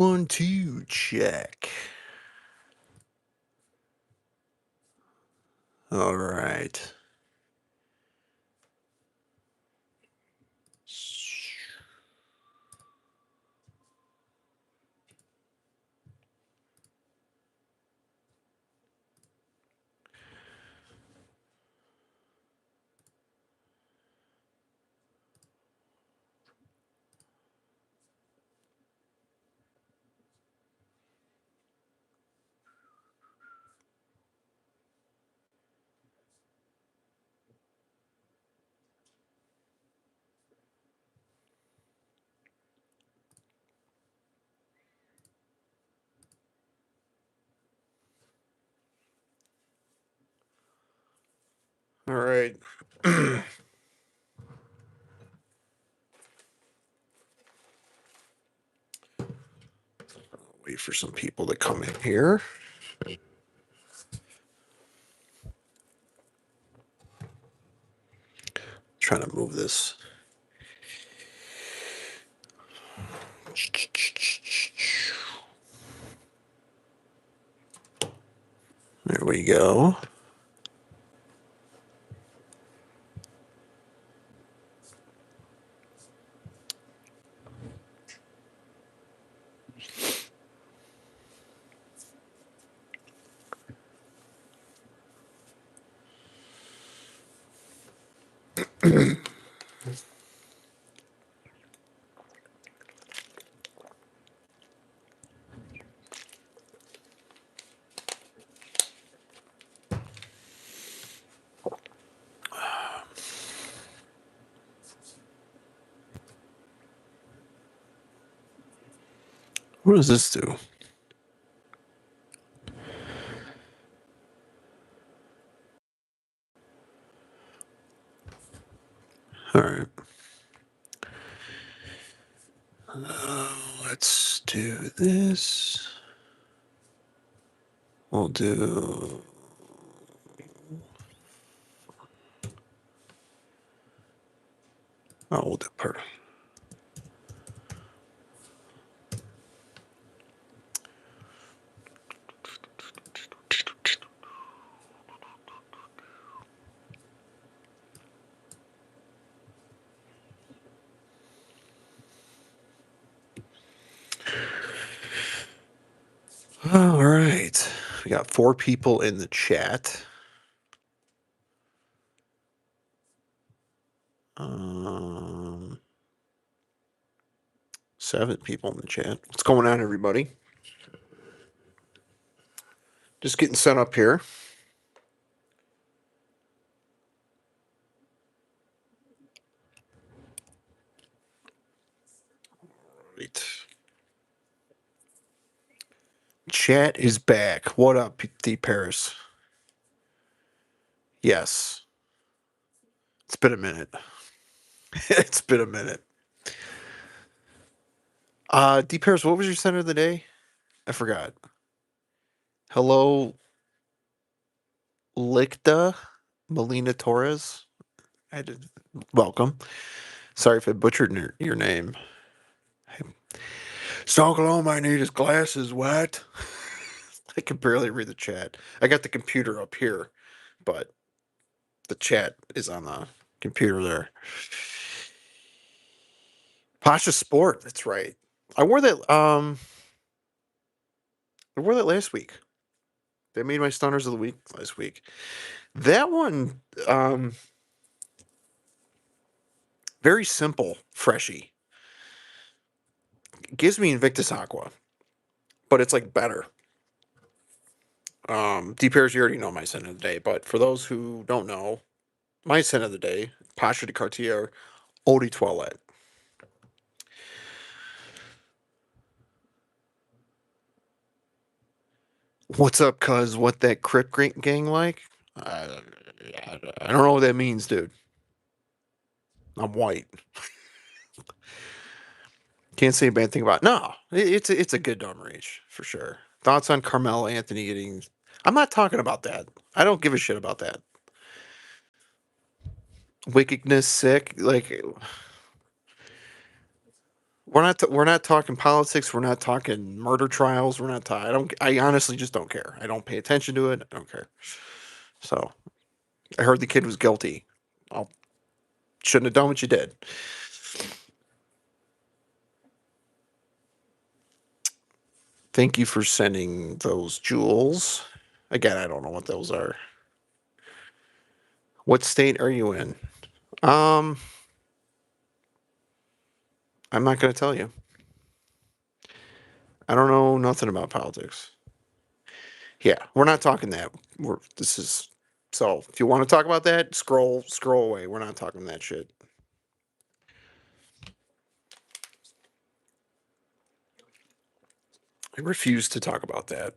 1, 2, check. All right. All right. Wait for some people to come in here. Trying to move this. There we go. What does this do? All right. Let's do this. We'll do. Oh, we'll do per. All right. We got 4 people in the chat. 7 people in the chat. What's going on, everybody? Just getting set up here. Right. Chat is back. What up, D Paris? Yes. It's been a minute. It's been a minute. D Paris, what was your center of the day? I forgot. Hello, Licta Melina Torres. I did. Welcome. Sorry if I butchered your name. Stockholm, I need his glasses. What? I can barely read the chat. I got the computer up here, but the chat is on the computer there. Pasha Sport. That's right. I wore that. I wore that last week. They made my stunners of the week last week. That one, very simple, freshy. Gives me Invictus Aqua, but it's like better. D pairs, you already know my scent of the day, but for those who don't know, my scent of the day, Pasha de Cartier Eau de Toilette. What's up, cuz? What that Crip gang like? I don't know what that means, dude. I'm white. Can't say a bad thing about it. No, it's a good dumb reach for sure. Thoughts on Carmelo Anthony getting? I'm not talking about that. I don't give a shit about that. Wickedness, sick. Like, We're not talking politics. We're not talking murder trials. We're not. I don't. I honestly just don't care. I don't pay attention to it. I don't care. So I heard the kid was guilty. I shouldn't have done what you did. Thank you for sending those jewels. Again, I don't know what those are. What state are you in? Um, I'm not going to tell you. I don't know nothing about politics. Yeah, we're not talking that. This is so. If you want to talk about that, scroll away. We're not talking that shit. I refuse to talk about that.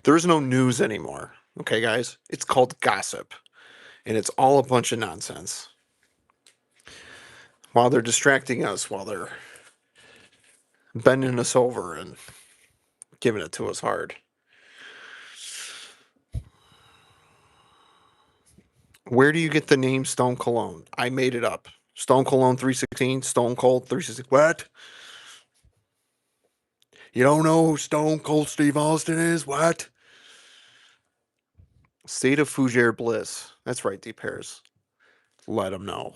There is no news anymore. Okay, guys, it's called gossip, and it's all a bunch of nonsense. While they're distracting us, while they're bending us over and giving it to us hard. Where do you get the name Stone Cologne? I made it up. Stone Cologne 316, Stone Cold 316. What? You don't know who Stone Cold Steve Austin is? What? State of Fougere Bliss. That's right, Deep Hairs. Let them know.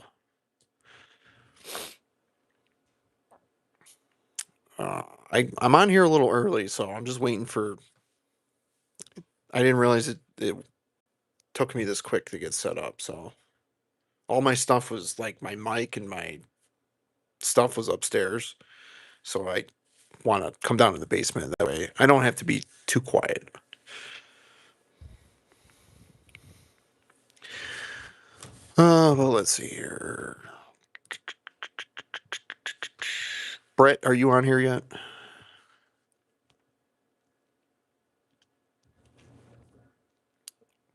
Uh, I'm on here a little early, so I'm just waiting for. I didn't realize it took me this quick to get set up, so all my stuff was like my mic and my stuff was upstairs. So I want to come down to the basement. That way I don't have to be too quiet. Well, let's see here. Brett, are you on here yet?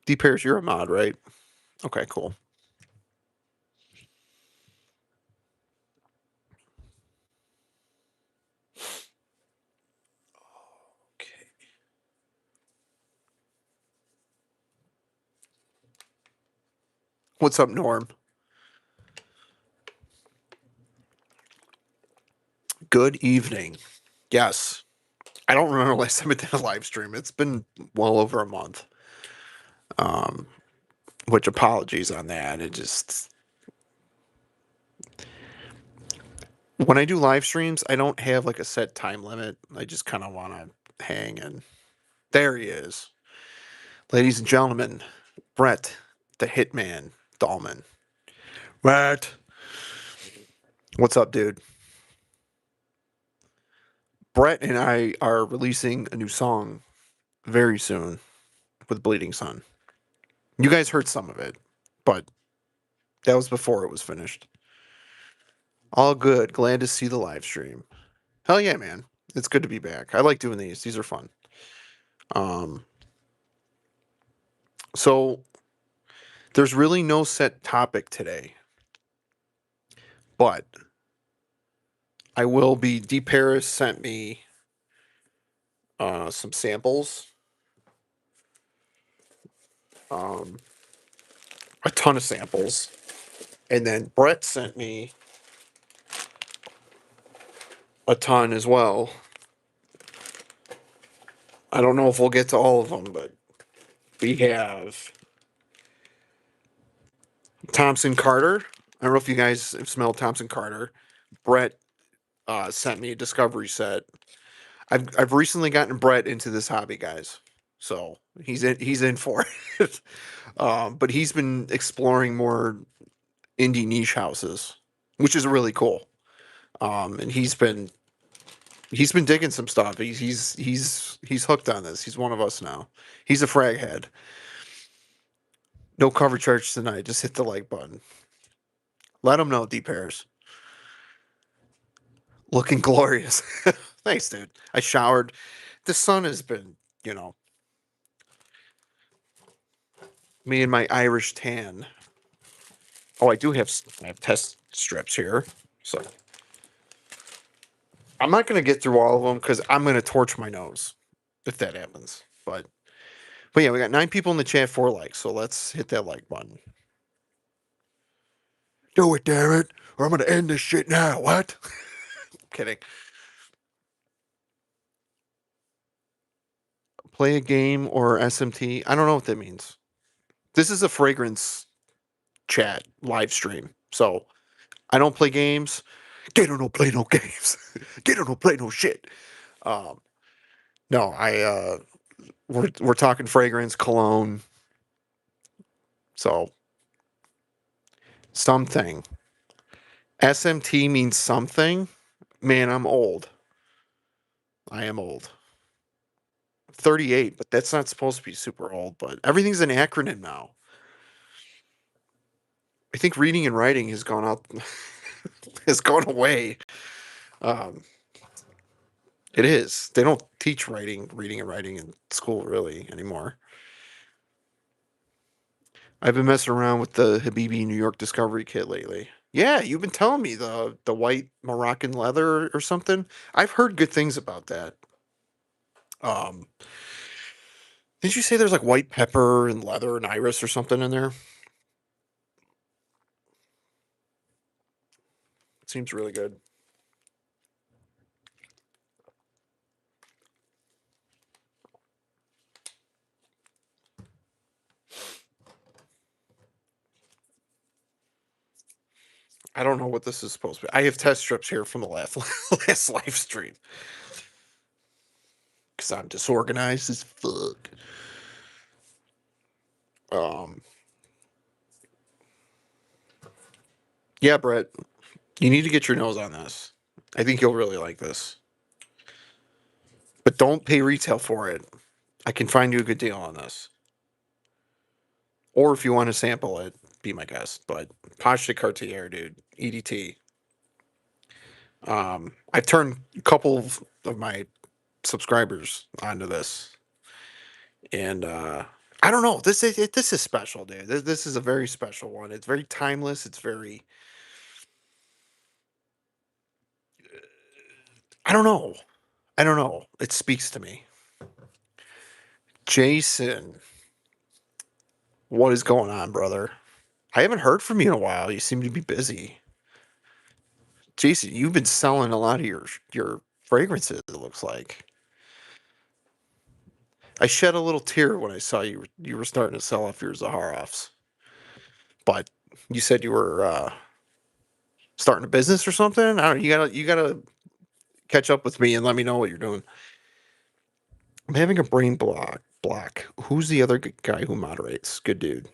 D Pairs, you're a mod, right? Okay, cool. Okay. What's up, Norm? Good evening. Yes. I don't remember last time I did a live stream. It's been well over a month. Um, which apologies on that. It just when I do live streams, I don't have like a set time limit. I just kind of want to hang and there he is. Ladies and gentlemen, Brett, the Hitman Dahlman. Brett. What's up, dude? Brett and I are releasing a new song very soon with Bleeding Sun. You guys heard some of it, but that was before it was finished. All good. Glad to see the live stream. Hell yeah, man. It's good to be back. I like doing these. These are fun. Um so there's really no set topic today, but I will be D Paris sent me some samples. Um a ton of samples. And then Brett sent me a ton as well. I don't know if we'll get to all of them, but we have Thompson Carter. I don't know if you guys have smelled Thompson Carter. Brett sent me a discovery set. I've recently gotten Brett into this hobby, guys. So he's in for it. But he's been exploring more indie niche houses, which is really cool. And he's been digging some stuff. He's hooked on this. He's one of us now. He's a frag head. No cover charge tonight. Just hit the like button. Let him know, D pairs. Looking glorious. Thanks, dude. I showered. The sun has been, you know, me and my Irish tan. Oh, I have test strips here. So I'm not going to get through all of them because I'm going to torch my nose if that happens. But yeah, we got 9 people in the chat, 4 likes. So let's hit that like button. Do it, damn it, or I'm gonna end this shit now. What? Kidding. Play a game or SMT. I don't know what that means. This is a fragrance chat live stream, so I don't play games. They don't play no games. They don't play no shit. Um, no, we're talking fragrance, cologne, so something. SMT means something. Man, I'm old. I am old. 38, but that's not supposed to be super old, but everything's an acronym now. I think reading and writing has gone out has gone away. Um, it is. They don't teach reading and writing in school really anymore. I've been messing around with the Habibi New York Discovery Kit lately. Yeah, you've been telling me the white Moroccan leather or something. I've heard good things about that. Um, did you say there's like white pepper and leather and iris or something in there? It seems really good. I don't know what this is supposed to be. I have test strips here from the last last live stream because I'm disorganized as fuck. Um, yeah, Brett, you need to get your nose on this. I think you'll really like this, but don't pay retail for it. I can find you a good deal on this, or if you want to sample it, be my guest. But Pache de Cartier, dude, EDT. I've turned a couple of my subscribers onto this, and I don't know. This is special, dude. This is a very special one. It's very timeless. It's very I don't know. I don't know. It speaks to me. Jason, what is going on, brother? I haven't heard from you in a while. You seem to be busy. Jason, you've been selling a lot of your fragrances, it looks like. I shed a little tear when I saw you were starting to sell off your Zaharovs. But you said you were starting a business or something? I don't you gotta catch up with me and let me know what you're doing. I'm having a brain block. Who's the other guy who moderates? Good dude.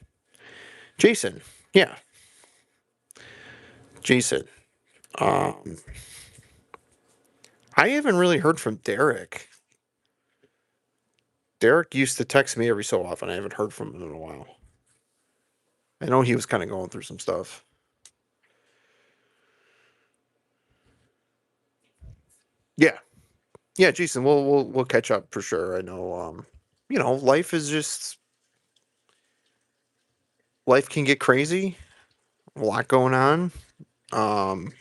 Jason. Yeah, Jason. Um, I haven't really heard from Derek. Derek used to text me every so often. I haven't heard from him in a while. I know he was kind of going through some stuff. Yeah, yeah, Jason. We'll catch up for sure. I know. Life is just life can get crazy. A lot going on. Um,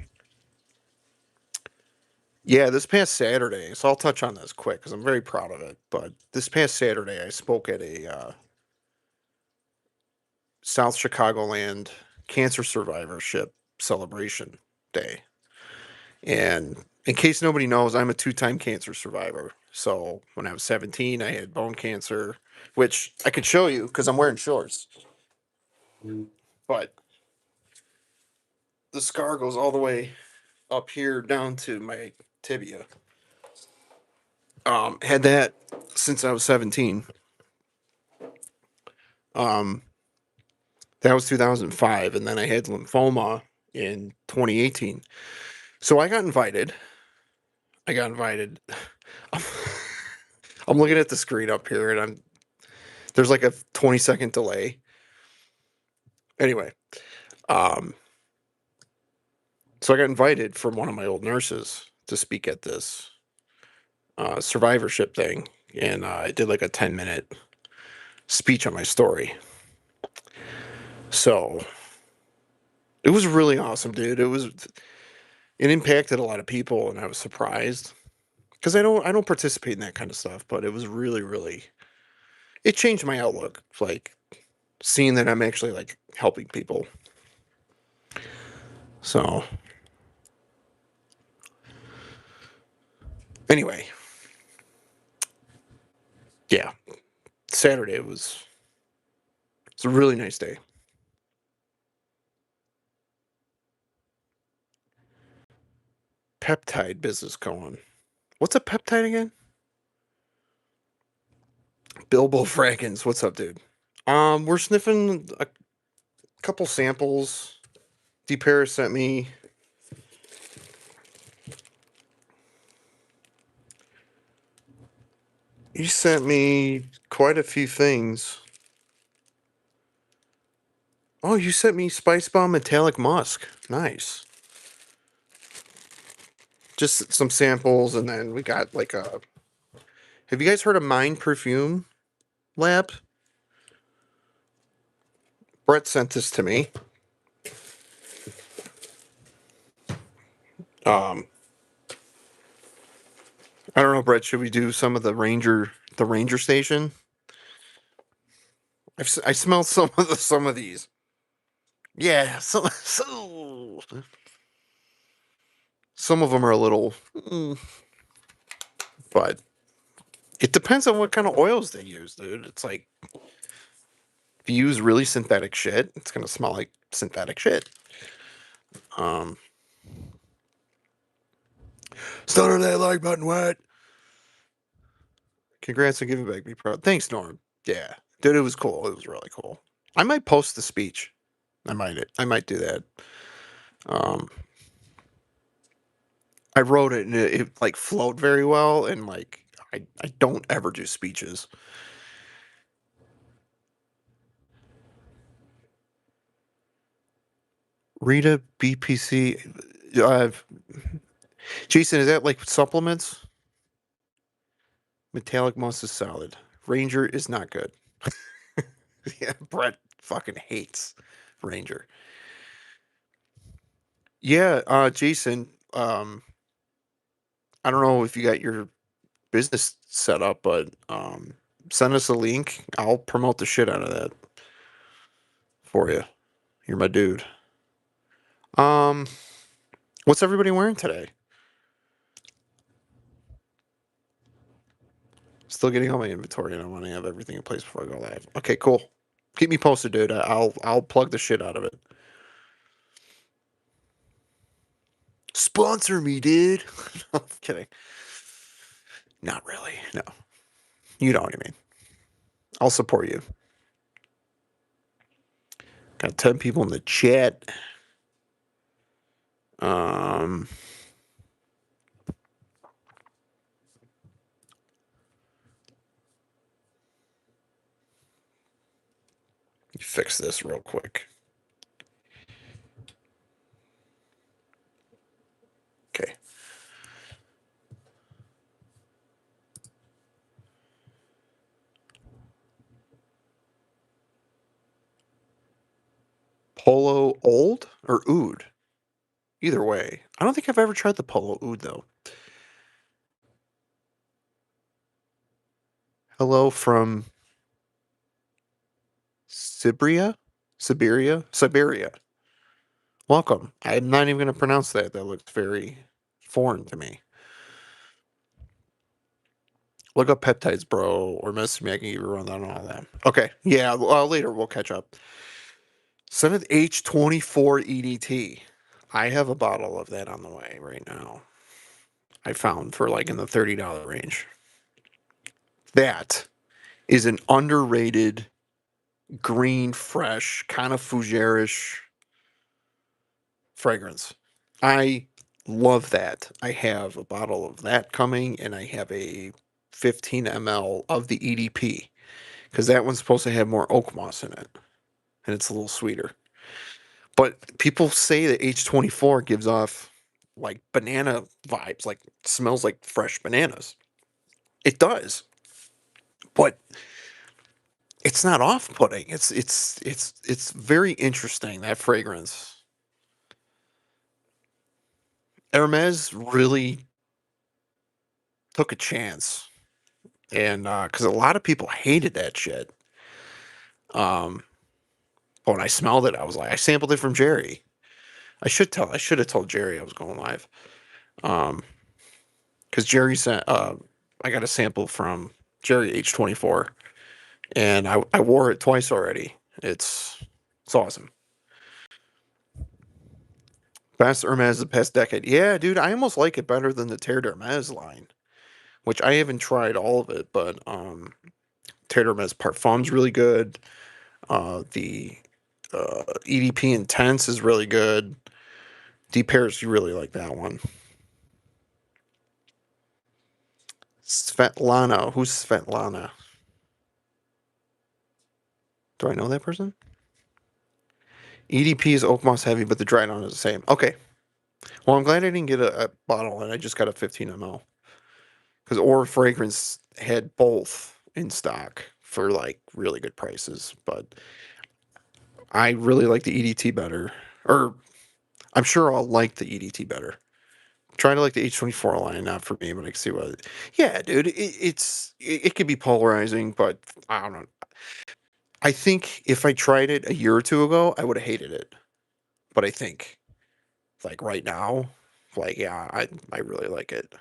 yeah, this past Saturday. So I'll touch on this quick because I'm very proud of it. But this past Saturday, I spoke at a South Chicagoland Cancer Survivorship Celebration Day. And in case nobody knows, I'm a two-time cancer survivor. So when I was 17, I had bone cancer, which I could show you because I'm wearing shorts. But the scar goes all the way up here down to my tibia. Had that since I was 17. Um, that was 2005, and then I had lymphoma in 2018. So I got invited. I got invited. I'm looking at the screen up here, and there's like a 20-second delay. Anyway, um, so I got invited from one of my old nurses to speak at this survivorship thing, and I did like a 10-minute speech on my story. So it was really awesome, dude. It impacted a lot of people, and I was surprised because I don't participate in that kind of stuff, but it was really really it changed my outlook, like seeing that I'm actually like helping people. So anyway, yeah, Saturday was it's a really nice day. Peptide business going. What's a peptide again? Bilbo Fraggins. What's up, dude? We're sniffing a couple samples. D Paris sent me. He sent me quite a few things. Oh, you sent me Spice Bomb Metallic Musk. Nice. Just some samples, and then we got like a. Have you guys heard of Mind Perfume Lab? Brett sent this to me. Um, I don't know, Brett. Should we do some of the Ranger station? I smell some of these. Yeah, some of them are a little, but it depends on what kind of oils they use, dude. It's like if you use really synthetic shit, it's gonna smell like synthetic shit. Um, Stunner that like button wet. Congrats on giving back. Be proud. Thanks, Norm. Yeah, dude, it was cool. It was really cool. I might post the speech. I might do that. Um, I wrote it and it like flowed very well, and like I don't ever do speeches. Rita BPC. Uh, Jason, is that like supplements? Metallic Moss is solid. Ranger is not good. Yeah, Brett fucking hates Ranger. Yeah, Jason. I don't know if you got your business set up, but send us a link. I'll promote the shit out of that for you. You're my dude. Um, what's everybody wearing today? Still getting all my inventory, and I want to have everything in place before I go live. Okay, cool. Keep me posted, dude. I'll plug the shit out of it. Sponsor me, dude. No, I'm kidding. Not really. No, you know what I mean. I'll support you. Got 10 people in the chat. Um, fix this real quick. Okay. Polo Old or Oud? Either way. I don't think I've ever tried the Polo Oud though. Hello from Siberia? Siberia. Welcome. I'm not even going to pronounce that. That looks very foreign to me. Look up peptides, bro, or message me. I can give you a rundown on all that. Okay. Yeah. Later we'll catch up. Senate H24 EDT. I have a bottle of that on the way right now. I found for like in the $30 range. That is an underrated green, fresh, kind of fougerish fragrance. I love that. I have a bottle of that coming, and I have a 15 ml of the EDP because that one's supposed to have more oak moss in it, and it's a little sweeter. But people say that H24 gives off like banana vibes, like smells like fresh bananas. It does, but it's not off-putting. It's very interesting, that fragrance. Hermes really took a chance, and because a lot of people hated that shit. Um, but when I smelled it, I was like, I sampled it from Jerry. I should have told Jerry I was going live. Um, because Jerry sent. I got a sample from Jerry H24, and I wore it twice already. It's awesome. Best Hermes the past decade. Yeah, dude, I almost like it better than the Terre d'Hermes line, which I haven't tried all of it, but Terre d'Hermes Parfum's really good. The EDP Intense is really good. Deep Paris, you really like that one. Svetlana. Who's Svetlana? Do I know that person? EDP is oak moss heavy, but the dry down is the same. Okay. Well, I'm glad I didn't get a bottle and I just got a 15 ml. Because Aura Fragrance had both in stock for like really good prices. But I really like the EDT better. Or I'm sure I'll like the EDT better. Trying to like the H24 line, not for me, but I can see what. Yeah, dude, it could be polarizing, but I don't know. I think if I tried it a year or two ago, I would have hated it. But I think like right now, like yeah, I really like it.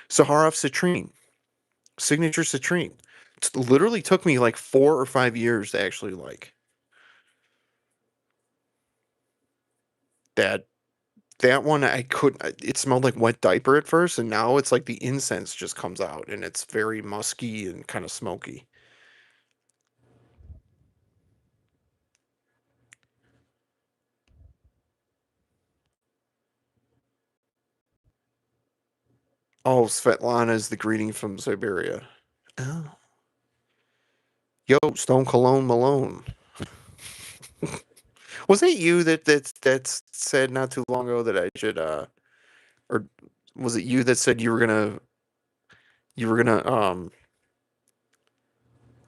Sahara Citrine, signature Citrine. It literally took me like 4 or 5 years to actually like that. That one I could. It smelled like wet diaper at first, and now it's like the incense just comes out, and it's very musky and kind of smoky. Oh, Svetlana is the greeting from Siberia. Oh. Yo, Stone Cologne Malone. Was it you that said not too long ago that I should or was it you that said you were gonna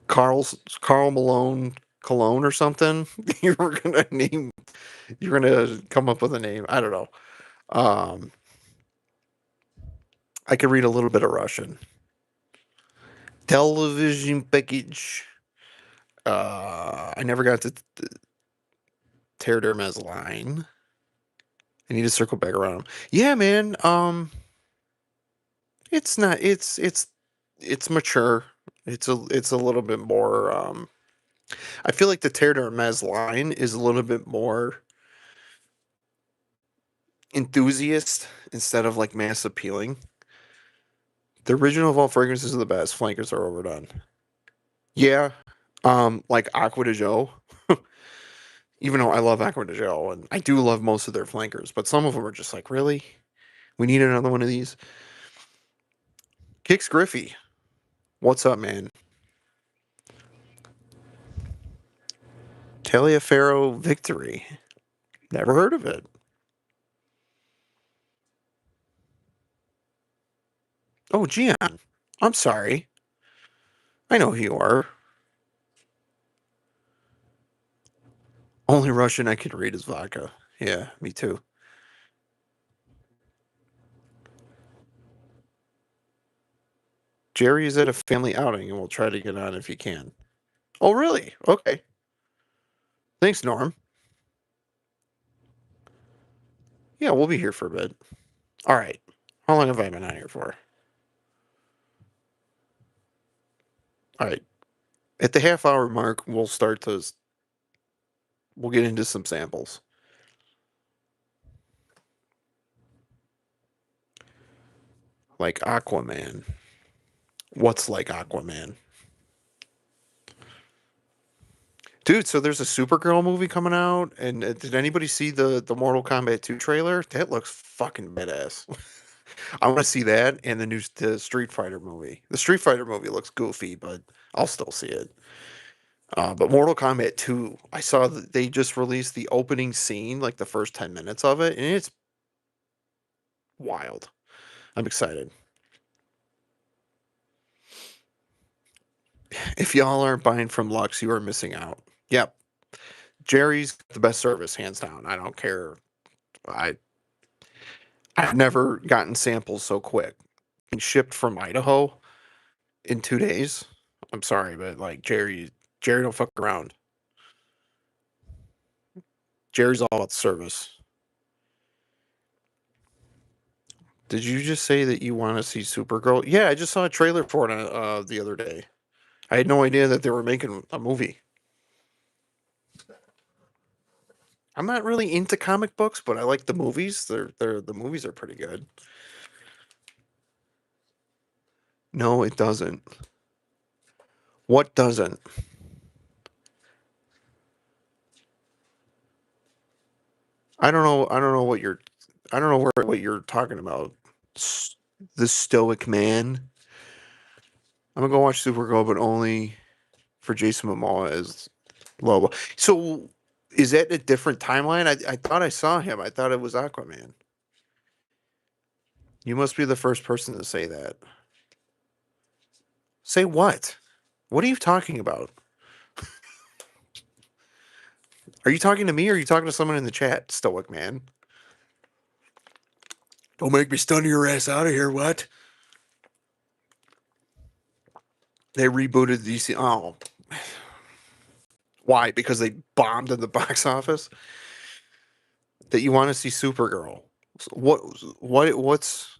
Carl Malone Cologne or something? you were gonna name you're gonna come up with a name. I don't know. Um I could read a little bit of Russian. Television package. I never got to tear Dermez line. I need to circle back around. Yeah, man. It's not. It's mature. It's a little bit more. I feel like the Terre d'Hermes line is a little bit more enthusiast instead of like mass appealing. The original of all fragrances are the best. Flankers are overdone. Yeah. Like Aqua de Joe. Even though I love Aqua de Joe and I do love most of their flankers, but some of them are just like, really? We need another one of these. Kix Griffey. What's up, man? Taliaferro Victory. Never heard of it. Oh, Gian. I'm sorry. I know who you are. Only Russian I can read is vodka. Yeah, me too. Jerry is at a family outing and will try to get on if he can. Oh, really? Okay. Thanks, Norm. Yeah, we'll be here for a bit. All right. How long have I been on here for? All right. At the half hour mark, we'll get into some samples. Like Aquaman. What's like Aquaman? Dude, so there's a Supergirl movie coming out, and did anybody see the Mortal Kombat 2 trailer? That looks fucking badass. I want to see that and the Street Fighter movie. The Street Fighter movie looks goofy, but I'll still see it. But Mortal Kombat 2, I saw that they just released the opening scene, like the first 10 minutes of it, and it's wild. I'm excited. If y'all aren't buying from Lux, you are missing out. Yep. Jerry's the best service, hands down. I don't care. I I've never gotten samples so quick. And shipped from Idaho in 2 days. I'm sorry, but like Jerry don't fuck around. Jerry's all about service. Did you just say that you want to see Supergirl? Yeah, I just saw a trailer for it the other day. I had no idea that they were making a movie. I'm not really into comic books, but I like the movies. The movies are pretty good. No, it doesn't. What doesn't? I don't know what you're. I don't know what you're talking about. S- the Stoic Man. I'm gonna go watch Supergirl, but only for Jason Momoa as Lobo. So, is that a different timeline? I thought I saw him. I thought it was Aquaman. You must be the first person to say that. Say what? What are you talking about? Are you talking to me or are you talking to someone in the chat, Stoic Man? Don't make me stun your ass out of here, what? They rebooted DC. Oh, why? Because they bombed in the box office? That you want to see Supergirl. What what's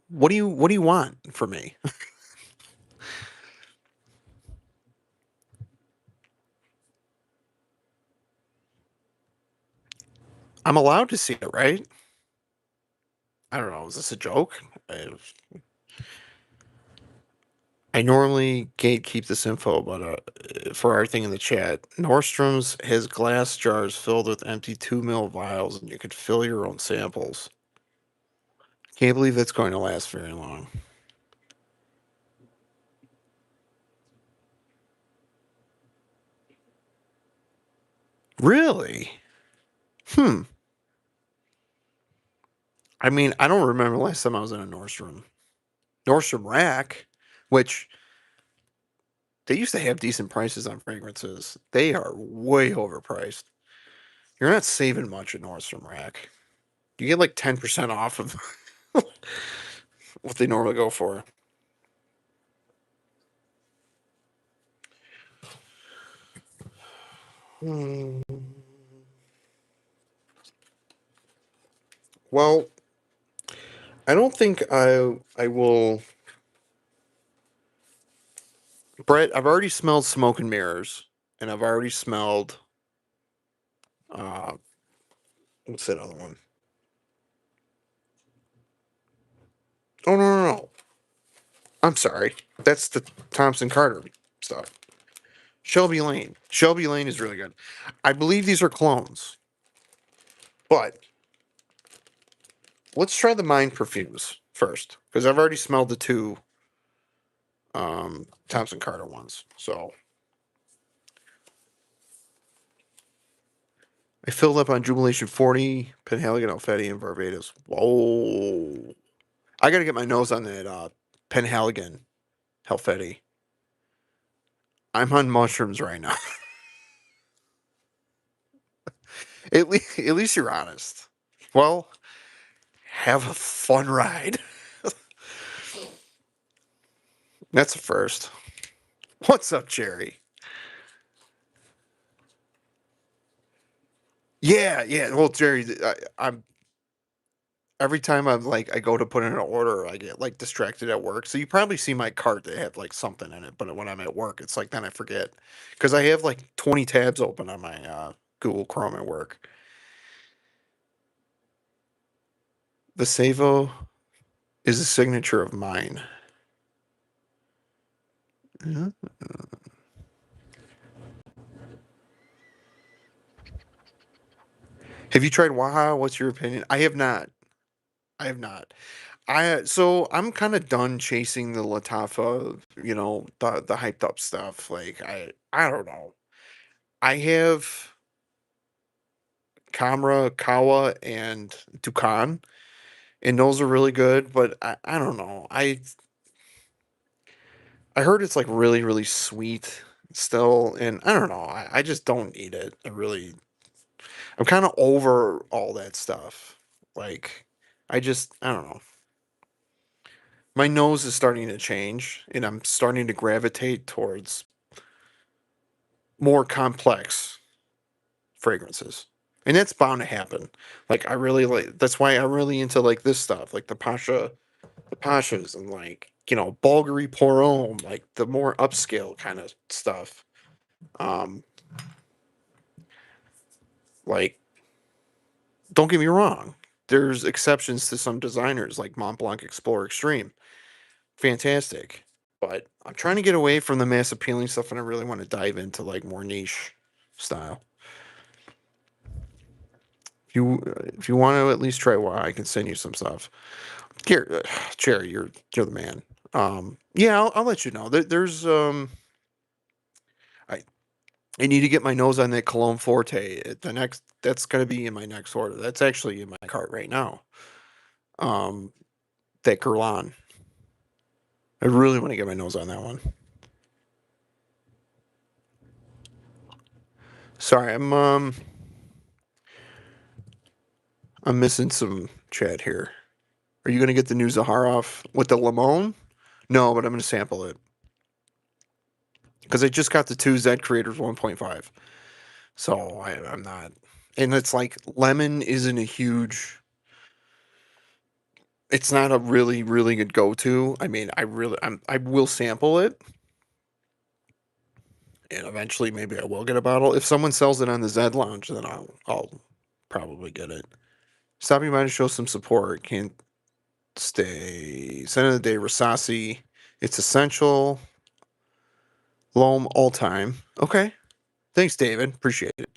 what do you want from me? I'm allowed to see it, right? I don't know. Is this a joke? I normally gatekeep this info, but for our thing in the chat, Nordstrom's has glass jars filled with empty 2 ml vials, and you could fill your own samples. Can't believe that's going to last very long. Really? Hmm. I mean, I don't remember last time I was in a Nordstrom. Nordstrom Rack, which they used to have decent prices on fragrances. They are way overpriced. You're not saving much at Nordstrom Rack. You get like 10% off of what they normally go for. Hmm. Well, I don't think I will. Brett, I've already smelled smoke and mirrors, and I've already smelled uh, what's that other one? Oh no. I'm sorry. That's the Thompson Carter stuff. Shelby Lane. Shelby Lane is really good. I believe these are clones, but let's try the Mind perfumes first because I've already smelled the two Thompson Carter ones. So I filled up on Jubilation 40, Penhaligon, Alfetti, and Barbados. Whoa. I got to get my nose on that Penhaligon, Helfetti. I'm on mushrooms right now. At least you're honest. Well, have a fun ride. That's a first. What's up, Jerry? Yeah, yeah. Well, Jerry, I'm every time I'm like I go to put in an order, I get like distracted at work. So you probably see my cart that have like something in it, but when I'm at work, it's like then I forget because I have like 20 tabs open on my Google Chrome at work. The Savo is a signature of mine. Mhm. Have you tried Waha? What's your opinion? I have not. I have not. So I'm kind of done chasing the Latafa, the hyped up stuff. Like I don't know. I have Kamra, Kawa, and Dukan, and those are really good. But I don't know. I heard it's like really really sweet still, and I don't know. I just don't need it. I'm kind of over all that stuff. Like I don't know. My nose is starting to change, and I'm starting to gravitate towards more complex fragrances. And that's bound to happen. Like I really like that's why I'm really into like this stuff, like the Pashas and like, Bulgari Porom, like the more upscale kind of stuff. Um like don't get me wrong. There's exceptions to some designers like Mont Blanc Explorer Extreme. Fantastic. But I'm trying to get away from the mass appealing stuff and I really want to dive into like more niche style. If you want to at least try one, I can send you some stuff. Here, Cherry, you're the man. Yeah, I'll let you know. There's I I need to get my nose on that Cologne Forte. That's gonna be in my next order. That's actually in my cart right now. Um, that Guerlain. I really want to get my nose on that one. Sorry, I'm missing some chat here. Are you gonna get the new Zaharoff with the lemon? No, but I'm gonna sample it because I just got the two Z Creators 1.5. So I'm not, and it's like lemon isn't a huge. It's not a really really good go to. I mean, I will sample it, and eventually maybe I will get a bottle. If someone sells it on the Z Lounge, then I'll probably get it. Stopping by to show some support. Can't stay. Scent of the day, Rasasi. It's essential. Loam all time. Okay. Thanks, David. Appreciate it.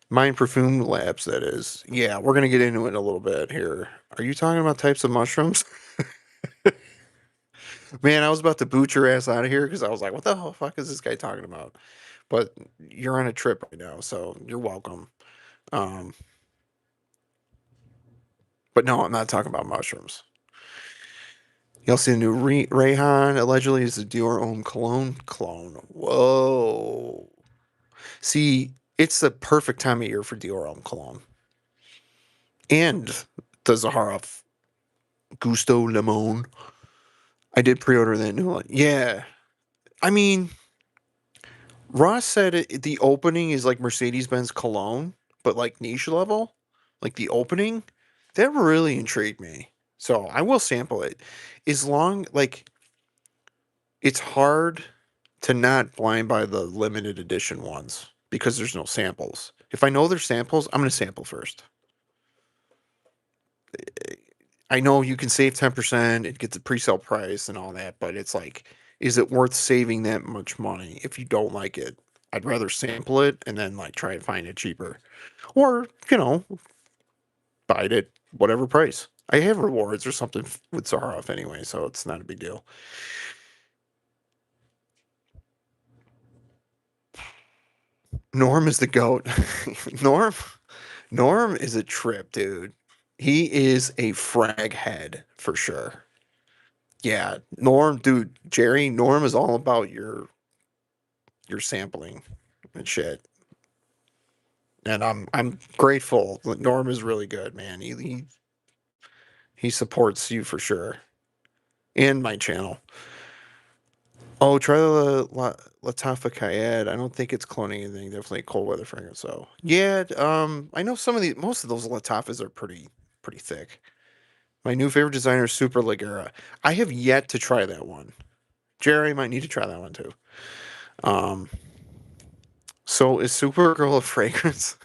Mind Perfume Labs, that is. Yeah, we're going to get into it in a little bit here. Are you talking about types of mushrooms? Man, I was about to boot your ass out of here because I was like, what the hell fuck is this guy talking about? But you're on a trip right now, so you're welcome. Um, but no, I'm not talking about mushrooms. You also see the new Rayhan allegedly is the Dior Homme Cologne clone. Whoa. See, it's the perfect time of year for Dior Homme Cologne. And the Zaharoff Gusto Limon. I did pre-order that new one. Yeah. I mean, Ross said the opening is like Mercedes-Benz Cologne, but like niche level. Like the opening, that really intrigued me. So I will sample it. As long like it's hard to not blind buy the limited edition ones because there's no samples. If I know there's samples, I'm gonna sample first. I know you can save 10% and get the pre-sale price and all that, but it's like, is it worth saving that much money if you don't like it? I'd rather sample it and then like try and find it cheaper. Or, buy it at whatever price. I have rewards or something with Zaharoff anyway, so it's not a big deal. Norm is the goat. Norm Norm is a trip, dude. He is a frag head for sure. Yeah, Norm, dude, Norm is all about your sampling and shit. And I'm grateful. Norm is really good, man. He supports you for sure. And my channel. Oh, try the Latafa Kayed. I don't think it's cloning anything. Definitely a cold weather fragrance. So yeah, I know most of those Latafas are pretty thick. My new favorite designer is Super Ligera. I have yet to try that one. Jerry might need to try that one too. Um, so is Supergirl a fragrance?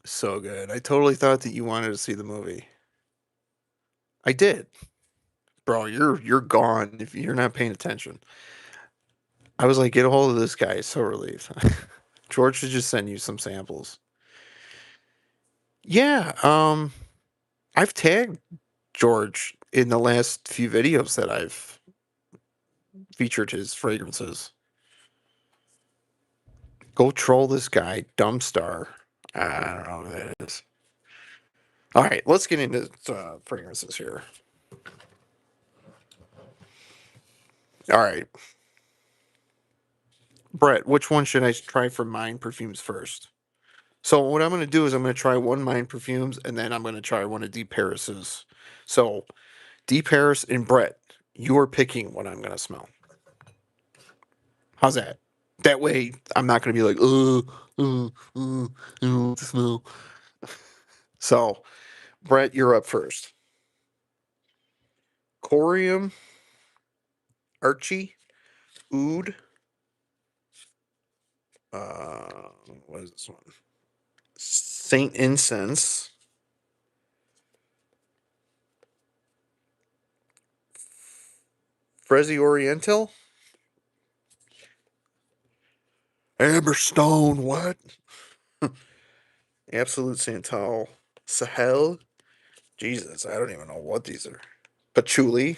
So good. I totally thought that you wanted to see the movie. I did. Bro, you're gone if you're not paying attention. I was like, get a hold of this guy. So relieved. George should just send you some samples. Yeah, I've tagged George in the last few videos that I've featured his fragrances. Go troll this guy, Dumbstar. I don't know who that is. All right, let's get into fragrances here. All right, Brett, which one should I try for mine perfumes first? So what I'm going to do is I'm going to try one mine perfumes and then I'm going to try one of Deep Paris's. So Deep Paris and Brett, you're picking what I'm going to smell. How's that? That way, I'm not going to be like, the smell. So, Brett, you're up first. Corium, Archie, Oud. What is this one? Saint Incense, Frezi Oriental, Amberstone. What? Absolute Santal, Sahel. Jesus, I don't even know what these are. Patchouli.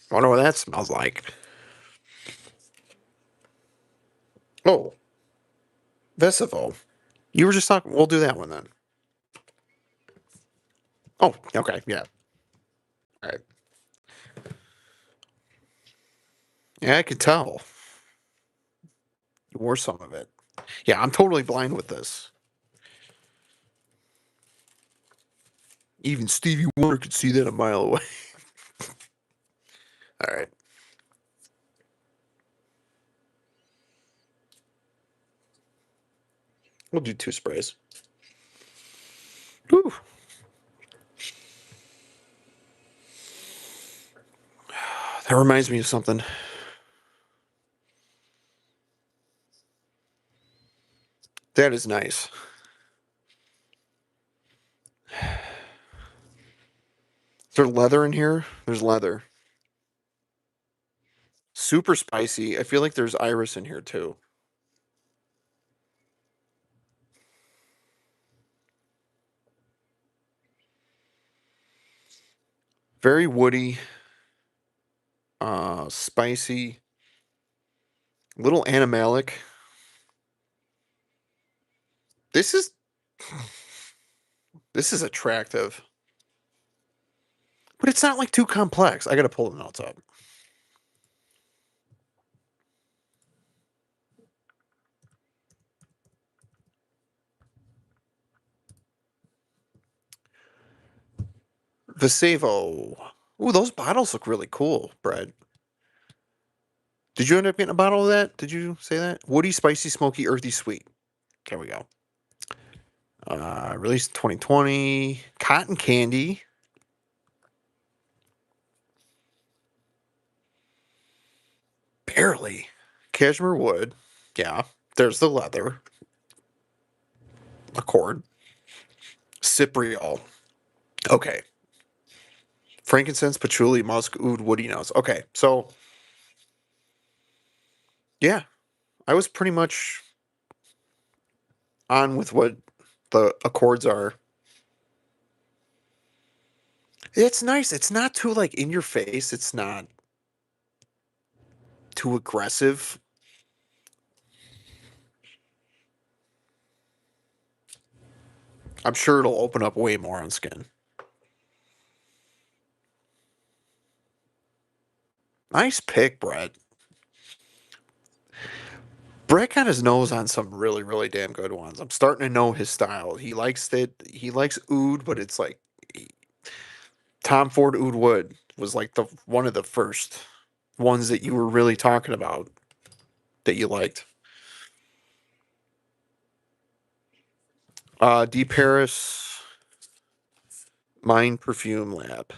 I wonder what that smells like. Oh, Vesivo. You were just talking. We'll do that one then. Oh, okay. Yeah. All right. Yeah, I could tell. You wore some of it. Yeah, I'm totally blind with this. Even Stevie Wonder could see that a mile away. All right. We'll do 2 sprays. Whew. That reminds me of something. That is nice. Is there leather in here? There's leather. Super spicy. I feel like there's iris in here too. Very woody, spicy, little animalic. This is this is attractive, but it's not like too complex. I gotta pull the notes up. Visevo. Ooh, those bottles look really cool, Brad. Did you end up getting a bottle of that? Did you say that? Woody, spicy, smoky, earthy, sweet. There we go. Released 2020. Cotton candy. Barely. Cashmere wood. Yeah. There's the leather. Accord. Cypriol. Okay. Frankincense, patchouli, musk, oud, woody notes. Okay. So, yeah, I was pretty much on with what the accords are. It's nice. It's not too like in your face. It's not too aggressive. I'm sure it'll open up way more on skin. Nice pick, Brett. Brett got his nose on some really, really damn good ones. I'm starting to know his style. He likes it. He likes oud, but it's like Tom Ford Oud Wood was like the one of the first ones that you were really talking about that you liked. Deep Paris Mine Perfume Lab.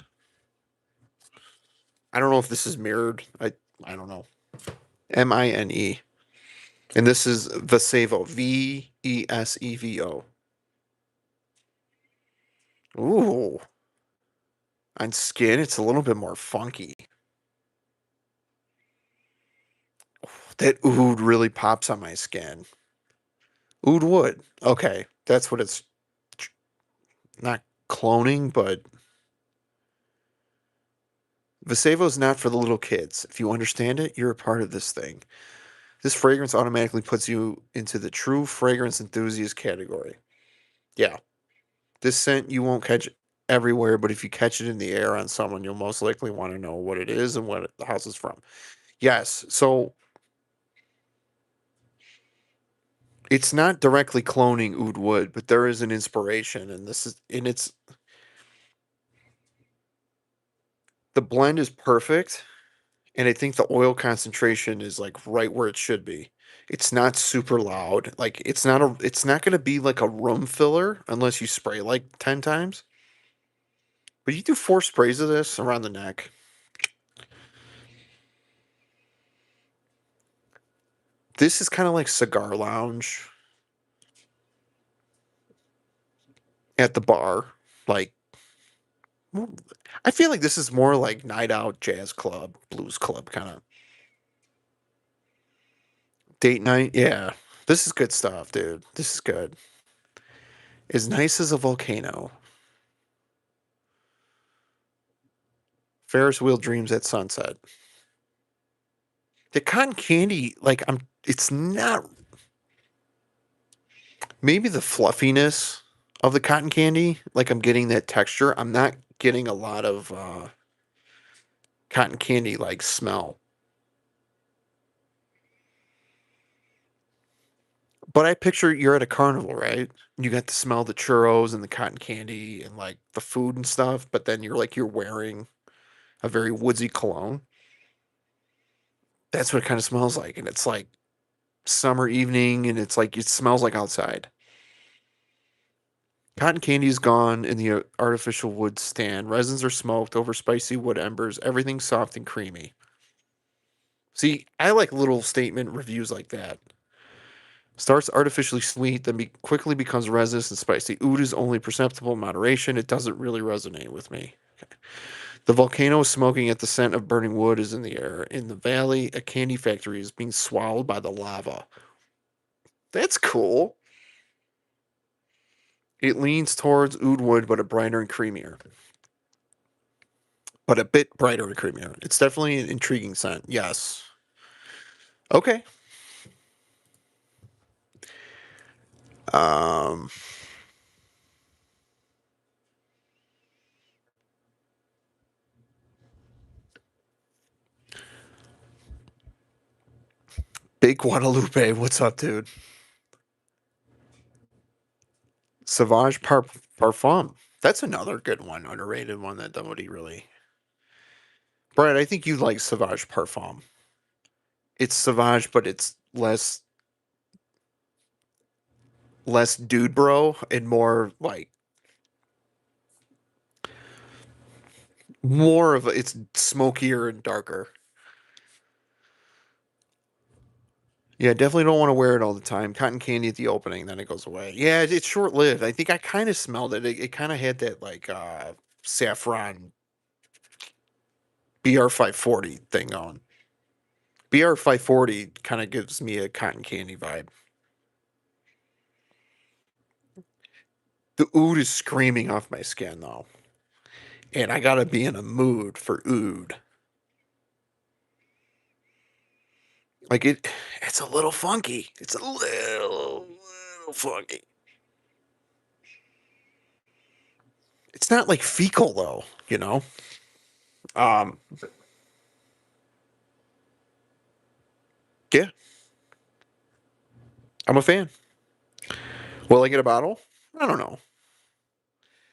I don't know if this is mirrored. I don't know. Mine. And this is Vesevo. Vesevo. Ooh. On skin, it's a little bit more funky. That oud really pops on my skin. Oud wood. Okay. That's what it's not cloning, but Visevo's not for the little kids. If you understand it, you're a part of this thing. This fragrance automatically puts you into the true fragrance enthusiast category. Yeah. This scent you won't catch everywhere, but if you catch it in the air on someone, you'll most likely want to know what it is and what the house is from. Yes. So it's not directly cloning oud wood, but there is an inspiration, and this is and it's the blend is perfect, and I think the oil concentration is like right where it should be. It's not super loud. Like it's not gonna be like a room filler unless you spray like 10 times. But you do 4 sprays of this around the neck. This is kind of like cigar lounge at the bar. Like I feel like this is more like night out jazz club, blues club kind of date night. Yeah. This is good stuff, dude. This is good. As nice as a volcano. Ferris wheel dreams at sunset. The cotton candy, like it's not maybe the fluffiness of the cotton candy. Like I'm getting that texture. I'm not getting a lot of cotton candy like smell. But I picture you're at a carnival, right? You got to smell the churros and the cotton candy and like the food and stuff, but then you're wearing a very woodsy cologne. That's what it kind of smells like. And it's like summer evening and it's like it smells like outside. Cotton candy is gone in the artificial wood stand. Resins are smoked over spicy wood embers. Everything's soft and creamy. See, I like little statement reviews like that. Starts artificially sweet, then quickly becomes resinous and spicy. Oud is only perceptible in moderation. It doesn't really resonate with me. The volcano is smoking at the scent of burning wood is in the air. In the valley, a candy factory is being swallowed by the lava. That's cool. It leans towards oud wood, but a brighter and creamier. But a bit brighter and creamier. It's definitely an intriguing scent. Yes. Okay. Um, Big Guadalupe. What's up, dude? Sauvage Parfum. That's another good one, underrated one that nobody really. Brad, I think you like Sauvage Parfum. It's Sauvage, but it's less dude bro and more of it's smokier and darker. Yeah, definitely don't want to wear it all the time. Cotton candy at the opening, then it goes away. Yeah, it's short lived. I think I kind of smelled it. It kind of had that like saffron BR 540 thing on. BR 540 kind of gives me a cotton candy vibe. The oud is screaming off my skin though, and I gotta be in a mood for oud. Like it's a little funky. It's a little funky. It's not like fecal though, you know. Um, yeah, I'm a fan. Will I get a bottle? I don't know.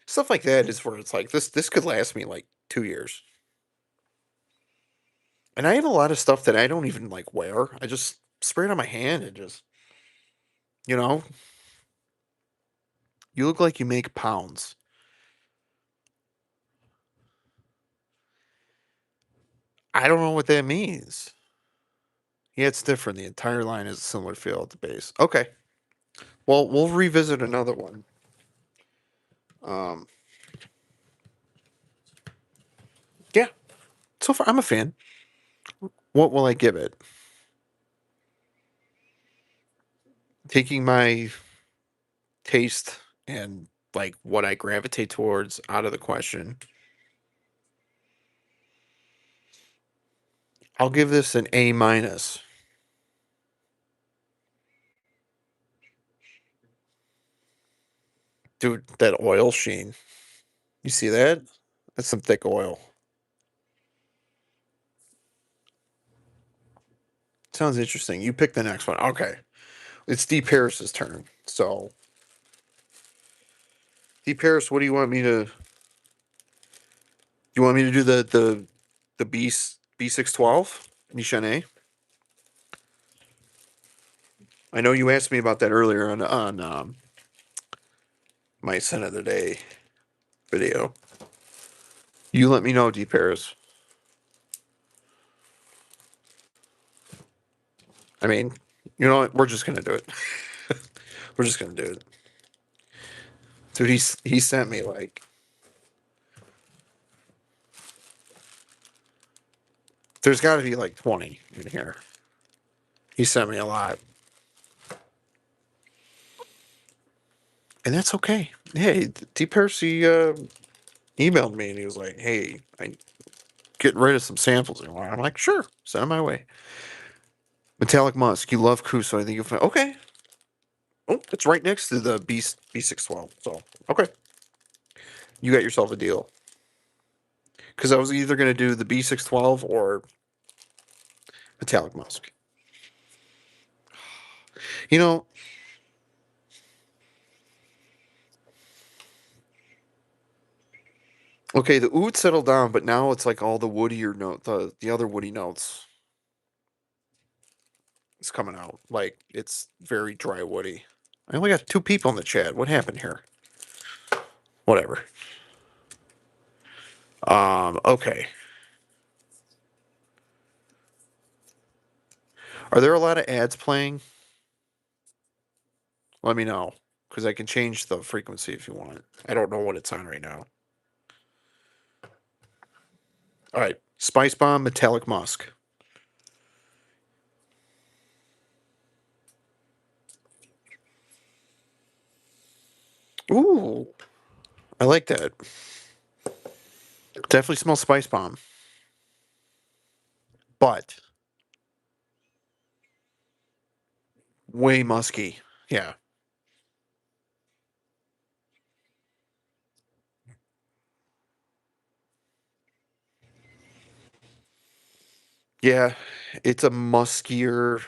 Stuff like that is where it's like this could last me like 2 years. And I have a lot of stuff that I don't even like wear. I just spray it on my hand and just you know, you look like you make pounds. I don't know what that means. Yeah, it's different. The entire line is a similar feel at the base. Okay. Well, we'll revisit another one. Um, yeah. So far, I'm a fan. What will I give it? Taking my taste and like what I gravitate towards out of the question, I'll give this an A minus. Dude, that oil sheen. You see that? That's some thick oil. Sounds interesting. You pick the next one. Okay. It's D Paris's turn. So, D Paris, what do you want me to? You want me to do the B612 Michonnet? I know you asked me about that earlier on my scent of the day video. You let me know, D Paris. I mean, you know what? We're just gonna do it. We're just gonna do it, dude. He sent me like there's got to be like 20 in here. He sent me a lot, and that's okay. Hey, D Paris, he emailed me and he was like, "Hey, I getting rid of some samples." And I'm like, "Sure, send them my way." Metallic Musk, you love Coup, so I think you'll find. Okay. Oh, it's right next to the B612. So okay, you got yourself a deal. Because I was either gonna do the B612 or Metallic Musk. You know, okay, the oud settled down, but now it's like all the woodier note, the other woody notes is coming out. Like it's very dry woody. I only got two people in the chat. What happened here? Whatever. Okay. Are there a lot of ads playing? Let me know. Because I can change the frequency if you want. I don't know what it's on right now. All right. Spice Bomb, Metallic Musk. Ooh. I like that. Definitely smells Spice Bomb. But way musky. Yeah. Yeah. It's a muskier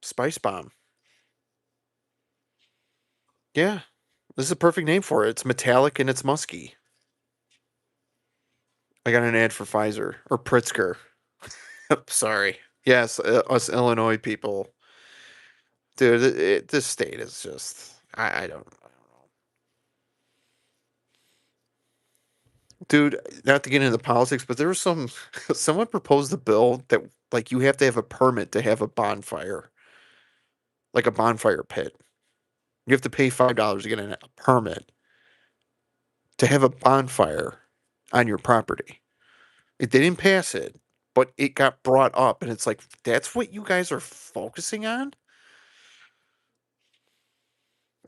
Spice Bomb. Yeah. This is a perfect name for it. It's metallic and it's musky. I got an ad for Pfizer or Pritzker. Sorry. Yes, us Illinois people. Dude, this state is just. I don't. Dude, not to get into the politics, but there was some. Someone proposed a bill that, like, you have to have a permit to have a bonfire, like a bonfire pit. You have to pay $5 to get a permit to have a bonfire on your property. They didn't pass it, but it got brought up, and it's like, that's what you guys are focusing on?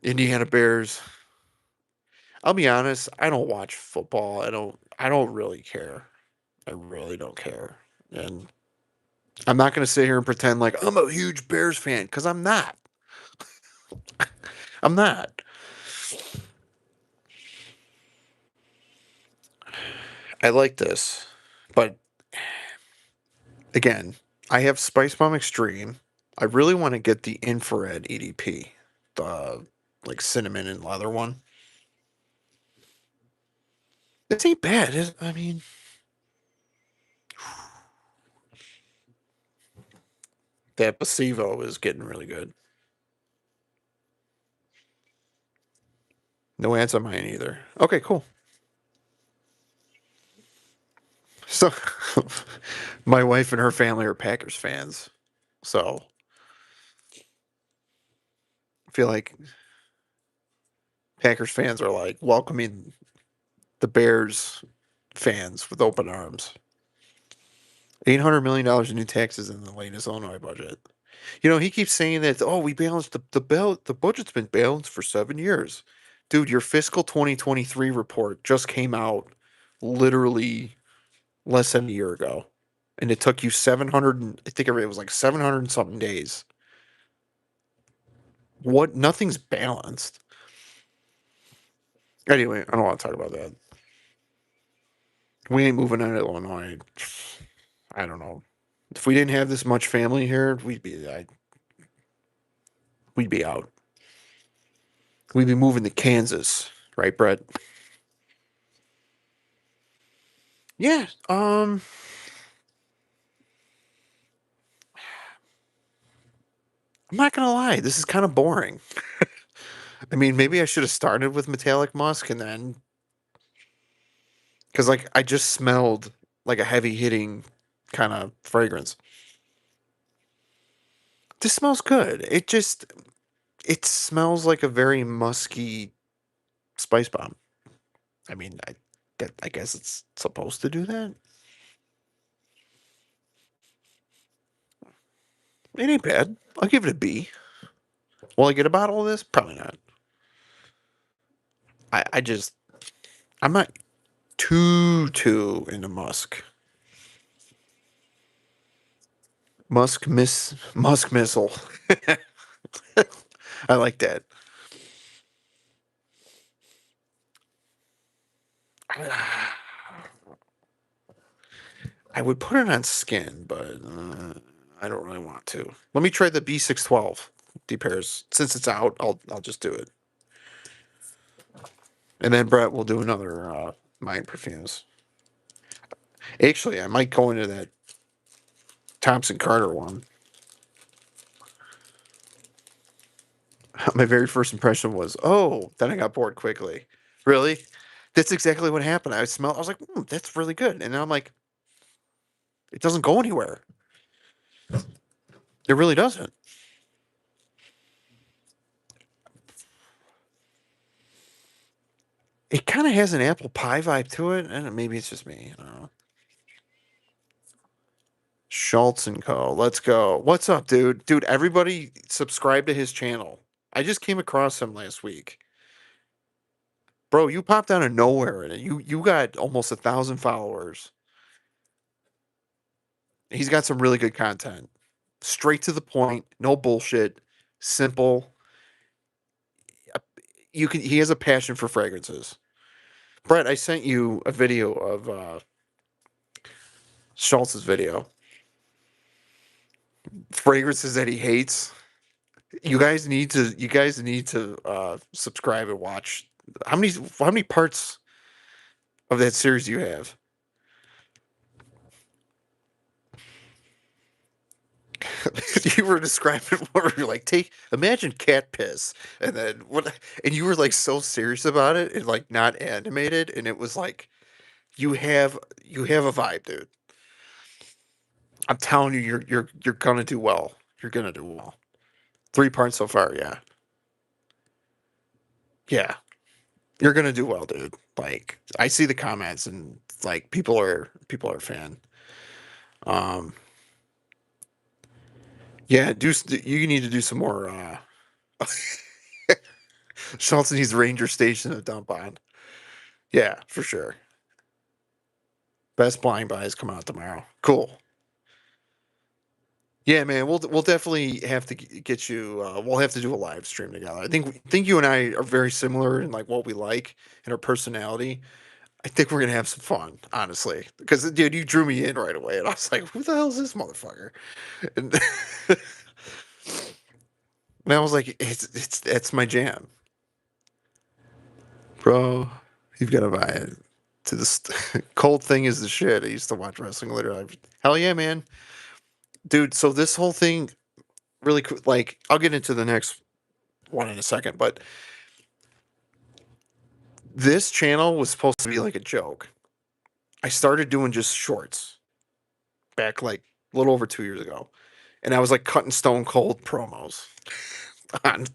Indiana Bears. I'll be honest, I don't watch football. I don't really care. I really don't care. And I'm not going to sit here and pretend like I'm a huge Bears fan cuz I'm not. I'm not. I like this. But again, I have Spice Bomb Extreme. I really want to get the infrared EDP. The like cinnamon and leather one. This ain't bad. I mean, that placebo is getting really good. No ads on mine either. Okay, cool. So, my wife and her family are Packers fans. So, I feel like Packers fans are like welcoming the Bears fans with open arms. $800 million in new taxes in the latest Illinois budget. You know, he keeps saying that, oh, we balanced the budget's been balanced for 7 years. Dude, your fiscal 2023 report just came out literally less than a year ago. And it took you 700, I think it was like 700 and something days. What? Nothing's balanced. Anyway, I don't want to talk about that. We ain't moving out of Illinois. I don't know. If we didn't have this much family here, we'd be out. We'd be moving to Kansas, right, Brett? Yeah. I'm not gonna lie, this is kind of boring. I mean, maybe I should have started with metallic musk and then, because like I just smelled like a heavy hitting kind of fragrance. This smells good. It smells like a very musky spice bomb. I mean, I guess it's supposed to do that. It ain't bad. I'll give it a B. Will I get a bottle of this? Probably not. I just I'm not too into musk. Musk missile. I like that. I would put it on skin, but I don't really want to. Let me try the B612 pairs. Since it's out, I'll just do it. And then Brett will do another mine perfumes. Actually, I might go into that Thompson Carter one. My very first impression was, oh, then I got bored quickly. Really? That's exactly what happened. I was like, that's really good. And then I'm like, it doesn't go anywhere. It really doesn't. It kind of has an apple pie vibe to it, and maybe it's just me. I don't know. Schultz and Co. Let's go. What's up, dude? Dude, everybody subscribe to his channel. I just came across him last week. Bro, you popped out of nowhere and you got almost 1,000 followers. He's got some really good content. Straight to the point, no bullshit, simple. He has a passion for fragrances. Brett, I sent you a video of Schultz's video. Fragrances that he hates. You guys need to subscribe and watch. How many parts of that series do you have? You were describing what you're like, imagine cat piss and then what, and you were like so serious about it and like not animated, and it was like you have a vibe, dude. I'm telling you, you're gonna do well. You're gonna do well. 3 parts so far, yeah. Yeah. You're gonna do well, dude. Like I see the comments and like people are a fan. Um yeah, you need to do some more Schultz needs Ranger Station to dump on. Yeah, for sure. Best blind buys come out tomorrow. Cool. Yeah, man, we'll definitely have to get you. We'll have to do a live stream together. I think you and I are very similar in like what we like and our personality. I think we're gonna have some fun, honestly, because dude, you drew me in right away, and I was like, "Who the hell is this motherfucker?" And, and I was like, "It's my jam, bro. You've got to buy it." To this cold thing is the shit. I used to watch wrestling later. Hell yeah, man, dude. So this whole thing really like I'll get into the next one in a second, but this channel was supposed to be like a joke. I started doing just shorts back like a little over 2 years ago, and I was like cutting Stone Cold promos on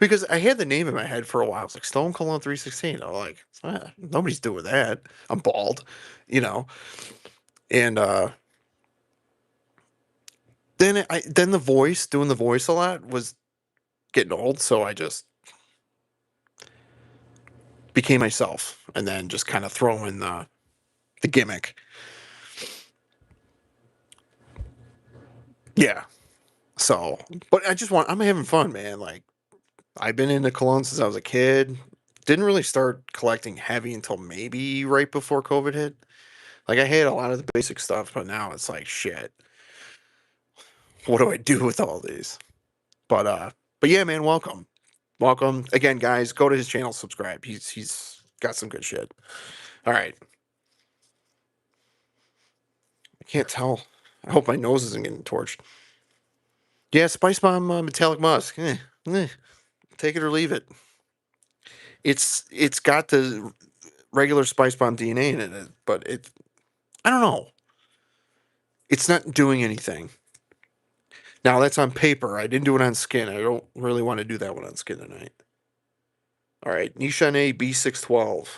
because I had the name in my head for a while. I was like Stone Cold on 316. I'm like, nobody's doing that. I'm bald, you know. And then the voice, doing the voice a lot was getting old, so I just became myself, and then just kind of throw in the gimmick. Yeah. So, but I'm having fun, man. Like I've been into cologne since I was a kid. Didn't really start collecting heavy until maybe right before COVID hit. Like I had a lot of the basic stuff, but now it's like shit. What do I do with all these? But but yeah, man, welcome. Welcome. Again, guys, go to his channel, subscribe. He's got some good shit. All right. I can't tell. I hope my nose isn't getting torched. Yeah, Spice Bomb Metallic Musk. Take it or leave it. It's got the regular Spice Bomb DNA in it, but I don't know. It's not doing anything. Now that's on paper. I didn't do it on skin. I don't really want to do that one on skin tonight. All right, Nishane B612.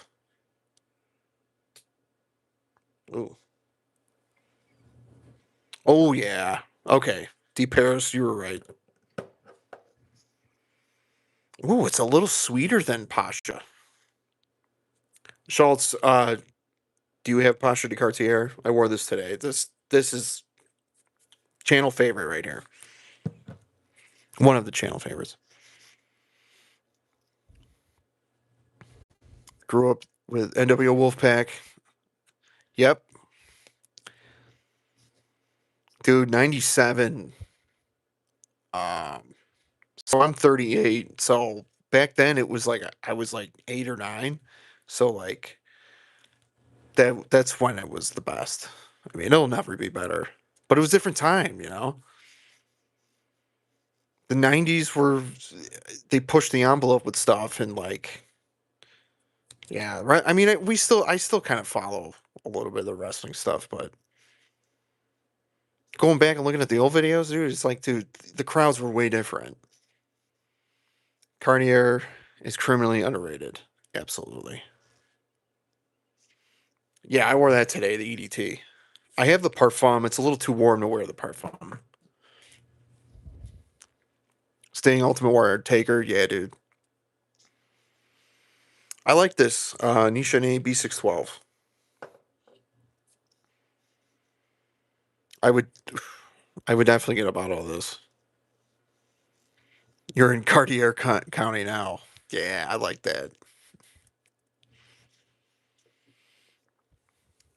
Ooh. Oh yeah. Okay. Deep Paris, you were right. Ooh, it's a little sweeter than Pasha. Schultz, do you have Pasha de Cartier? I wore this today. This is channel favorite right here. One of the channel favorites. Grew up with NWO Wolfpack. Yep. Dude, 97. Um, so I'm 38. So back then it was like I was like 8 or 9. So like that's when it was the best. I mean, it'll never be better. But it was a different time, you know? The 90s were they pushed the envelope with stuff and like yeah, right. I mean, I still kind of follow a little bit of the wrestling stuff, but going back and looking at the old videos, dude, it's like, dude, the crowds were way different. Cartier is criminally underrated. Absolutely. Yeah, I wore that today, the EDT. I have the parfum. It's a little too warm to wear the parfum. Sting Ultimate Warrior Taker, yeah, dude. I like this. Nishane B612. I would I would definitely get a bottle of this. You're in Cartier County now. Yeah, I like that.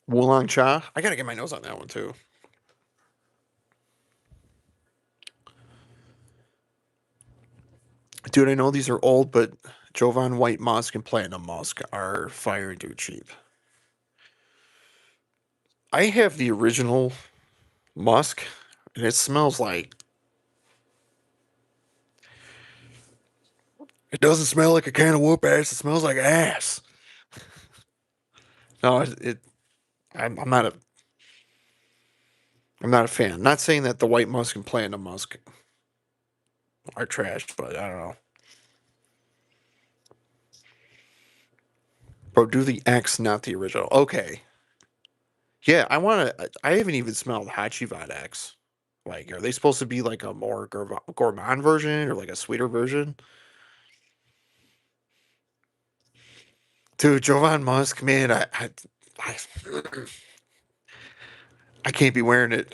Wulong Cha. I gotta get my nose on that one too. Dude, I know these are old, but Jovan White Musk and Platinum Musk are fire dude cheap. I have the original Musk, and it smells like it doesn't smell like a can of whoop ass. It smells like ass. No, I'm not a I'm not a fan. Not saying that the White Musk and Platinum Musk are trash, but I don't know. Bro, do the X, not the original. Okay. Yeah, I haven't even smelled Hachivat X. Like, are they supposed to be like a more gourmand version or like a sweeter version? Dude, Jovan Musk, man, I, I can't be wearing it.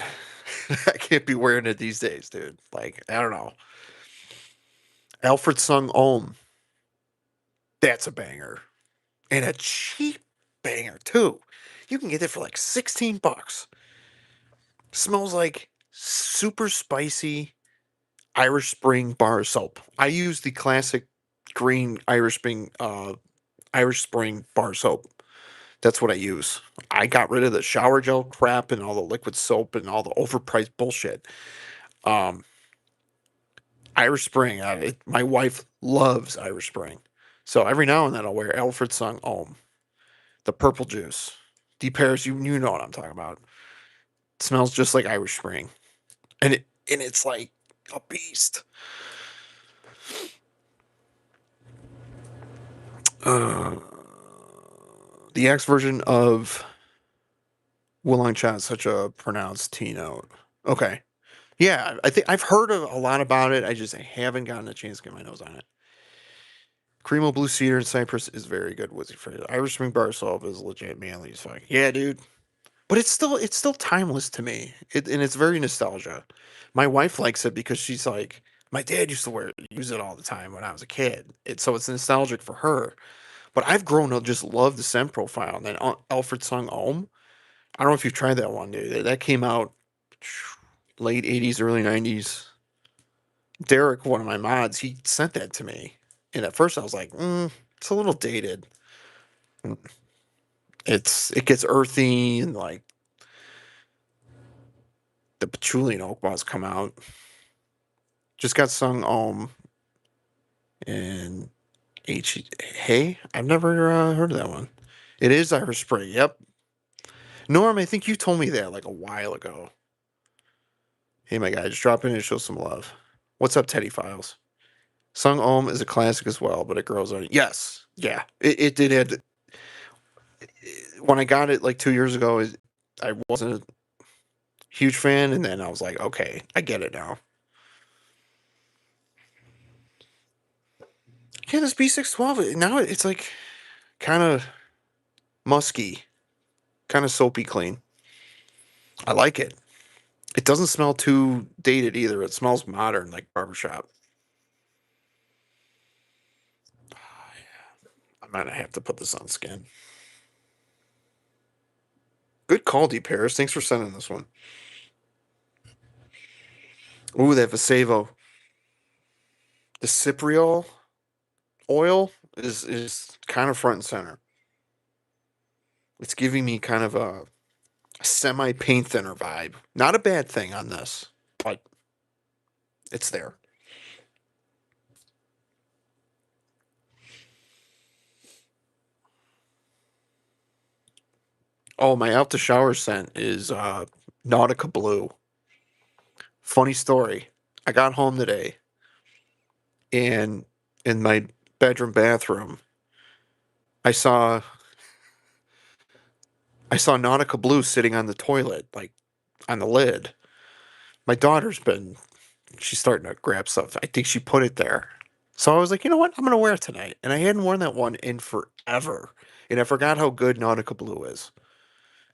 I can't be wearing it these days, dude. Like, I don't know. Alfred Sung Om, that's a banger. And a cheap banger, too. You can get it for like 16 bucks. Smells like super spicy Irish Spring bar soap. I use the classic green Irish Spring bar soap. That's what I use. I got rid of the shower gel crap and all the liquid soap and all the overpriced bullshit. Um, Irish Spring. My wife loves Irish Spring, so every now and then I'll wear Alfred Sung Ohm, the purple juice. Deep Paris, you know what I'm talking about. It smells just like Irish Spring, and it's like a beast. Uh, the X version of Wulong Cha is such a pronounced T note. Okay. Yeah, I think I've heard a lot about it. I haven't gotten a chance to get my nose on it. Cremo Blue Cedar and Cypress is very good. Wizzy for it. Irish Spring Bar Soap is legit manly as fuck. Yeah, dude. But it's still timeless to me. And it's very nostalgia. My wife likes it because she's like, my dad used to use it all the time when I was a kid. So it's nostalgic for her. But I've grown to just love the scent profile. And then Alfred Sung Ohm. I don't know if you've tried that one, dude. That came out late 80s, early 90s. Derek, one of my mods, he sent that to me. And at first I was like, it's a little dated. It gets earthy and like the patchouli and oak moss come out. Just got sung and H. Hey, I've never heard of that one. It is Irish Spray. Yep. Norm, I think you told me that like a while ago. Hey, my guy, just drop in and show some love. What's up, Teddy Files? Sung Om is a classic as well, but it grows on it. Yes. Yeah. It did. When I got it like 2 years ago, I wasn't a huge fan, and then I was like, okay, I get it now. Yeah, this B612, now it's like kind of musky, kind of soapy clean. I like it. It doesn't smell too dated either. It smells modern, like barbershop. I might have to put this on skin. Good call, D Paris. Thanks for sending this one. Ooh, that Vasevo. The Cypriol oil is kind of front and center. It's giving me kind of a semi paint thinner vibe. Not a bad thing on this, but it's there. Oh, my out the shower scent is Nautica Blue. Funny story. I got home today and in my bedroom bathroom, I saw I saw Nautica Blue sitting on the toilet, like on the lid. My daughter's been she's starting to grab stuff. I think she put it there. So I was like, you know what? I'm gonna wear it tonight. And I hadn't worn that one in forever. And I forgot how good Nautica Blue is.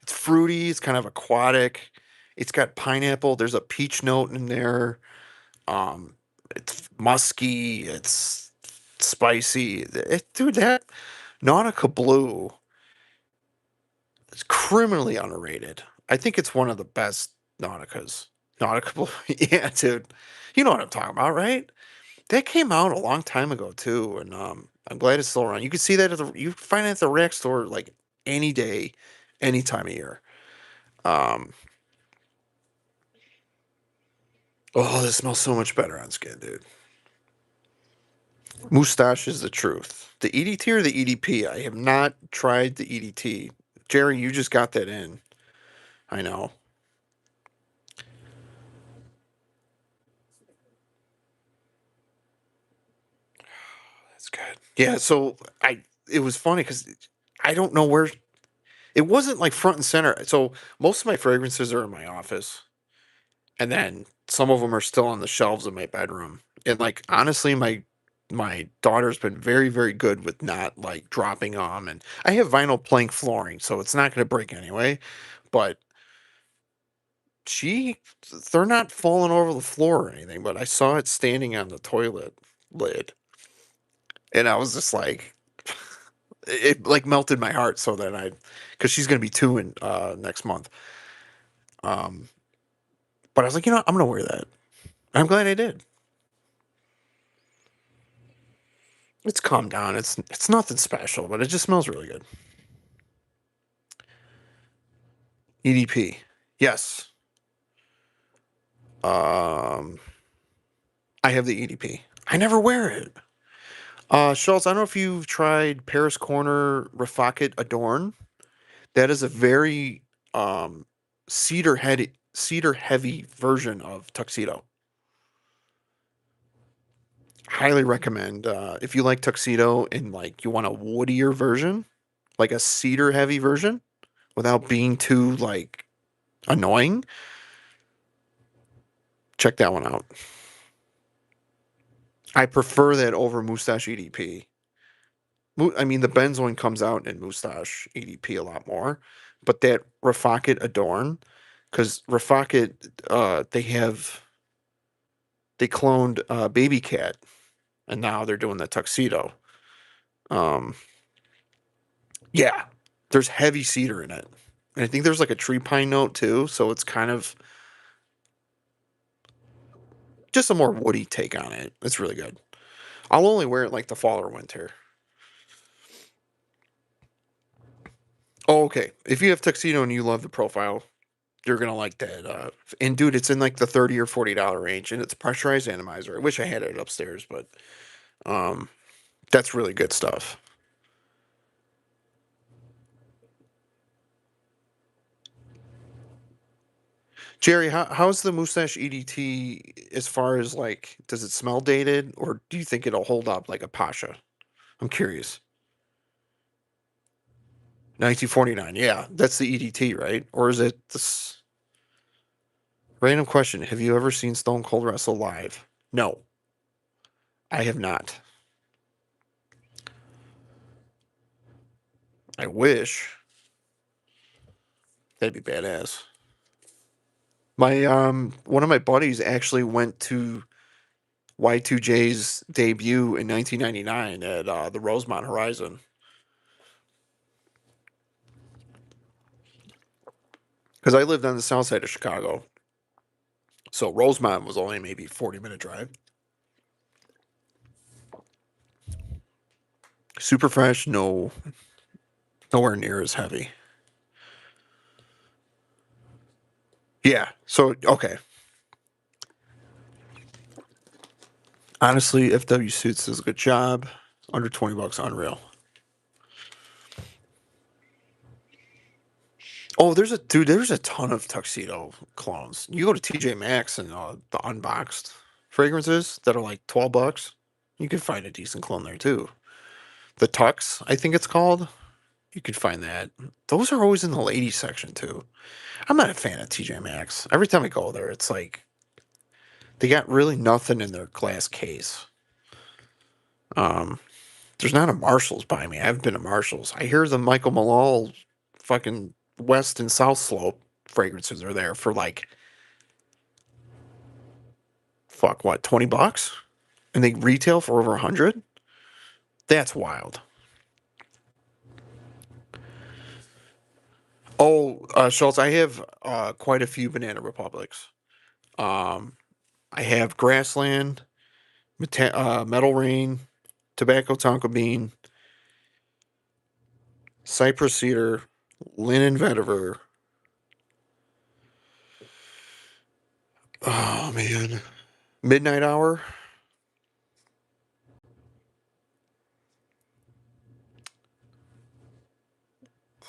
It's fruity, it's kind of aquatic. It's got pineapple. There's a peach note in there. Um, it's musky. It's spicy. Dude, that Nautica Blue is criminally underrated. I think it's one of the best Nauticas. Nautica Blue, yeah, dude. You know what I'm talking about, right? That came out a long time ago too, and I'm glad it's still around. You can see that you can find it at the rack store like any day, any time of year. Um, oh, this smells so much better on skin, dude. Moustache is the truth. The EDT or the EDP? I have not tried the EDT. Jerry, you just got that in. I know. That's good. Yeah, so it was funny because I don't know where it wasn't like front and center. So most of my fragrances are in my office, and then some of them are still on the shelves in my bedroom. And like honestly, my daughter's been very very good with not like dropping them. And I have vinyl plank flooring, so it's not going to break anyway. But she they're not falling over the floor or anything. But I saw it standing on the toilet lid, and I was just like, it like melted my heart. So then because she's going to be 2 in next month. Um, but I was like, I'm going to wear that. I'm glad I did. It's calmed down. It's nothing special, but it just smells really good. EDP. Yes. Um I have the EDP. I never wear it. Schultz, I don't know if you've tried Paris Corner Raffaket Adorn. That is a very um cedar heavy version of Tuxedo. Highly recommend if you like Tuxedo and like you want a woodier version, like a cedar heavy version without being too like annoying. Check that one out. I prefer that over Moustache EDP. I mean, the benzoin comes out in Moustache EDP a lot more, but that Raffaket Adorn, because Raffaket, they cloned Baby Cat, and now they're doing the Tuxedo. Um, yeah, there's heavy cedar in it, and I think there's like a tree pine note too, so it's kind of just a more woody take on it. It's really good. I'll only wear it like the fall or winter. Oh, okay. If you have tuxedo and you love the profile, You're gonna like that. And dude, it's in like the $30 or $40 range, and it's a pressurized atomizer. I wish I had it upstairs, but um, that's really good stuff. Jerry, how's the Mustache EDT as far as like, does it smell dated, or do you think it'll hold up like a Pasha? I'm curious. 1949, yeah, that's the EDT, right? Or is it this random question? Have you ever seen Stone Cold wrestle live? No, I have not. I wish. That'd be badass. My one of my buddies actually went to Y2J's debut in 1999 at the Rosemont Horizon because I lived on the south side of Chicago, so Rosemont was only maybe 40-minute drive. Super fresh, no, nowhere near as heavy. Yeah. So okay, honestly, FW Suits does a good job. Under $20, unreal. Oh, there's a ton of tuxedo clones. You go to TJ Maxx and the unboxed fragrances that are like $12. You can find a decent clone there too. The Tux, I think it's called. You could find that. Those are always in the ladies section too. I'm not a fan of TJ Maxx. Every time I go there, it's like they got really nothing in their glass case. Um, there's not a Marshalls by me. I haven't been to Marshalls. I hear the Michael Malone fucking West and South Slope fragrances are there for like fuck what, $20, and they retail for over 100. That's wild. Oh, Schultz, I have quite a few Banana Republics. Um, I have Grassland, Metal Rain, Tobacco Tonka Bean, Cypress Cedar, Linen Vetiver. Oh man, Midnight Hour,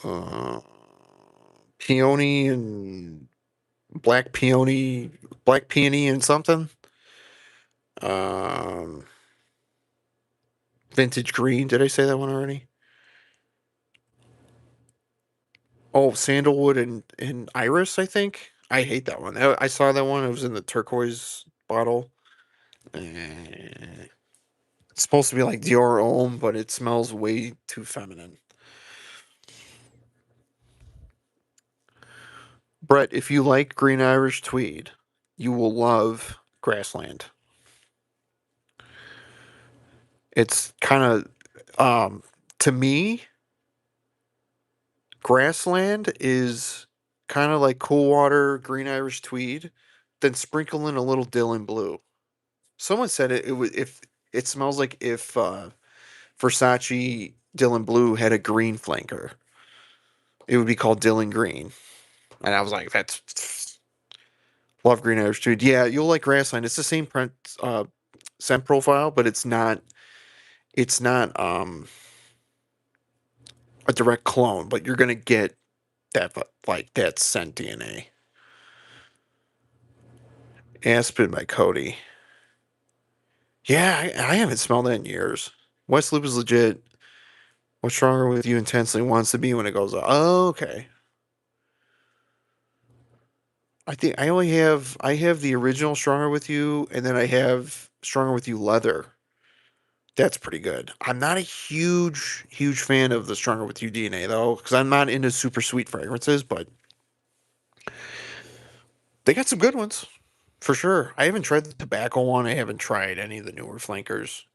uh, Peony and Black Peony, Black Peony and something. Um, Vintage Green. Did I say that one already? Oh, Sandalwood and Iris. I think I hate that one. I saw that one. It was in the turquoise bottle. Eh. It's supposed to be like Dior Homme, but it smells way too feminine. Brett, if you like Green Irish Tweed, you will love Grassland. It's kind of, to me, Grassland is kind of like Cool Water Green Irish Tweed, then sprinkle in a little Dylan Blue. Someone said it would if it smells like if Versace Dylan Blue had a green flanker, it would be called Dylan Green. And I was like, that's love Green Irish Tweed. Yeah, you'll like Grassland. It's the same scent profile, but it's not a direct clone, but you're gonna get that like that scent DNA. Aspen by Cody. Yeah, I haven't smelled that in years. West Loop is legit. What's stronger with you intensely wants to be when it goes up. Oh, okay. I have the original Stronger with You, and then I have Stronger with You leather. That's pretty good. I'm not a huge fan of the Stronger with You DNA though, because I'm not into super sweet fragrances, but they got some good ones for sure. I haven't tried the tobacco one. I haven't tried any of the newer flankers.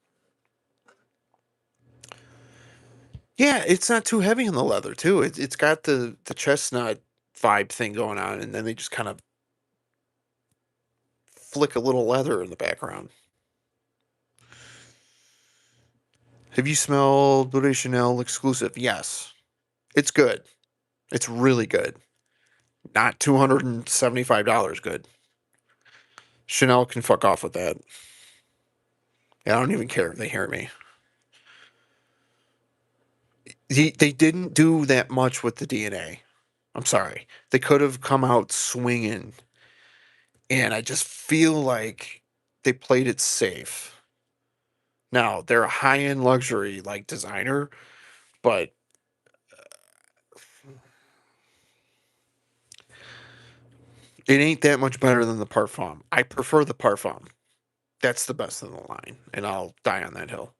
Yeah, it's not too heavy on the leather too. It's got the chestnut vibe thing going on, and then they just kind of flick a little leather in the background. Have you smelled Blue de Chanel exclusive? Yes, it's good. It's really good. Not $275 good. Chanel can fuck off with that. I don't even care if they hear me. They didn't do that much with the DNA. I'm sorry. They could have come out swinging, and I just feel like they played it safe. Now, they're a high-end luxury like designer, but it ain't that much better than the Parfum. I prefer the Parfum. That's the best in the line, and I'll die on that hill.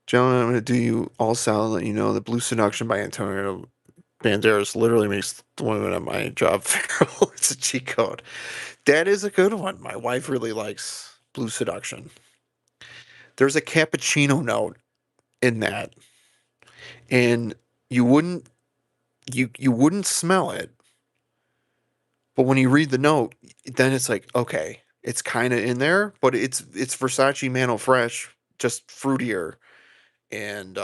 Gentlemen, I'm going to do you all salad and let you know that Blue Seduction by Antonio Banderas literally makes the women at my job feral. It's a cheat code. That is a good one. My wife really likes Blue Seduction. There's a cappuccino note in that, and you wouldn't you wouldn't smell it, but when you read the note, then it's like, okay, it's kind of in there, but it's Versace Mano Fresh, just fruitier, and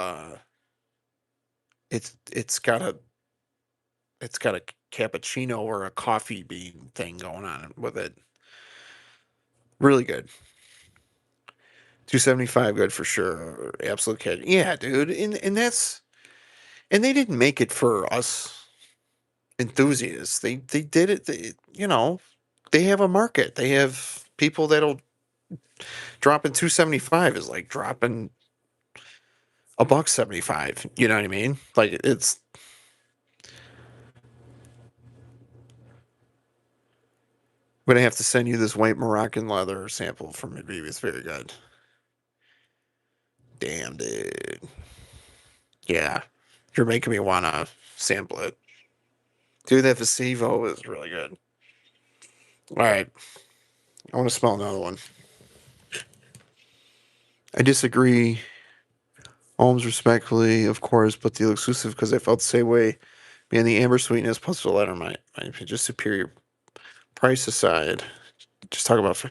it's got a cappuccino or a coffee bean thing going on with it. Really good. 275 good for sure. Absolute kid. Yeah, dude. And they didn't make it for us enthusiasts. They did it, they have a market. They have people that'll dropping 275 is like dropping a buck 75. You know what I mean? Like it's I'm gonna have to send you this white Moroccan leather sample from it, baby. It's very good. Damn, dude. Yeah. You're making me wanna sample it. Dude, that Vasivo is really good. All right. I want to smell another one. I disagree. Holmes respectfully, of course, but the exclusive because I felt the same way. Man, the amber sweetness plus the letter might be just superior. Price aside, just talk about.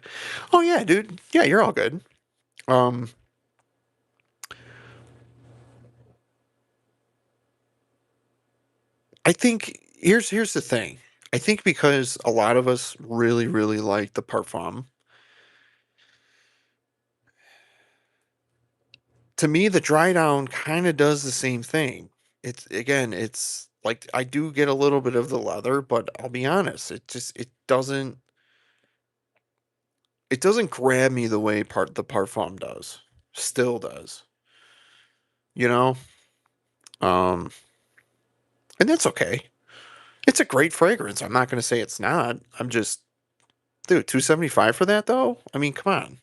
Oh yeah, dude. Yeah, you're all good. Um, I think here's the thing. I think because a lot of us really like the parfum. To me, the dry down kind of does the same thing. It's like I do get a little bit of the leather, but I'll be honest, it doesn't grab me the way the parfum does. Still does. You know? Um and that's okay. It's a great fragrance. I'm not going to say it's not. I'm just dude, 275 for that though? I mean, come on.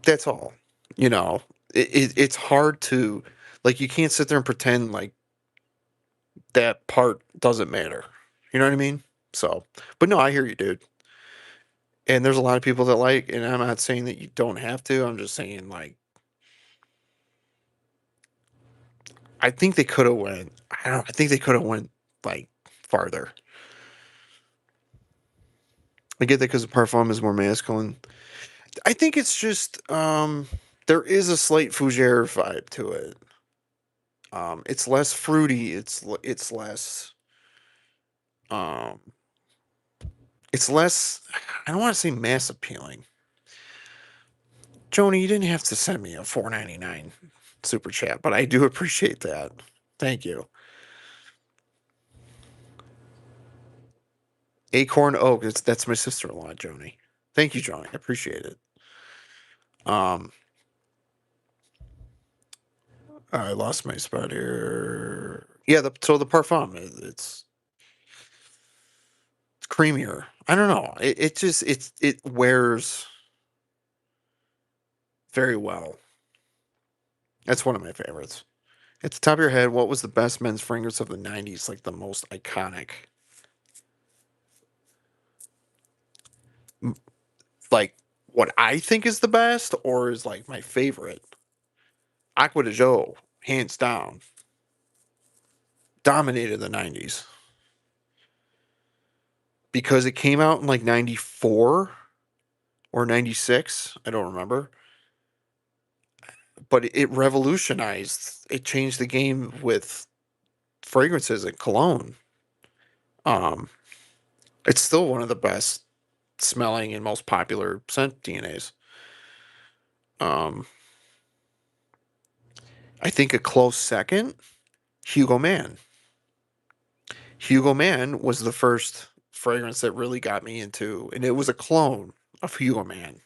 That's all. You know, it's hard to like you can't sit there and pretend like that part doesn't matter. You know what I mean? So, but no, I hear you, dude. And there's a lot of people that like, and I'm not saying that you don't have to. I'm just saying like I think they could have went. I don't. I think they could have went like farther. I get that because the parfum is more masculine. I think it's just there is a slight fougere vibe to it. It's less fruity. It's less um it's less. I don't want to say mass appealing. Joni, you didn't have to send me a 4.99 super chat, but I do appreciate that. Thank you. Acorn Oak. That's my sister-in-law, Joni. Thank you, Joni. I appreciate it. Um, I lost my spot here. Yeah, so the parfum, it's creamier. I don't know. It just it wears very well. That's one of my favorites. At the top of your head, what was the best men's fragrance of the '90s? Like the most iconic, M- like what I think is the best, or is like my favorite. Aqua de Joe, hands down, dominated the '90s because it came out in like '94 or '96. I don't remember, but it revolutionized. It changed the game with fragrances in Cologne. Um, it's still one of the best smelling and most popular scent DNAs. Um, I think a close second, Hugo Man. Hugo Man was the first fragrance that really got me into, and it was a clone of Hugo Man.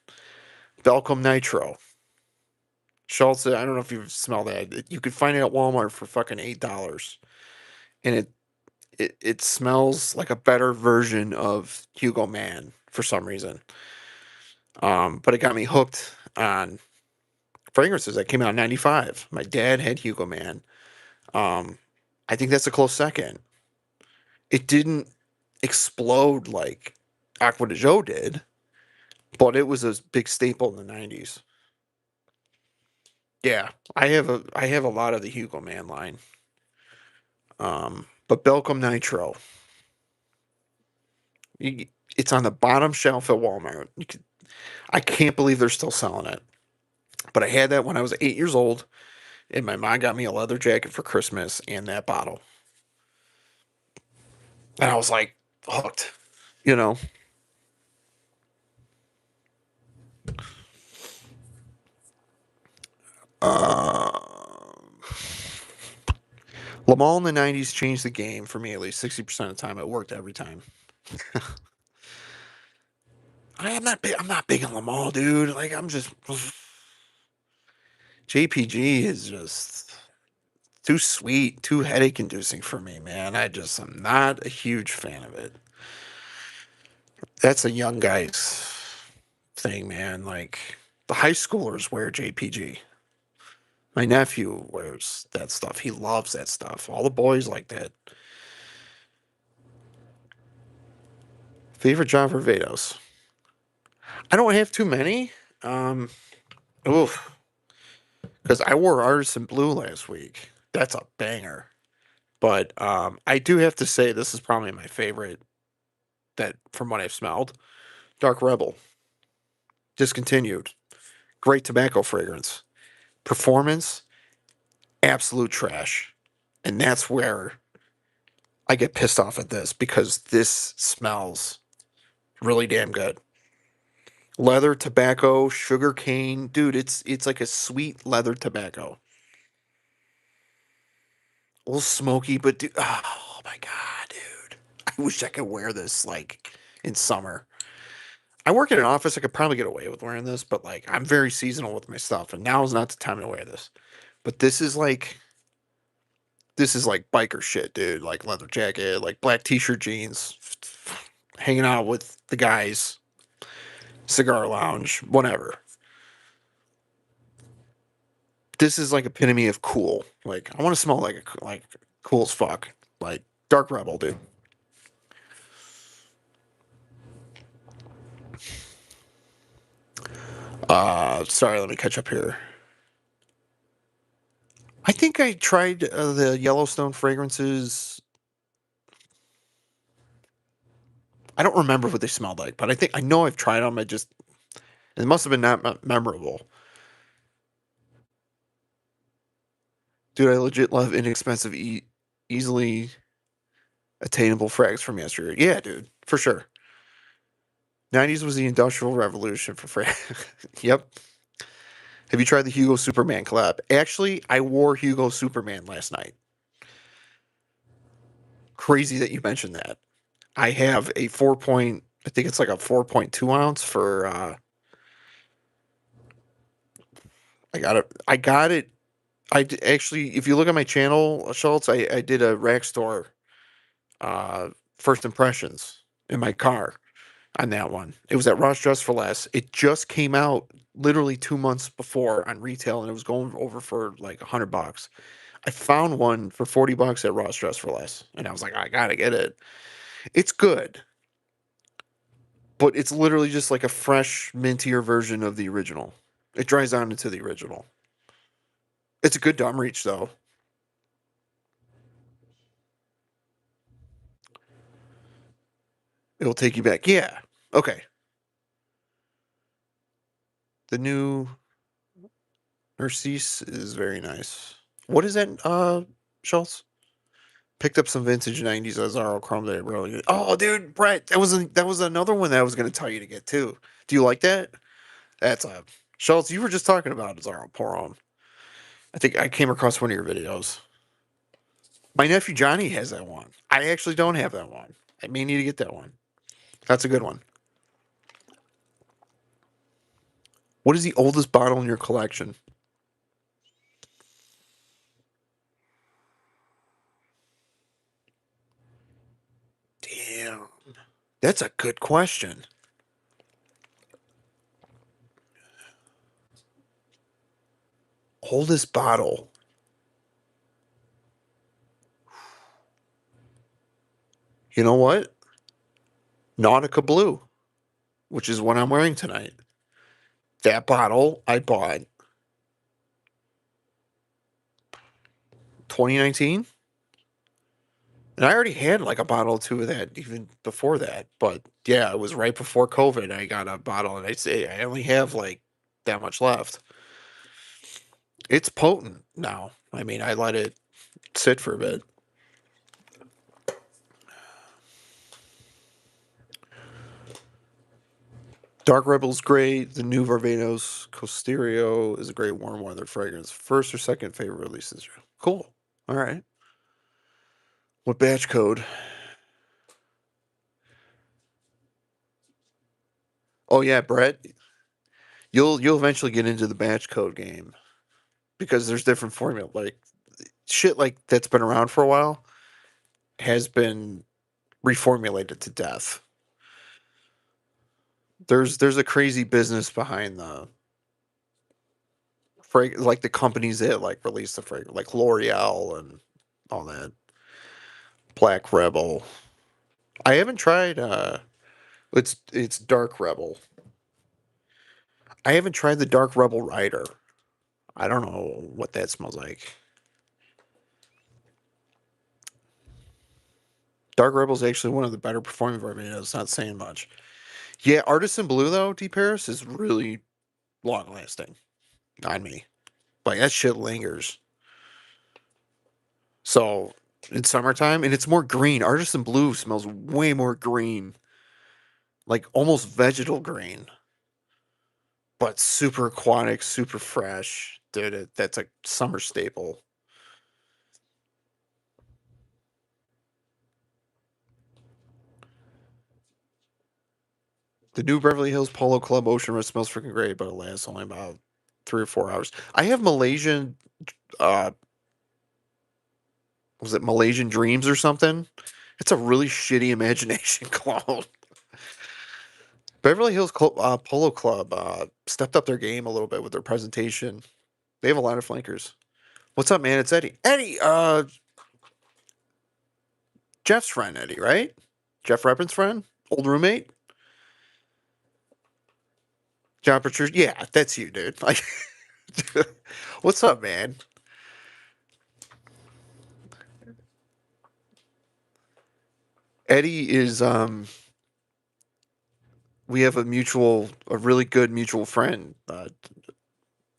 Belcom Nitro. Schultz, I don't know if you've smelled that. You could find it at Walmart for fucking $8, and it smells like a better version of Hugo Man for some reason. But it got me hooked on fragrances that came out in '95. My dad had Hugo Man. Um, I think that's a close second. It didn't explode like Aqua de Joe did, but it was a big staple in the '90s. Yeah, I have a lot of the Hugo Man line. But Belcom Nitro, you, it's on the bottom shelf at Walmart. I can't believe they're still selling it. But I had that when I was 8 years old, and my mom got me a leather jacket for Christmas and that bottle, and I was like hooked. You know, uh, Lamal in the '90s changed the game for me. At least 60% of the time, it worked every time. I am not big. I'm not big on Lamal, dude. Like I'm just JPG is just too sweet, too headache inducing for me, man. I'm not a huge fan of it. That's a young guy's thing, man. Like the high schoolers wear JPG. My nephew wears that stuff. He loves that stuff. All the boys like that. Favorite John Varvatos. I don't have too many. Um, oof, because I wore Artisan Blue last week. That's a banger. But I do have to say this is probably my favorite that from what I've smelled. Dark Rebel, discontinued. Great tobacco fragrance. Performance, absolute trash. And that's where I get pissed off at this because this smells really damn good. Leather, tobacco, sugar cane, dude. It's like a sweet leather tobacco. A little smoky, but dude, oh my god, dude. I wish I could wear this like in summer. I work in an office. I could probably get away with wearing this, but like I'm very seasonal with my stuff, and now is not the time to wear this. But this is like biker shit, dude. Like leather jacket, like black t-shirt, jeans, hanging out with the guys, cigar lounge, whatever. This is like epitome of cool. Like I want to smell like cool as fuck. Like Dark Rebel, dude. Sorry, let me catch up here. I think I tried the Yellowstone fragrances. I don't remember what they smelled like, but I know I've tried them. It must have been not memorable. Dude, I legit love inexpensive, easily attainable frags from yesterday. Yeah, dude, for sure. '90s was the industrial revolution for frag. Yep. Have you tried the Hugo Superman collab? Actually, I wore Hugo Superman last night. Crazy that you mentioned that. I have a 4 point. I think it's like a 4.2 ounce for. I got it. I got it. Actually, if you look at my channel, Schultz, I did a rack store uh, first impressions in my car on that one. It was at Ross Dress for Less. It just came out literally 2 months before on retail, and it was going over for like $100. I found one for $40 at Ross Dress for Less, and I was like, I gotta get it. It's good, but it's literally just like a fresh, mintier version of the original. It dries down into the original. It's a good dumb reach though. It'll take you back. Yeah. Okay. The new Narcisse is very nice. What is that, Schultz? Picked up some vintage '90s Azzaro Chrome that I really good. Oh, dude, Brett, that was another one that I was going to tell you to get too. Do you like that? That's a Schultz. You were just talking about Azzaro Poron. I think I came across one of your videos. My nephew Johnny has that one. I actually don't have that one. I may need to get that one. That's a good one. What is the oldest bottle in your collection? Damn, that's a good question. Oldest bottle. You know what? Nautica Blue, which is what I'm wearing tonight. That bottle I bought 2019, and I already had like a bottle or two of that even before that. But yeah, it was right before COVID. I got a bottle, and I say I only have like that much left. It's potent now. I mean, I let it sit for a bit. Dark Rebel's great. The new Varvatos Costerio is a great warm weather fragrance. First or second favorite releases. Cool. All right. What batch code? Oh yeah, Brett. You'll eventually get into the batch code game because there's different formula. Like shit like that's been around for a while has been reformulated to death. There's a crazy business behind the like the companies that like release the fragrance, like L'Oreal and all that. Black Rebel. I haven't tried. It's Dark Rebel. I haven't tried the Dark Rebel Rider. I don't know what that smells like. Dark Rebel is actually one of the better performing Barbados. It's not saying much. Yeah, Artisan Blue though, D Paris is really long lasting on me. Like that shit lingers. So in summertime, and it's more green. Artisan Blue smells way more green, like almost vegetal green, but super aquatic, super fresh. Dude, that's a summer staple. The new Beverly Hills Polo Club Ocean Rest smells freaking great, but it lasts only about 3 or 4 hours. I have Malaysian, uh, was it Malaysian Dreams or something? It's a really shitty imagination clone. Beverly Hills Polo Club stepped up their game a little bit with their presentation. They have a lot of flankers. What's up, man? It's Eddie. Eddie, Jeff's friend, Eddie, right? Jeff Reppin's friend, old roommate. John Patricia. Yeah, that's you, dude. Like, what's up, man? Eddie is we have a really good mutual friend.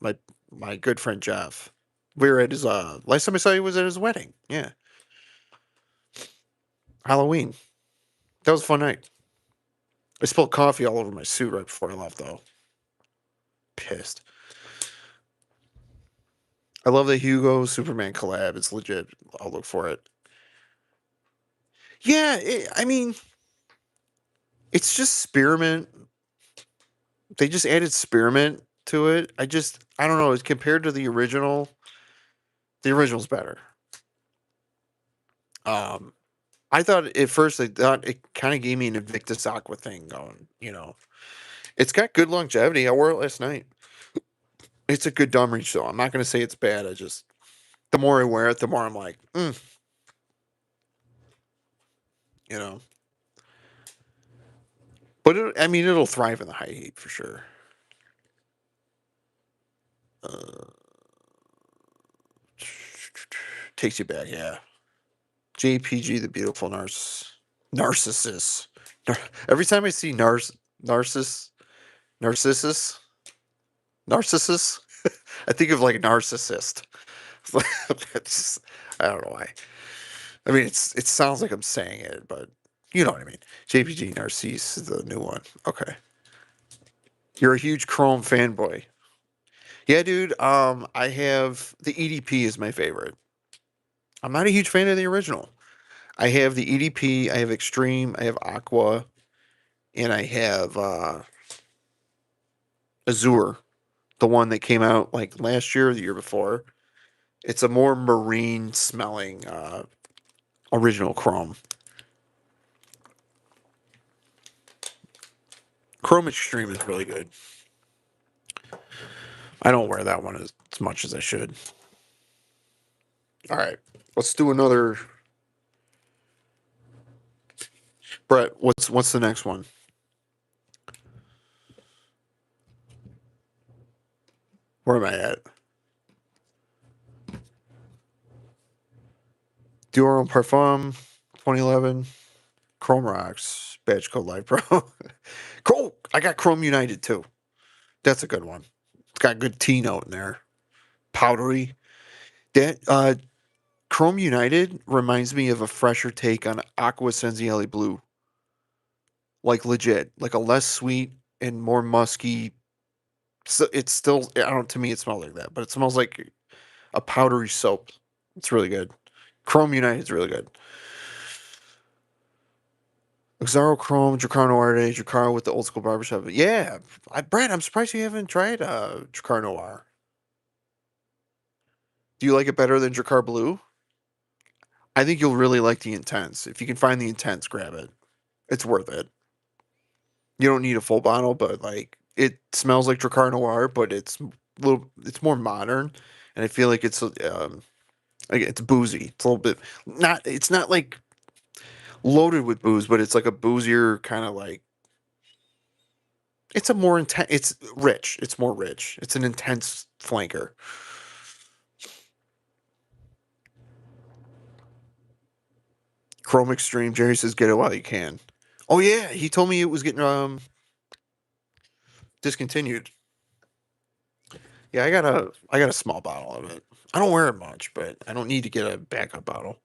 My my good friend Jeff. We were at his last time I saw you was at his wedding. Yeah, Halloween. That was a fun night. I spilled coffee all over my suit right before I left, though. Pissed. I love the Hugo Superman collab. It's legit. I'll look for it. Yeah, I mean, it's just spearmint. They just added spearmint to it. I don't know. As compared to the original's better. Um, I thought at first I thought it kind of gave me an Invictus Aqua thing going. It's got good longevity. I wore it last night. It's a good dumb reach though. I'm not gonna say it's bad. I just the more I wear it, the more I'm like, you know. But I mean, it'll thrive in the high heat for sure. Uh, takes you back, yeah. JPG, the beautiful narcissist. Every time I see narciss, narcissus, narcissus, I think of like narcissist. That's, I don't know why. I mean, it sounds like I'm saying it, but you know what I mean. JPG Narcisse is the new one. Okay. You're a huge Chrome fanboy. Yeah, dude. I have the EDP is my favorite. I'm not a huge fan of the original. I have the EDP, I have Extreme, I have Aqua, and I have Azure, the one that came out like last year or the year before. It's a more marine smelling original Chrome. Chrome Extreme is really good. I don't wear that one as much as I should. All right, let's do another. Brett, what's the next one? Where am I at? Dior Parfum, 2011. Chrome Rocks, Badge Code Live Pro. Chrome. I got Chrome United too. That's a good one. It's got a good T note in there. Powdery. That Chrome United reminds me of a fresher take on Aqua Senzielli Blue. Like legit, like a less sweet and more musky. So it's still, I don't. To me, it smells like that, but it smells like a powdery soap. It's really good. Chrome United is really good. Xaro Chrome, Dracar Noir Day, Dracar with the old school barbershop. Yeah, Brad, I'm surprised you haven't tried Dracar Noir. Do you like it better than Dracar Blue? I think you'll really like the Intense. If you can find the Intense, grab it. It's worth it. You don't need a full bottle, but like it smells like Dracar Noir, but it's more modern, and I feel like it's boozy. It's a little bit not. It's not like loaded with booze, but it's like a boozier kind of like. It's a more intense. It's rich. It's more rich. It's an intense flanker. Chrome Extreme. Jerry says, "Get it while you can." Oh yeah, he told me it was getting discontinued. Yeah, I got a small bottle of it. I don't wear it much, but I don't need to get a backup bottle.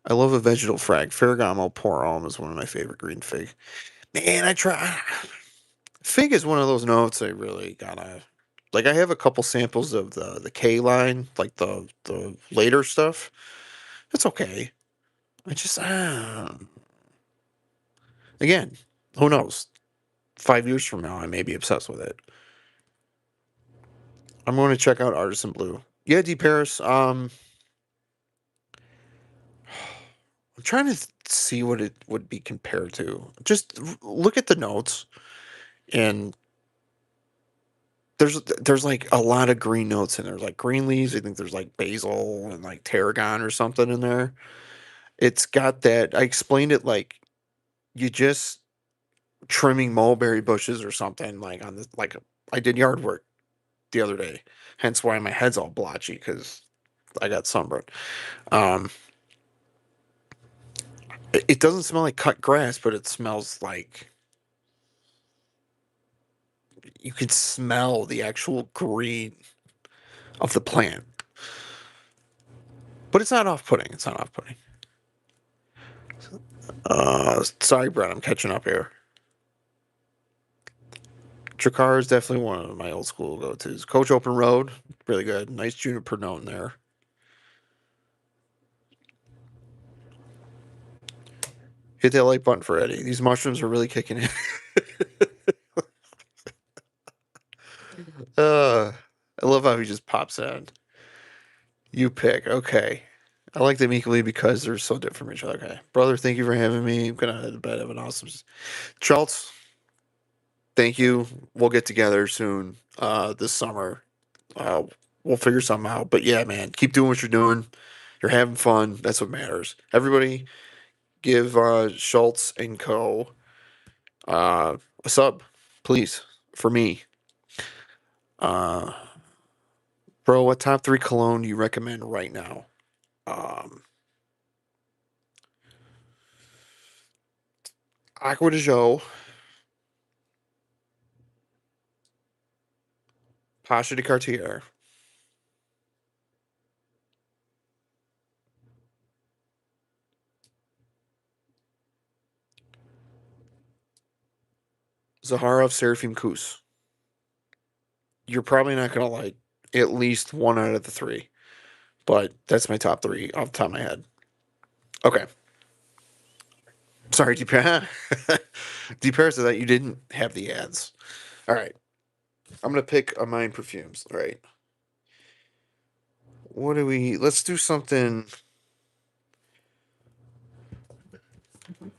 I love a vegetal frag. Ferragamo Porum is one of my favorite green fig. Man, I try. Fig is one of those notes I really gotta like. I have a couple samples of the K line, like the later stuff. It's okay. I just again, who knows? 5 years from now, I may be obsessed with it. I'm going to check out Artisan Blue. Yeah, D Paris. I'm trying to see what it would be compared to. Just look at the notes, and there's like a lot of green notes in there, like green leaves. I think there's like basil and like tarragon or something in there. It's got that. I explained it like you just trimming mulberry bushes or something like on the like I did yard work the other day. Hence why my head's all blotchy because I got sunburn. Um, it doesn't smell like cut grass, but it smells like you can smell the actual green of the plant. But it's not off-putting. It's not off-putting. Sorry, Brett. I'm catching up here. Dracar is definitely one of my old school go-tos. Coach Open Road, really good. Nice juniper note in there. Hit that like button for Eddie. These mushrooms are really kicking in. uh, I love how he just pops in. You pick. Okay. I like them equally because they're so different from each other. Okay. Brother, thank you for having me. I'm going to head to bed. Have an awesome. Schultz, thank you. We'll get together soon this summer. Uh, we'll figure something out. But yeah, man, keep doing what you're doing. You're having fun. That's what matters. Everybody give Schultz and Co. A sub, please, for me. Uh, bro, what top three cologne do you recommend right now? Um, Aqua de Joe, Pasha de Cartier, Zaharov Seraphim Kus. You're probably not gonna like at least one out of the three, but that's my top three off the top of my head. Okay. Sorry, Deep Deep said that you didn't have the ads. All right. I'm gonna pick a mine perfumes. All right. What do we? Let's do something.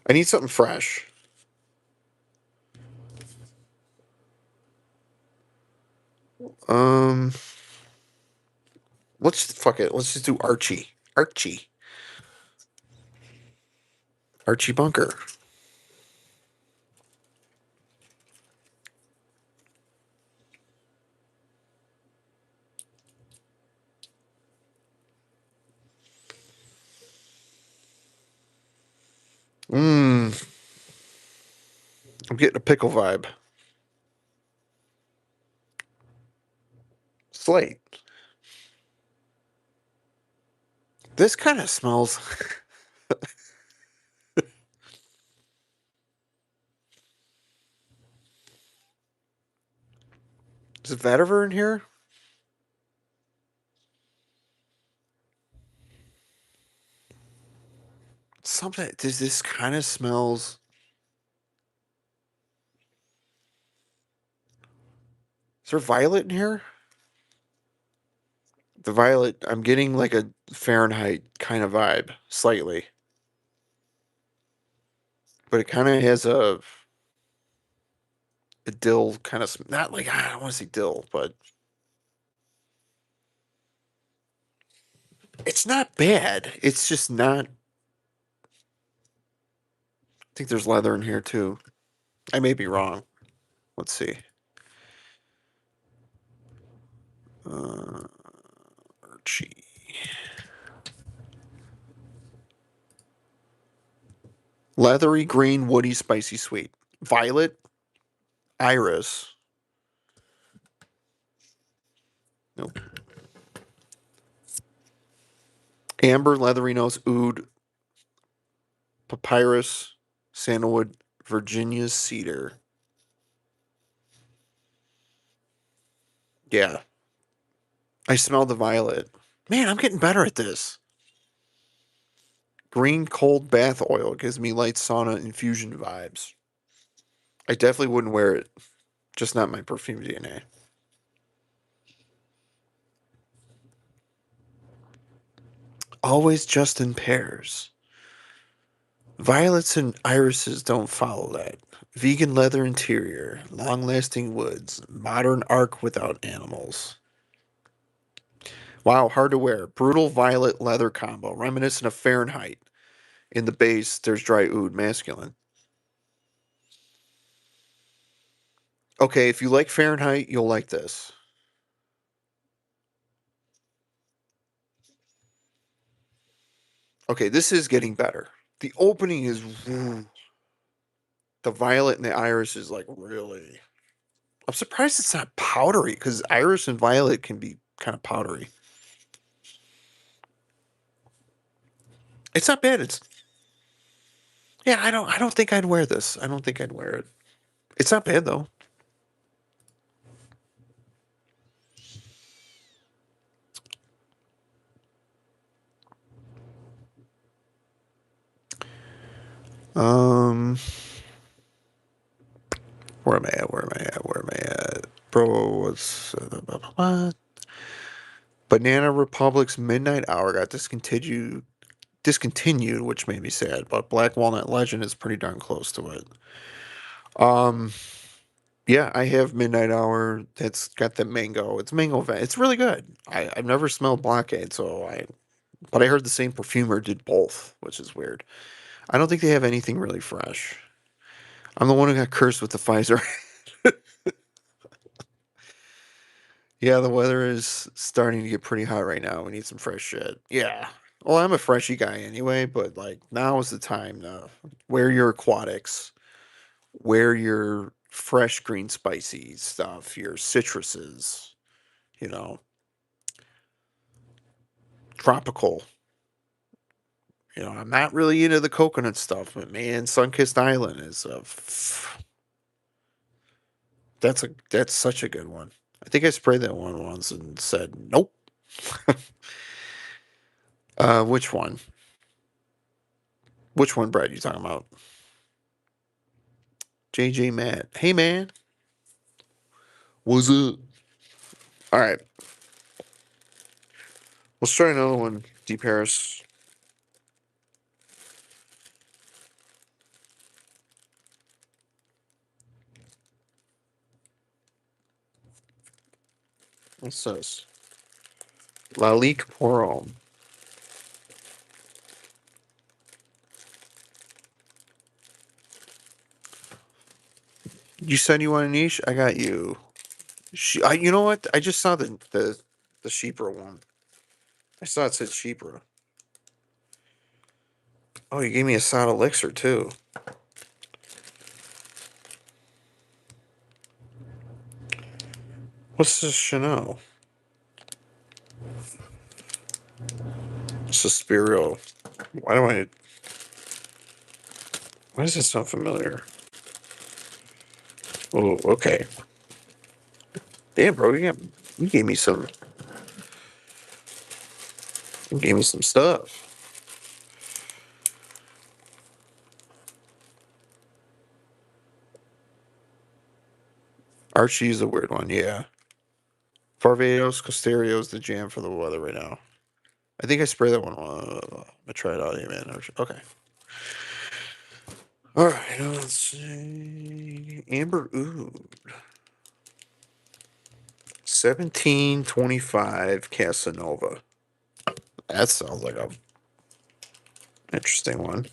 I need something fresh. Um, let's fuck it. Let's just do Archie. Archie Bunker. Mmm. I'm getting a pickle vibe. Slate. This kind of smells. Is it vetiver in here? Something. Does this kind of smells? Is there violet in here? The violet. I'm getting like a Fahrenheit kind of vibe, slightly, but it kind of has a dill kind of. Not like I don't want to say dill, but it's not bad. It's just not. I think there's leather in here too. I may be wrong. Let's see. Uh, Archie. Leathery green, woody, spicy, sweet. Violet, iris. Nope. Amber, leathery nose, oud, papyrus, sandalwood, Virginia cedar. Yeah, I smell the violet. Man, I'm getting better at this. Green cold bath oil gives me light sauna infusion vibes. I definitely wouldn't wear it. Just not my perfume DNA. Always just in pairs. Violets and irises don't follow that. Vegan leather interior, long lasting woods, modern arc without animals. Wow, hard to wear. Brutal violet leather combo, reminiscent of Fahrenheit. In the base, there's dry oud, masculine. Okay, if you like Fahrenheit, you'll like this. Okay, this is getting better. The opening is the violet and the iris is like really. I'm surprised it's not powdery because iris and violet can be kind of powdery. It's not bad. It's yeah. I don't think I'd wear this. I don't think I'd wear it. It's not bad though. Um, where am I at? Where am I at? Where am I at? Bro, what's what? Banana Republic's Midnight Hour got discontinued, which made me sad. But Black Walnut Legend is pretty darn close to it. Um, yeah, I have Midnight Hour. That's got the mango. It's mango. It's really good. I've never smelled Blockade, but I heard the same perfumer did both, which is weird. I don't think they have anything really fresh. I'm the one who got cursed with the Pfizer. Yeah, the weather is starting to get pretty hot right now. We need some fresh shit. Yeah. Well, I'm a freshy guy anyway, but like now is the time to wear your aquatics, wear your fresh green spicy stuff, your citruses, you know, tropical. I'm not really into the coconut stuff, but man, Sunkissed Island is That's such a good one. I think I sprayed that one once and said nope. Which one? Which one, Brad? You talking about? JJ Matt. Hey man, what's up? All right, let's try another one. Deep Harris. What's this? Lalique Porom. You said you want a niche. I got you. You know what? I just saw the Sheepra one. I saw it said Sheepra. Oh, you gave me a Sod Elixir too. What's this Chanel? Suspirio. Why do I? Why does this sound familiar? Oh, okay. Damn, bro, you gave me some. You gave me some stuff. Archie's a weird one, yeah. Farvados, Costerios, the jam for the weather right now. I think I sprayed that one. I'm gonna try it out, yeah, man. Okay. All right. Let's see. Amber Oud. 1725 Casanova. That sounds like a interesting one.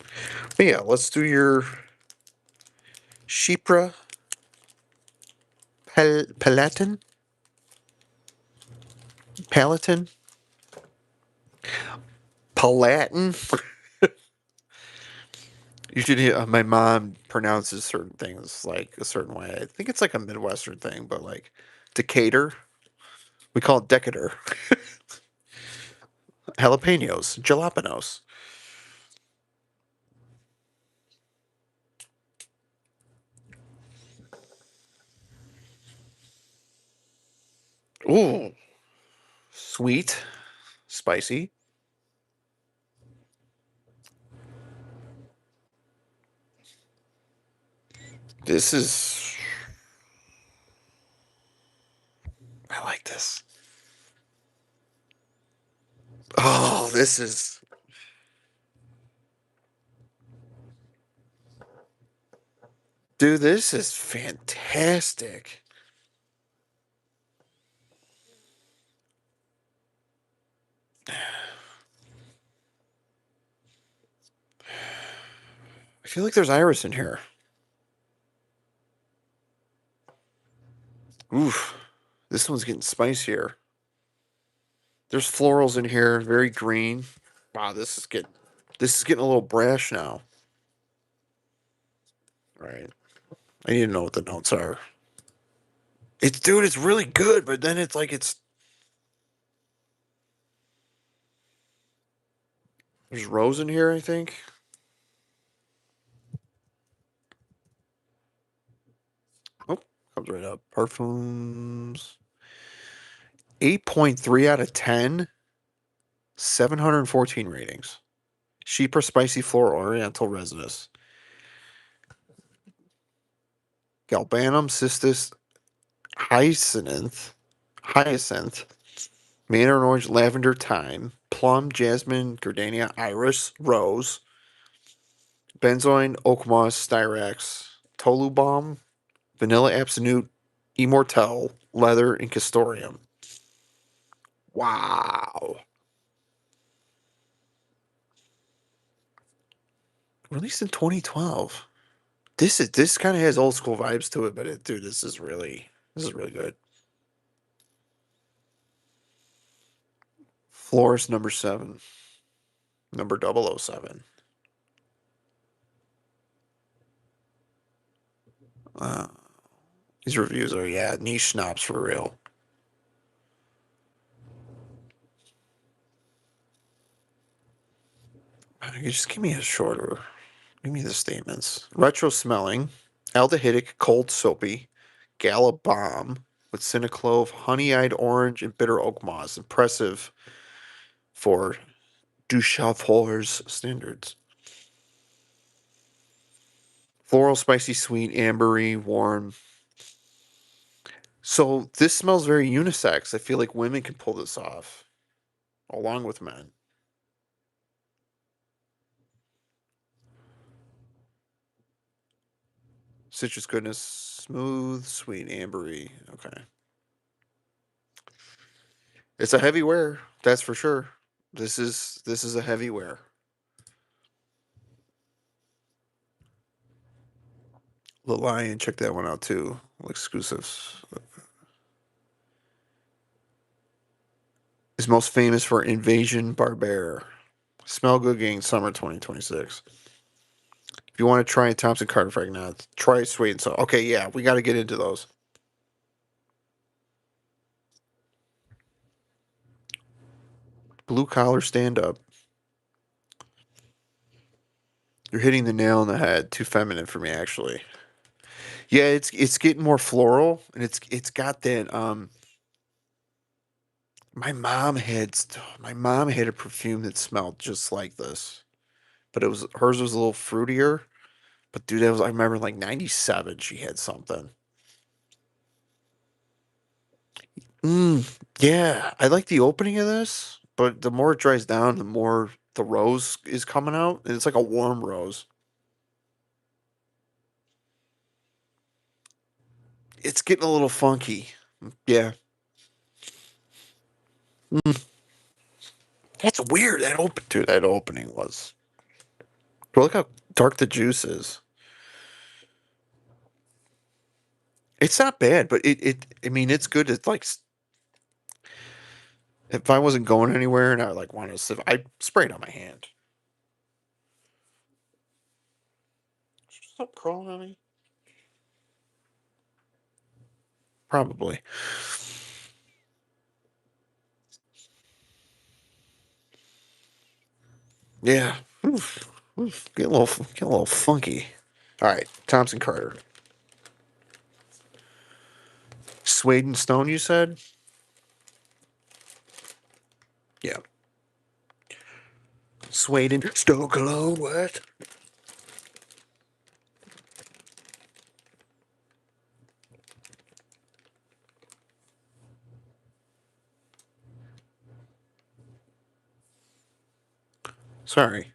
But yeah, let's do your Chypre Palatin. Palatin. Palatin. Usually, my mom pronounces certain things like a certain way. I think it's like a Midwestern thing, but like Decatur, we call it Decatur. Jalapenos, jalapenos. Ooh, sweet, spicy. This is. I like this. Oh, this is. Dude, this is fantastic. I feel like there's iris in here. Oof. This one's getting spicier. There's florals in here, very green. Wow, this is getting a little brash now. Right. I need to know what the notes are. It's really good, but then it's like there's rose in here, I think. Oh, comes right up. Perfumes. 8.3 out of 10. 714 ratings. Sheeper spicy floral oriental resinous. Galbanum cistus hyacinth, mandarin orange, lavender, thyme, plum, jasmine, gardenia, iris, rose, benzoin, oak moss, styrax, tolu balm, vanilla absolute, immortelle, leather, and castoreum. Wow. Released in 2012. This kind of has old school vibes to it, but dude, this is really good. Florist number 7, number 007. Uh, these reviews are, yeah, niche snobs for real. Just give me a shorter. Give me the statements. Retro smelling, aldehydic, cold, soapy, Gala Bomb with cinnaclove, honey-eyed orange, and bitter oak moss. Impressive for Duchaufour's standards. Floral, spicy, sweet, ambery, warm. So this smells very unisex. I feel like women can pull this off, along with men. Citrus goodness, smooth, sweet, ambery. Okay. It's a heavy wear, that's for sure. This is a heavy wear. The Lion, check that one out too. Exclusives. Is most famous for Invasion Barbare. Smell Good Gang Summer 2026. If you want to try Thompson Carter Fragrance, try Sweet and Sour. Okay, yeah, we got to get into those. Blue Collar Stand Up. You're hitting the nail on the head. Too feminine for me, actually. Yeah, it's getting more floral, and it's got that. My mom had a perfume that smelled just like this, but it was hers was a little fruitier. But dude, that was I remember like '97. She had something. Yeah, I like the opening of this, but the more it dries down, the more the rose is coming out, and it's like a warm rose. It's getting a little funky. Yeah, that's weird. That opening was. But look how dark the juice is. It's not bad, but I mean, it's good. It's like if I wasn't going anywhere and I like wanted to sip, I spray it on my hand. Stop crawling on me. Probably. Yeah. Oof. Oof. Get a little funky. All right, Thompson Carter. Suede and Stone, you said? Yeah. Suede and Stone Cologne, what? Sorry.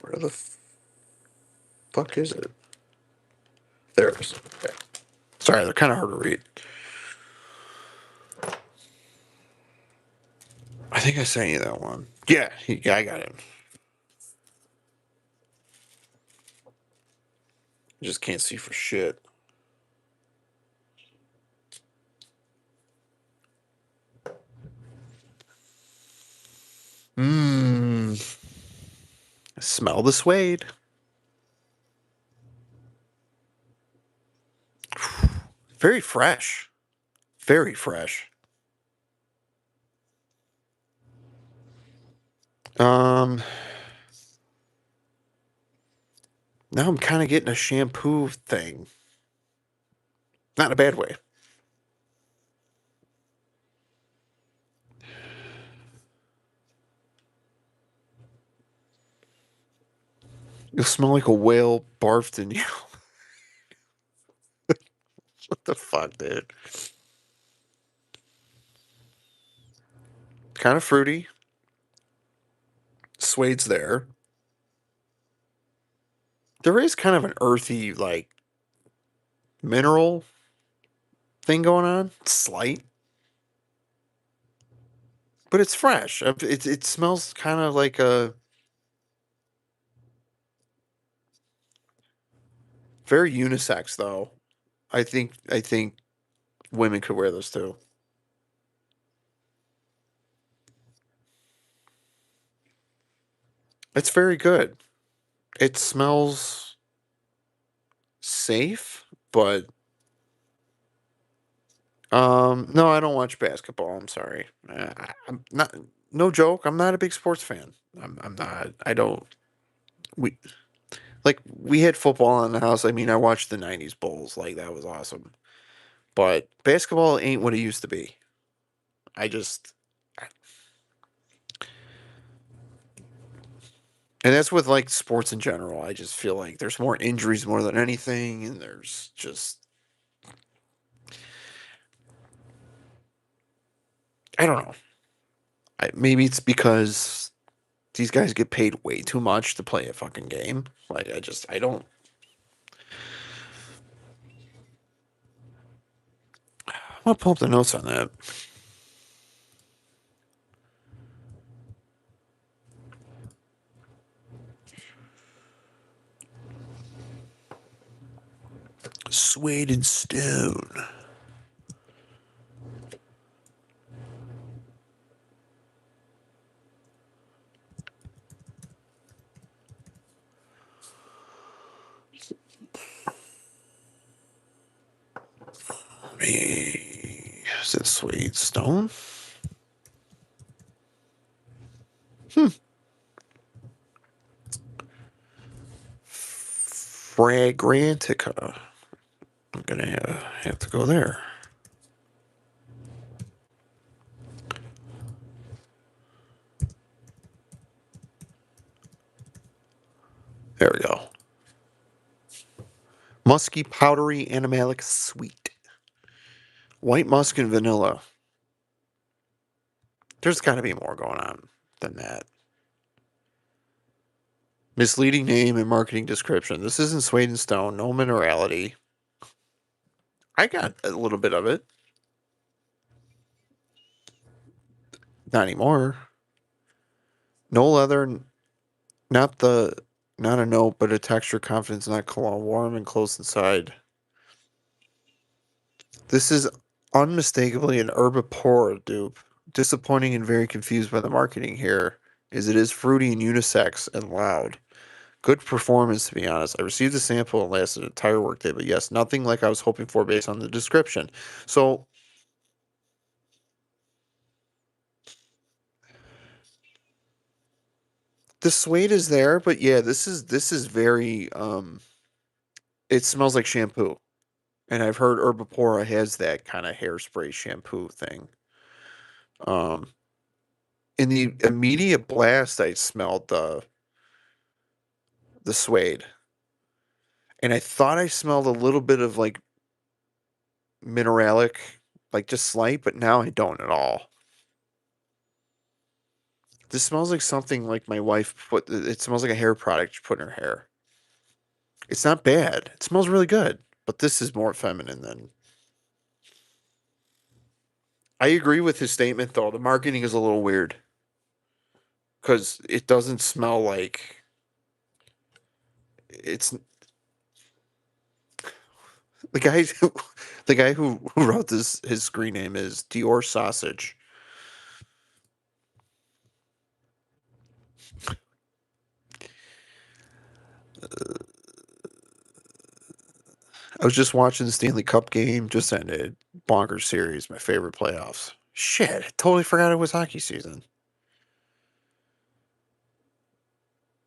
Where the fuck is it? There it is. Okay. Sorry, they're kind of hard to read. I think I sent you that one. Yeah, I got it. I just can't see for shit. Mmm. Smell the suede. Very fresh. Very fresh. Um, Now I'm kind of getting a shampoo thing. Not in a bad way. You'll smell like a whale barfed in you. What the fuck, dude? Kind of fruity. Suede's there. There is kind of an earthy, like, mineral thing going on. Slight. But it's fresh. It smells kind of like a very unisex, though. I think women could wear this too. It's very good. It smells safe, but no, I don't watch basketball. I'm sorry. I'm not. no joke. I'm not a big sports fan. I'm not. I don't. We we had football in the house. I mean, I watched the '90s Bulls. Like that was awesome. But basketball ain't what it used to be. I just, and that's with like sports in general. I just feel like there's more injuries more than anything, and there's just, I don't know. Maybe it's because these guys get paid way too much to play a fucking game. Like I don't. I'll pull up the notes on that. Suede and Stone. Me. Is it Suede Stone? Hmm. Fragrantica. I'm gonna have to go there. There we go. Musky, powdery, animalic, sweet. White musk and vanilla. There's got to be more going on than that. Misleading name and marketing description. This isn't Suede and Stone. No minerality. I got a little bit of it. Not anymore. No leather. Not the. Not a note, but a texture, confidence, not cologne. Warm and close inside. This is unmistakably an herbivore dupe. Disappointing and very confused by the marketing here, as it is fruity and unisex and loud. Good performance, to be honest. I received a sample and lasted an entire workday, but yes, nothing like I was hoping for based on the description. So the suede is there, but yeah, this is very it smells like shampoo. And I've heard Herbapora has that kind of hairspray shampoo thing. Um in the immediate blast I smelled the suede. And I thought I smelled a little bit of like mineralic, like just slight, but now I don't at all. This smells like something like my wife put. It smells like a hair product she put in her hair. It's not bad. It smells really good, but this is more feminine than. I agree with his statement though. The marketing is a little weird because it doesn't smell like it's the guy. The guy who wrote this, his screen name is Dior Sausage. I was just watching the Stanley Cup game, just ended. Bonkers series, my favorite playoffs. Shit, I totally forgot it was hockey season.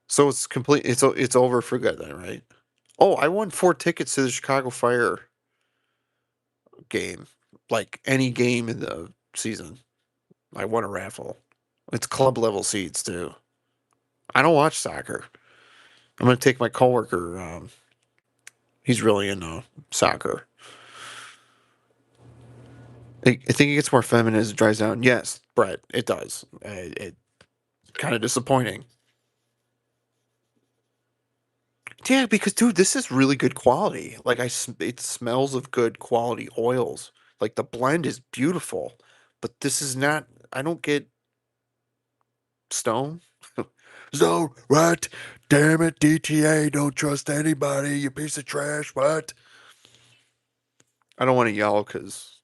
So it's complete. It's over for good then, right? Oh, I won 4 tickets to the Chicago Fire game. Like any game in the season, I won a raffle. It's club level seats too. I don't watch soccer. I'm gonna take my coworker. He's really into soccer. I think it gets more feminine as it dries down. Yes, Brett, it does. It kind of disappointing. Yeah, because dude, this is really good quality. Like it smells of good quality oils. Like the blend is beautiful, but this is not. I don't get Stone. Zone, what? Damn it, DTA, don't trust anybody, you piece of trash, what? I don't want to yell because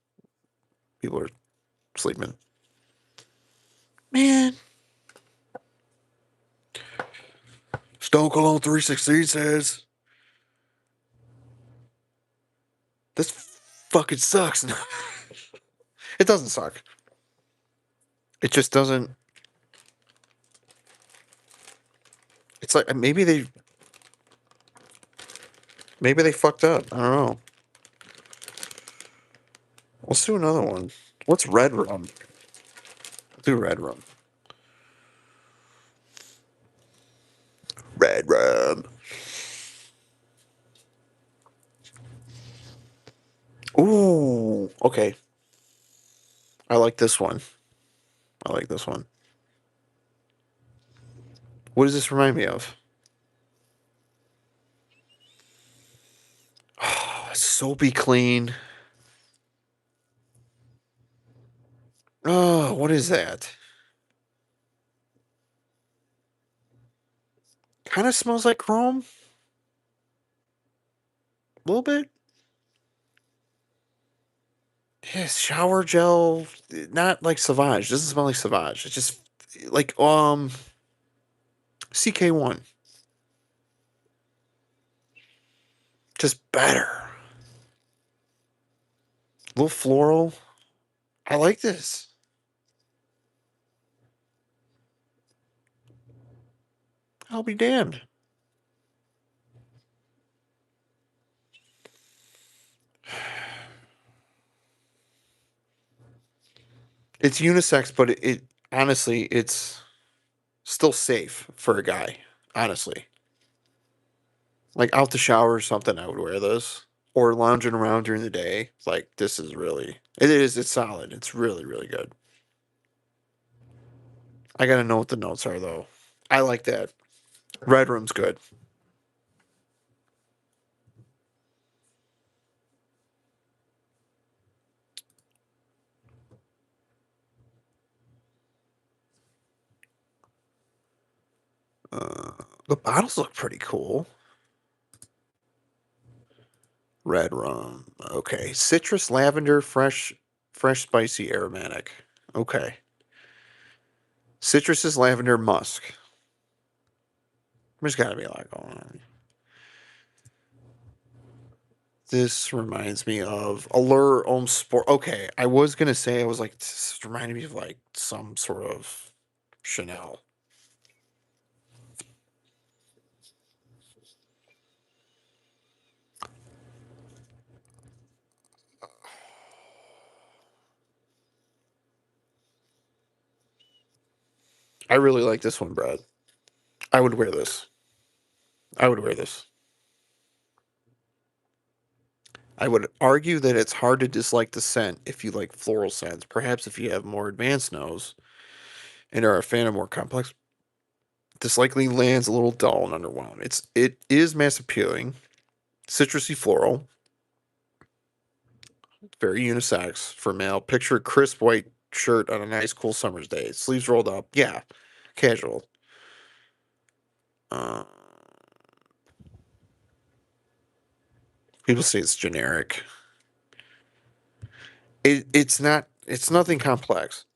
people are sleeping. Man, Stone Cologne 316 says, this fucking sucks. It doesn't suck. It just doesn't. It's like maybe they fucked up. I don't know. Let's do another one. What's red rum? Do red rum. Red rum. Ooh, okay. I like this one. I like this one. What does this remind me of? Soapy clean. Oh, what is that? Kind of smells like chrome. A little bit. Yes, shower gel. Not like Sauvage. Doesn't smell like Sauvage. It's just like CK1. Just better. A little floral. I like this. I'll be damned. It's unisex, but it honestly, it's still safe for a guy. Honestly, like out the shower or something, I would wear this. Or lounging around during the day. Like this is really, it is. It's solid. It's really, really good. I gotta know what the notes are though. I like that. Red room's good. Uh, the bottles look pretty cool. Red rum. Okay. Citrus, lavender, fresh, spicy, aromatic. Okay. Citrus is lavender, musk. There's got to be a lot going on. This reminds me of Allure Homme Sport. Okay, I was gonna say I was like, this reminded me of like some sort of Chanel. I really like this one, Brad. I would wear this. I would wear this. I would argue that it's hard to dislike the scent if you like floral scents. Perhaps if you have more advanced nose and are a fan of more complex, this likely lands a little dull and underwhelmed. It is mass appealing, citrusy floral, very unisex for male. Picture a crisp white shirt on a nice cool summer's day. Sleeves rolled up. Yeah, casual. Uh, People say it's generic. It's not. It's nothing complex.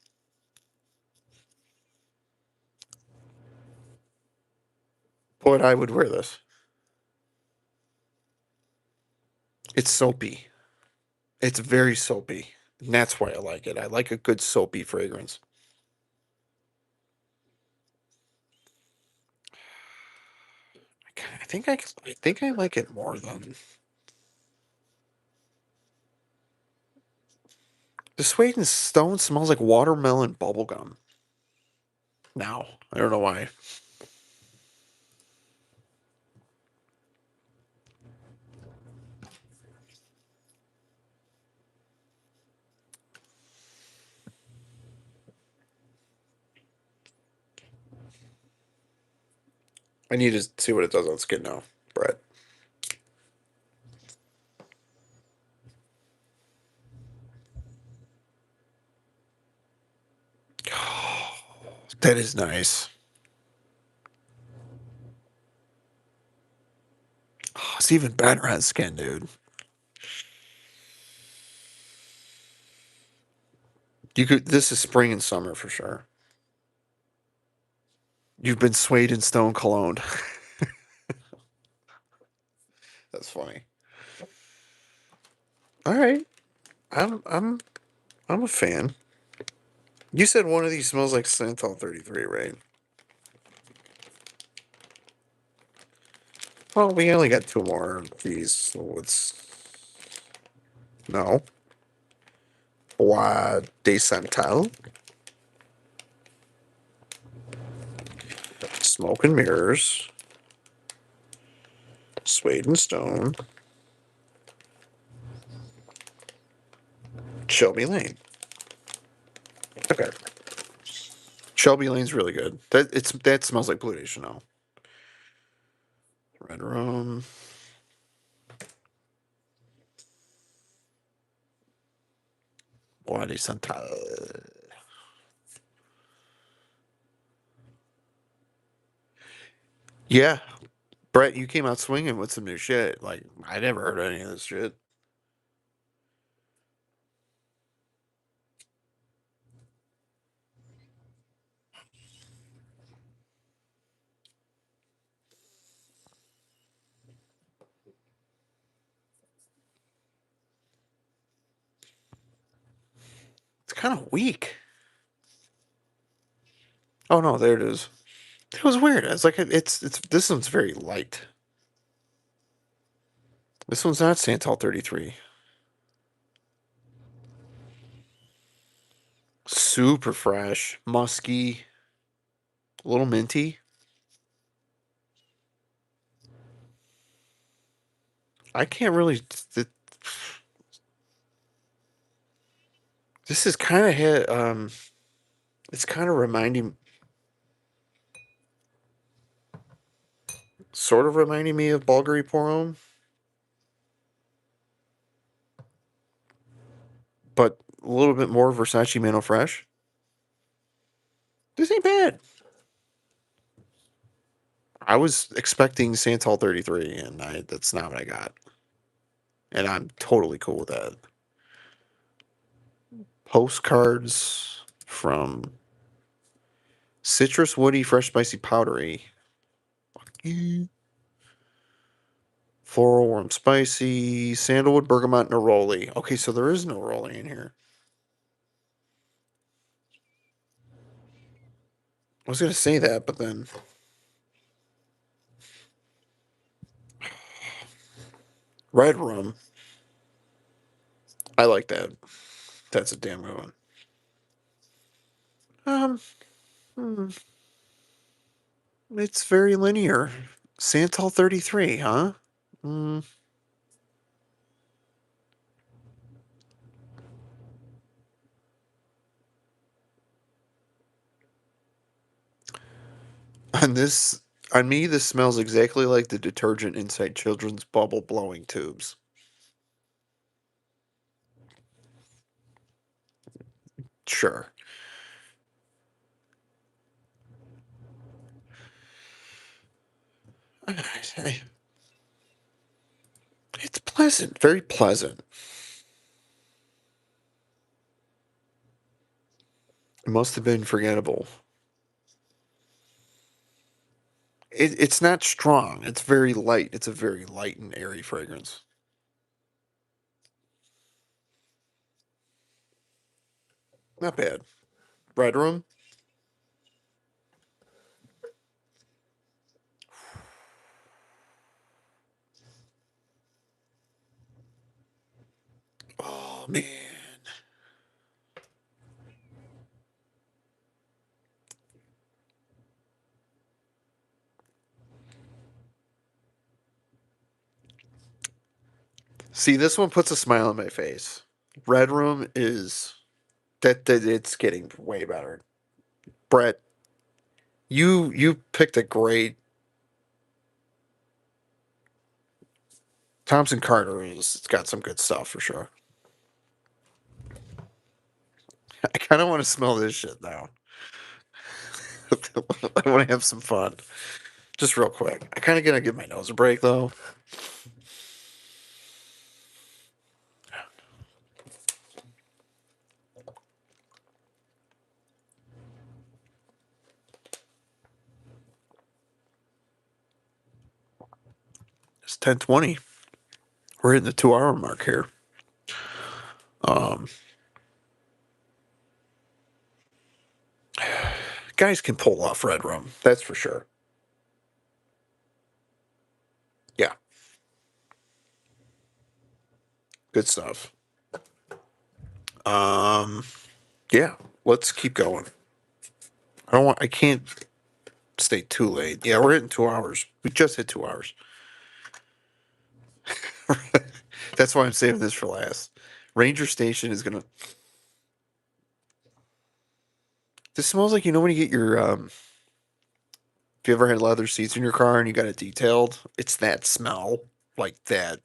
But I would wear this. It's soapy. It's very soapy. And that's why I like it. I like a good soapy fragrance. I think I like it more than the Suede and Stone smells like watermelon bubblegum. Now I don't know why. I need to see what it does on skin now, Brett. That is nice. Oh, it's even better on skin, dude. You could. This is spring and summer for sure. You've been Suede and Stone cologne. That's funny. All right, I'm I'm I'm a fan. You said one of these smells like Santal 33, right? Well, we only got two more of these, so it's no. Bois de Santal, Smoke and Mirrors, Suede and Stone, Shelby Lane. Okay, Shelby Lane's really good. That smells like Blue de Chanel. Red rum. Bois de Santal. Yeah, Brett, you came out swinging with some new shit. Like I never heard any of this shit. It's kind of weak. Oh no, there it is. It was weird. It's like it's this one's very light. This one's not Santal 33. Super fresh, musky, a little minty. I can't really. This is kind of hit. It's kind of sort of reminding me of Bulgari Porom, but a little bit more Versace Mano Fresh. This ain't bad. I was expecting Santal 33, and that's not what I got. And I'm totally cool with that. Postcards from Citrus Woody Fresh Spicy Powdery. Mm. Floral Warm Spicy, Sandalwood Bergamot Neroli. Okay, so there is neroli in here. I was gonna say that, but then Red Rum. I like that. That's a damn good one. Um, hmm, it's very linear. Santal 33, huh? Mm. On this, on me, this smells exactly like the detergent inside children's bubble blowing tubes. Sure. It's pleasant, very pleasant. It must have been forgettable. It's not strong. It's very light. It's a very light and airy fragrance. Not bad. Red Room. Oh man. See, this one puts a smile on my face. Red Room is that it's getting way better. Brett, you picked a great Thompson Carter is it's got some good stuff for sure. I kind of want to smell this shit now. I want to have some fun. Just real quick. I kind of gonna give my nose a break though. It's 10:20. We're hitting the 2 hour mark here. Um, Guys can pull off Red Room. That's for sure. Good stuff. Um, yeah, let's keep going. I can't stay too late. Yeah, we're hitting 2 hours. We just hit 2 hours. That's why I'm saving this for last. Ranger Station is gonna. This smells like, when you get your if you ever had leather seats in your car and you got it detailed, it's that smell, like that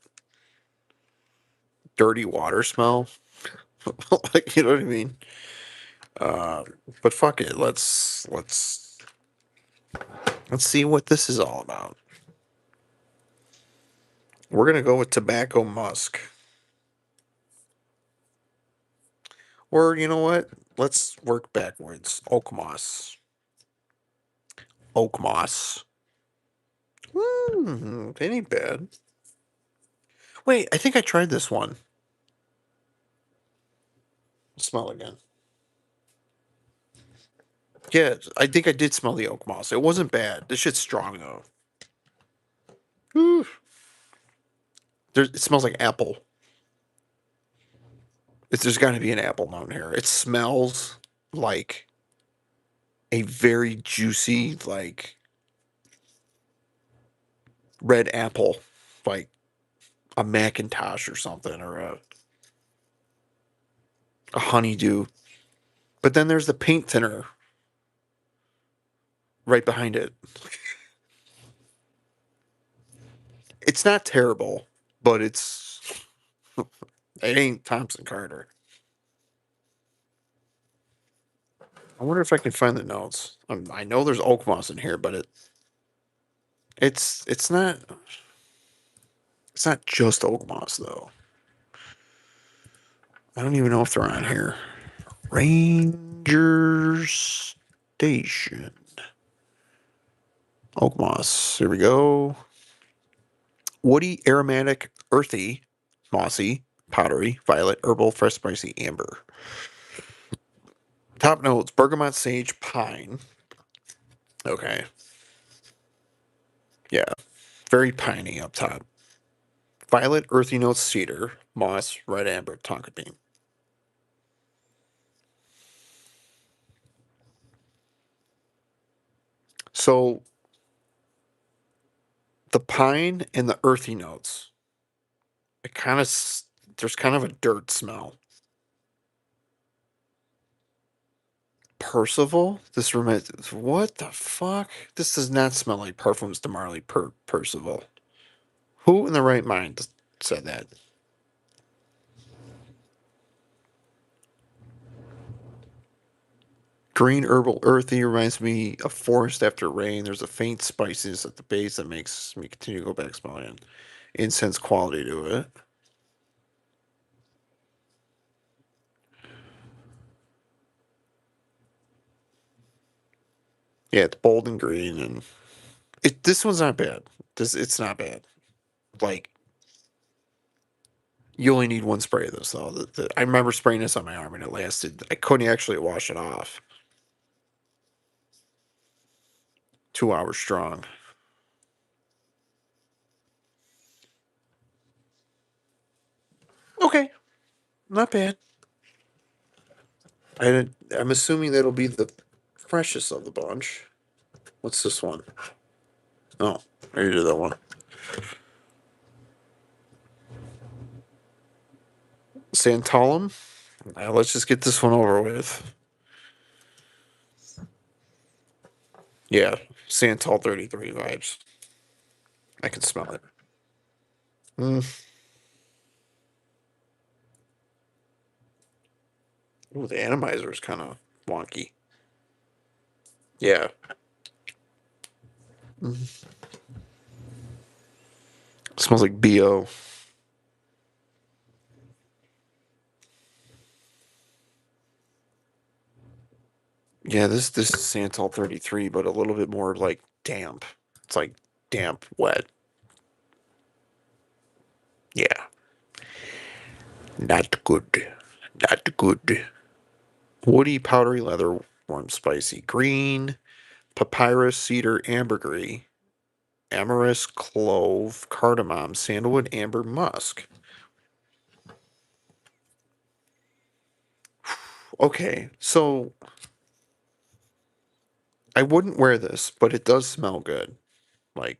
dirty water smell. Like, you know what I mean? Uh, but fuck it, let's see what this is all about. We're gonna go with tobacco musk, or you know what? Let's work backwards. Oak moss. Oak moss. It ain't bad. Wait, I think I tried this one. Smell again. Yeah, I think I did smell the oak moss. It wasn't bad. This shit's strong though. Whew. It smells like apple. There's got to be an apple note here. It smells like a very juicy, like red apple, like a Macintosh or something, or a honeydew. But then there's the paint thinner right behind it. It's not terrible, but it ain't Thompson Carter. I wonder if I can find the notes. I know there's oak moss in here, but it's not just oak moss though. I don't even know if they're on here. Ranger Station. Oak moss. Here we go. Woody, aromatic, earthy, mossy, powdery, violet, herbal, fresh, spicy, amber. Top notes: bergamot, sage, pine. Okay. Yeah. Very piney up top. Violet, earthy notes, cedar, moss, red amber, tonka bean. So the pine and the earthy notes, it kind of, there's kind of a dirt smell. Percival? This reminds, what the fuck? This does not smell like Parfums de Marly Percival. Who in the right mind said that? Green herbal earthy reminds me of forest after rain. There's a faint spiciness at the base that makes me continue to go back smelling. Incense quality to it. Yeah, it's bold and green, and this one's not bad. It's not bad. Like, you only need one spray of this though. I remember spraying this on my arm and it lasted. I couldn't actually wash it off. 2 hours strong. Okay, not bad. I'm assuming that'll be the freshest of the bunch. What's this one? Oh, I already did that one. Santalum. Now let's just get this one over with. Yeah, Santal 33 vibes. I can smell it. Mm. Ooh, the atomizer is kind of wonky. Yeah. Mm. Smells like BO. Yeah, this is Santal 33, but a little bit more like damp. It's like damp, wet. Yeah. Not good. Not good. Woody, powdery leather, warm, spicy, green, papyrus, cedar, ambergris, amorous, clove, cardamom, sandalwood, amber, musk. Okay, so I wouldn't wear this, but it does smell good. Like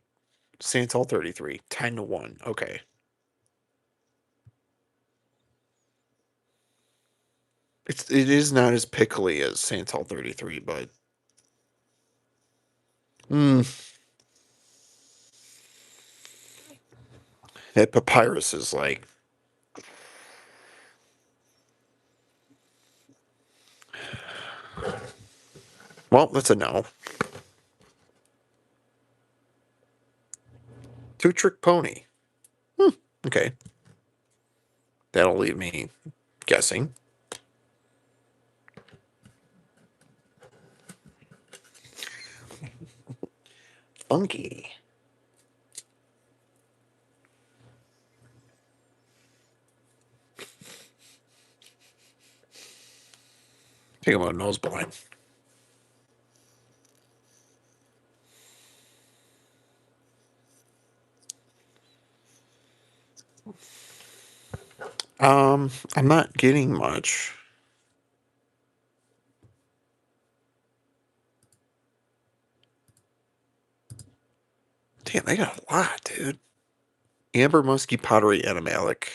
Santal 33, 10 to 1. Okay. It is not as pickly as Santal 33, but mm, that papyrus is like, well, that's a no. Two Trick Pony. Okay. That'll leave me guessing. Funky. Think about nose blind. I'm not getting much. Damn, they got a lot, dude. Amber, musky, powdery, animalic,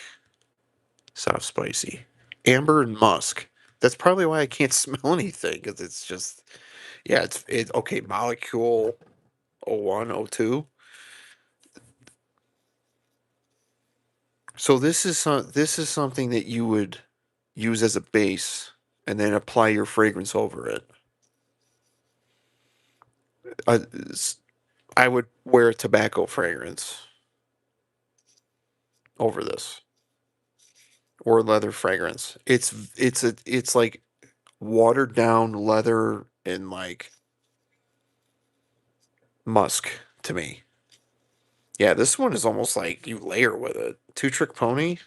soft, spicy. Amber and musk. That's probably why I can't smell anything, because it's just, yeah, it's okay. Molecule 01, 02. So this is something that you would use as a base and then apply your fragrance over it. Uh, I would wear a tobacco fragrance over this or leather fragrance. It's like watered down leather and like musk to me. Yeah, this one is almost like you layer with it. Two Trick Pony,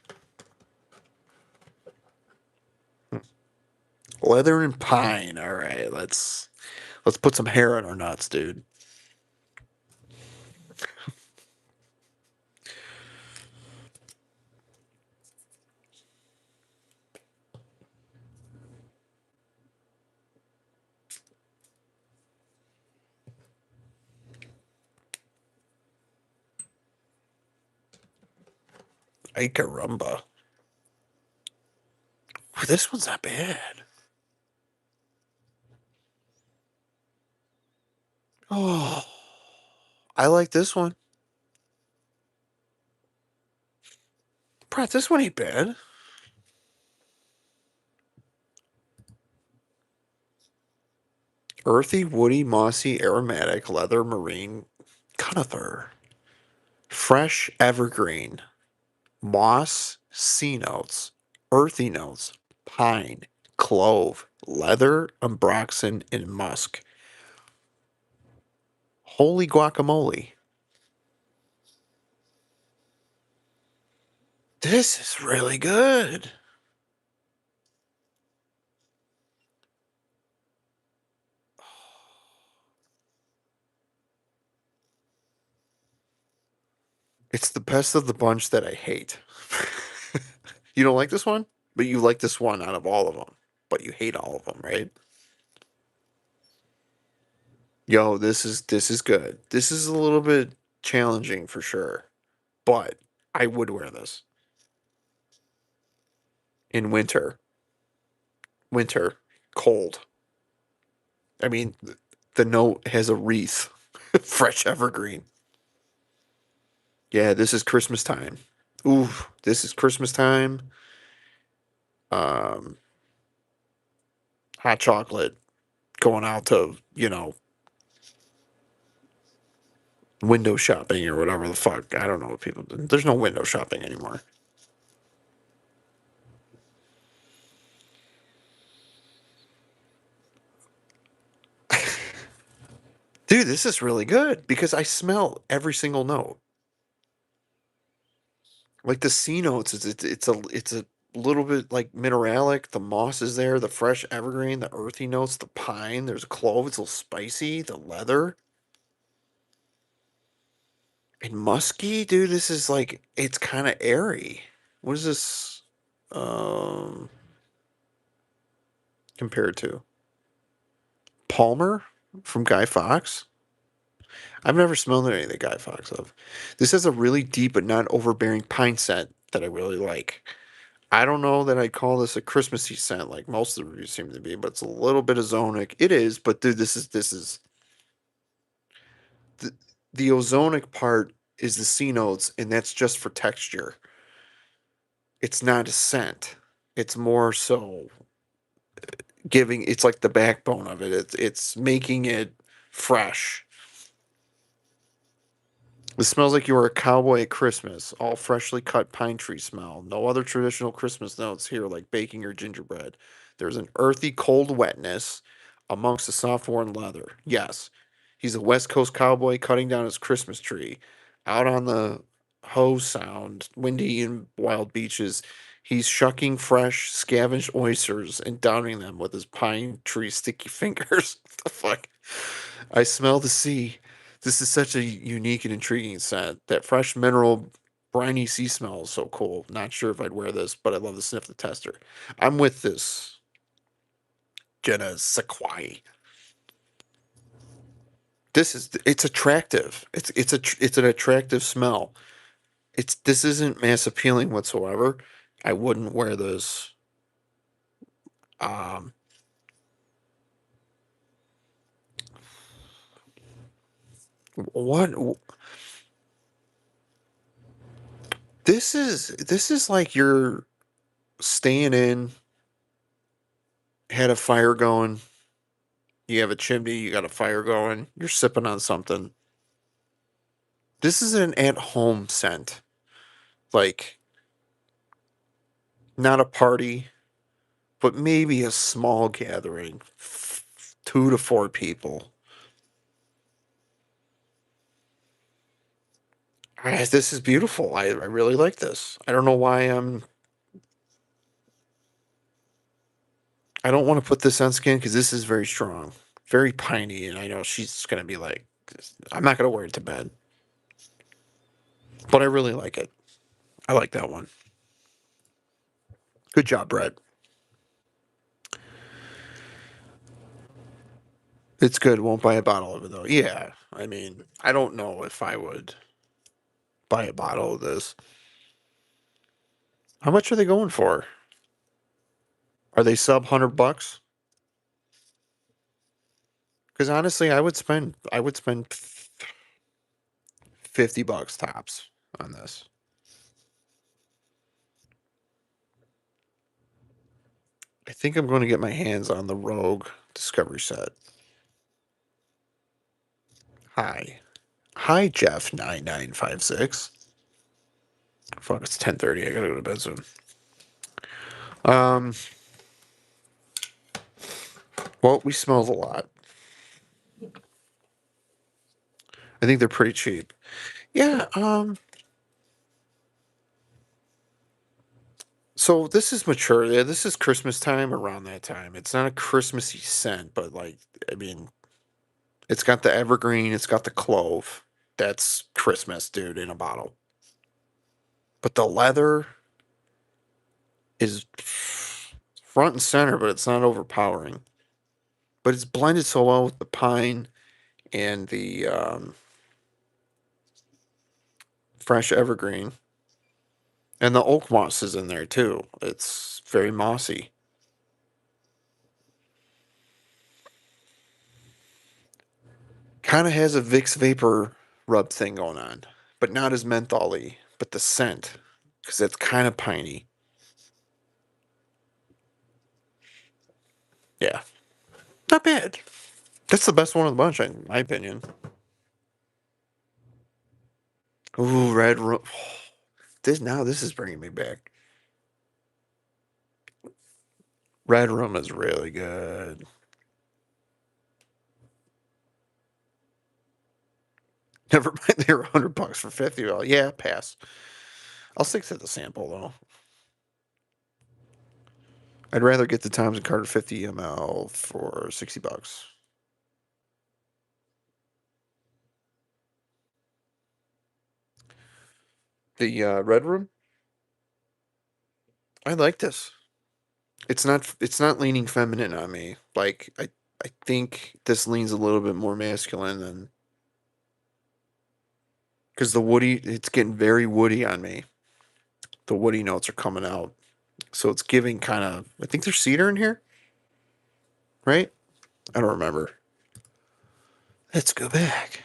leather and pine. All right, let's put some hair on our nuts, dude. Ay caramba. Ooh, this one's not bad. Oh, I like this one. Brett, this one ain't bad. Earthy, woody, mossy, aromatic, leather, marine, conifer, fresh, evergreen, moss, sea notes, earthy notes, pine, clove, leather, ambroxan, and musk. Holy guacamole. This is really good. It's the best of the bunch that I hate. You don't like this one? But you like this one out of all of them. But you hate all of them, right? Yo, this is good. This is a little bit challenging for sure. But I would wear this in winter. Winter, cold. I mean, the note has a wreath. Fresh evergreen. Yeah, this is Christmas time. Ooh, this is Christmas time. Um, hot chocolate going out to, window shopping or whatever the fuck. I don't know what people do. There's no window shopping anymore. Dude, this is really good because I smell every single note. Like the C notes, it's a little bit like mineralic. The moss is there, the fresh evergreen, the earthy notes, the pine. There's a clove. It's a little spicy. The leather and musky, dude. This is like it's kind of airy. What is this? Um, compared to Palmer from Guy Fawkes. I've never smelled any that Guy Fawkes of. This has a really deep but not overbearing pine scent that I really like. I don't know that I'd call this a Christmassy scent like most of the reviews seem to be, but it's a little bit ozonic. It is, but dude, this is the, the ozonic part is the C notes, and that's just for texture. It's not a scent. It's more so giving. It's like the backbone of it. It's making it fresh. It smells like you were a cowboy at Christmas. All freshly cut pine tree smell. No other traditional Christmas notes here like baking or gingerbread. There's an earthy, cold wetness amongst the soft, worn leather. Yes, he's a West Coast cowboy cutting down his Christmas tree. Out on the Ho Sound, windy and wild beaches, he's shucking fresh, scavenged oysters and downing them with his pine tree sticky fingers. What the fuck? I smell the sea. This is such a unique and intriguing scent. That fresh mineral, briny sea smell is so cool. Not sure if I'd wear this, but I love to sniff the tester. I'm with this Jenna Sequai. It's attractive. It's an attractive smell. This isn't mass appealing whatsoever. I wouldn't wear this. Um, what this is like you're staying in, had a fire going, you have a chimney, you got a fire going, you're sipping on something. This is an at home scent. Like, not a party, but maybe a small gathering. 2 to 4 people. This is beautiful. I really like this. I don't know why I don't want to put this on skin because this is very strong, very piney, and I know she's gonna be like, I'm not gonna wear it to bed, but I really like it. I like that one. Good job, Brett. It's good. Won't buy a bottle of it though. Yeah, I mean, I don't know if I would buy a bottle of this. How much are they going for? Are they sub $100? Because honestly, I would spend $50 tops on this. I think I'm going to get my hands on the Rogue Discovery set. Hi, hi, Jeff 9956. Fuck, it's 10:30. I gotta go to bed soon. Um, well, we smelled a lot. I think they're pretty cheap. Yeah. So this is mature. Yeah, this is Christmas time around that time. It's not a Christmassy scent, but like, I mean, it's got the evergreen, it's got the clove. That's Christmas, dude, in a bottle. But the leather is front and center, but it's not overpowering. But it's blended so well with the pine and the fresh evergreen. And the oak moss is in there too. It's very mossy. Kind of has a Vicks vapor rub thing going on, but not as mentholy. But the scent, because it's kind of piney. Yeah, not bad. That's the best one of the bunch, in my opinion. Ooh, red room. This is bringing me back. Red room is really good. Never mind, they were $100 for 50. Well, yeah, pass. I'll stick to the sample though. I'd rather get the Thompson Carter 50 ml for $60. The red room, I like this. It's not leaning feminine on me. Like I think this leans a little bit more masculine than because the woody it's getting very woody on me. The woody notes are coming out. So it's giving kind of I think there's cedar in here, right? I don't remember. Let's go back.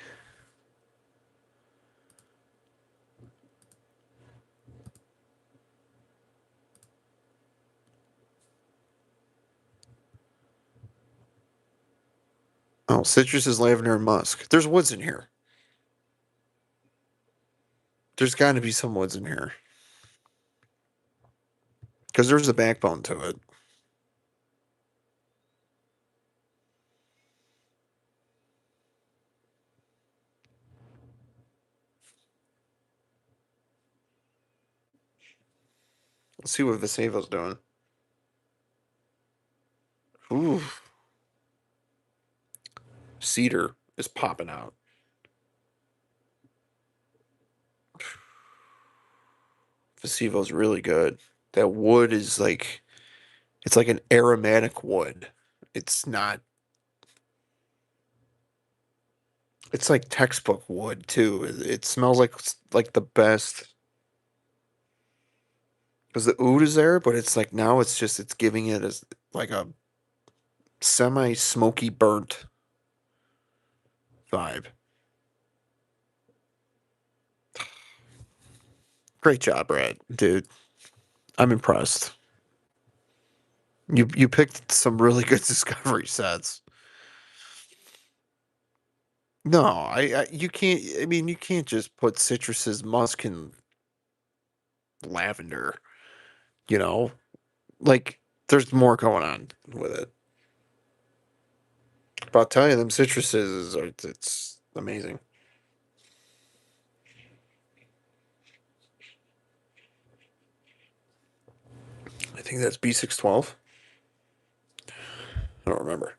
Oh, citrus is lavender and musk. There's woods in here. There's got to be some woods in here because there's a backbone to it. Let's see what Vesevo's doing. Ooh, cedar is popping out. Vesevo's really good. That wood is like it's like an aromatic wood. It's not. It's like textbook wood too. It smells like the best because the oud is there, but it's like now it's giving it as like a semi smoky burnt vibe. Great job, Brad, dude. I'm impressed. You picked some really good discovery sets. No, I you can't. I mean, you can't just put citruses, musk, and lavender. You know, like there's more going on with it. But I'll tell you, them citruses are it's amazing. I think that's B612. I don't remember.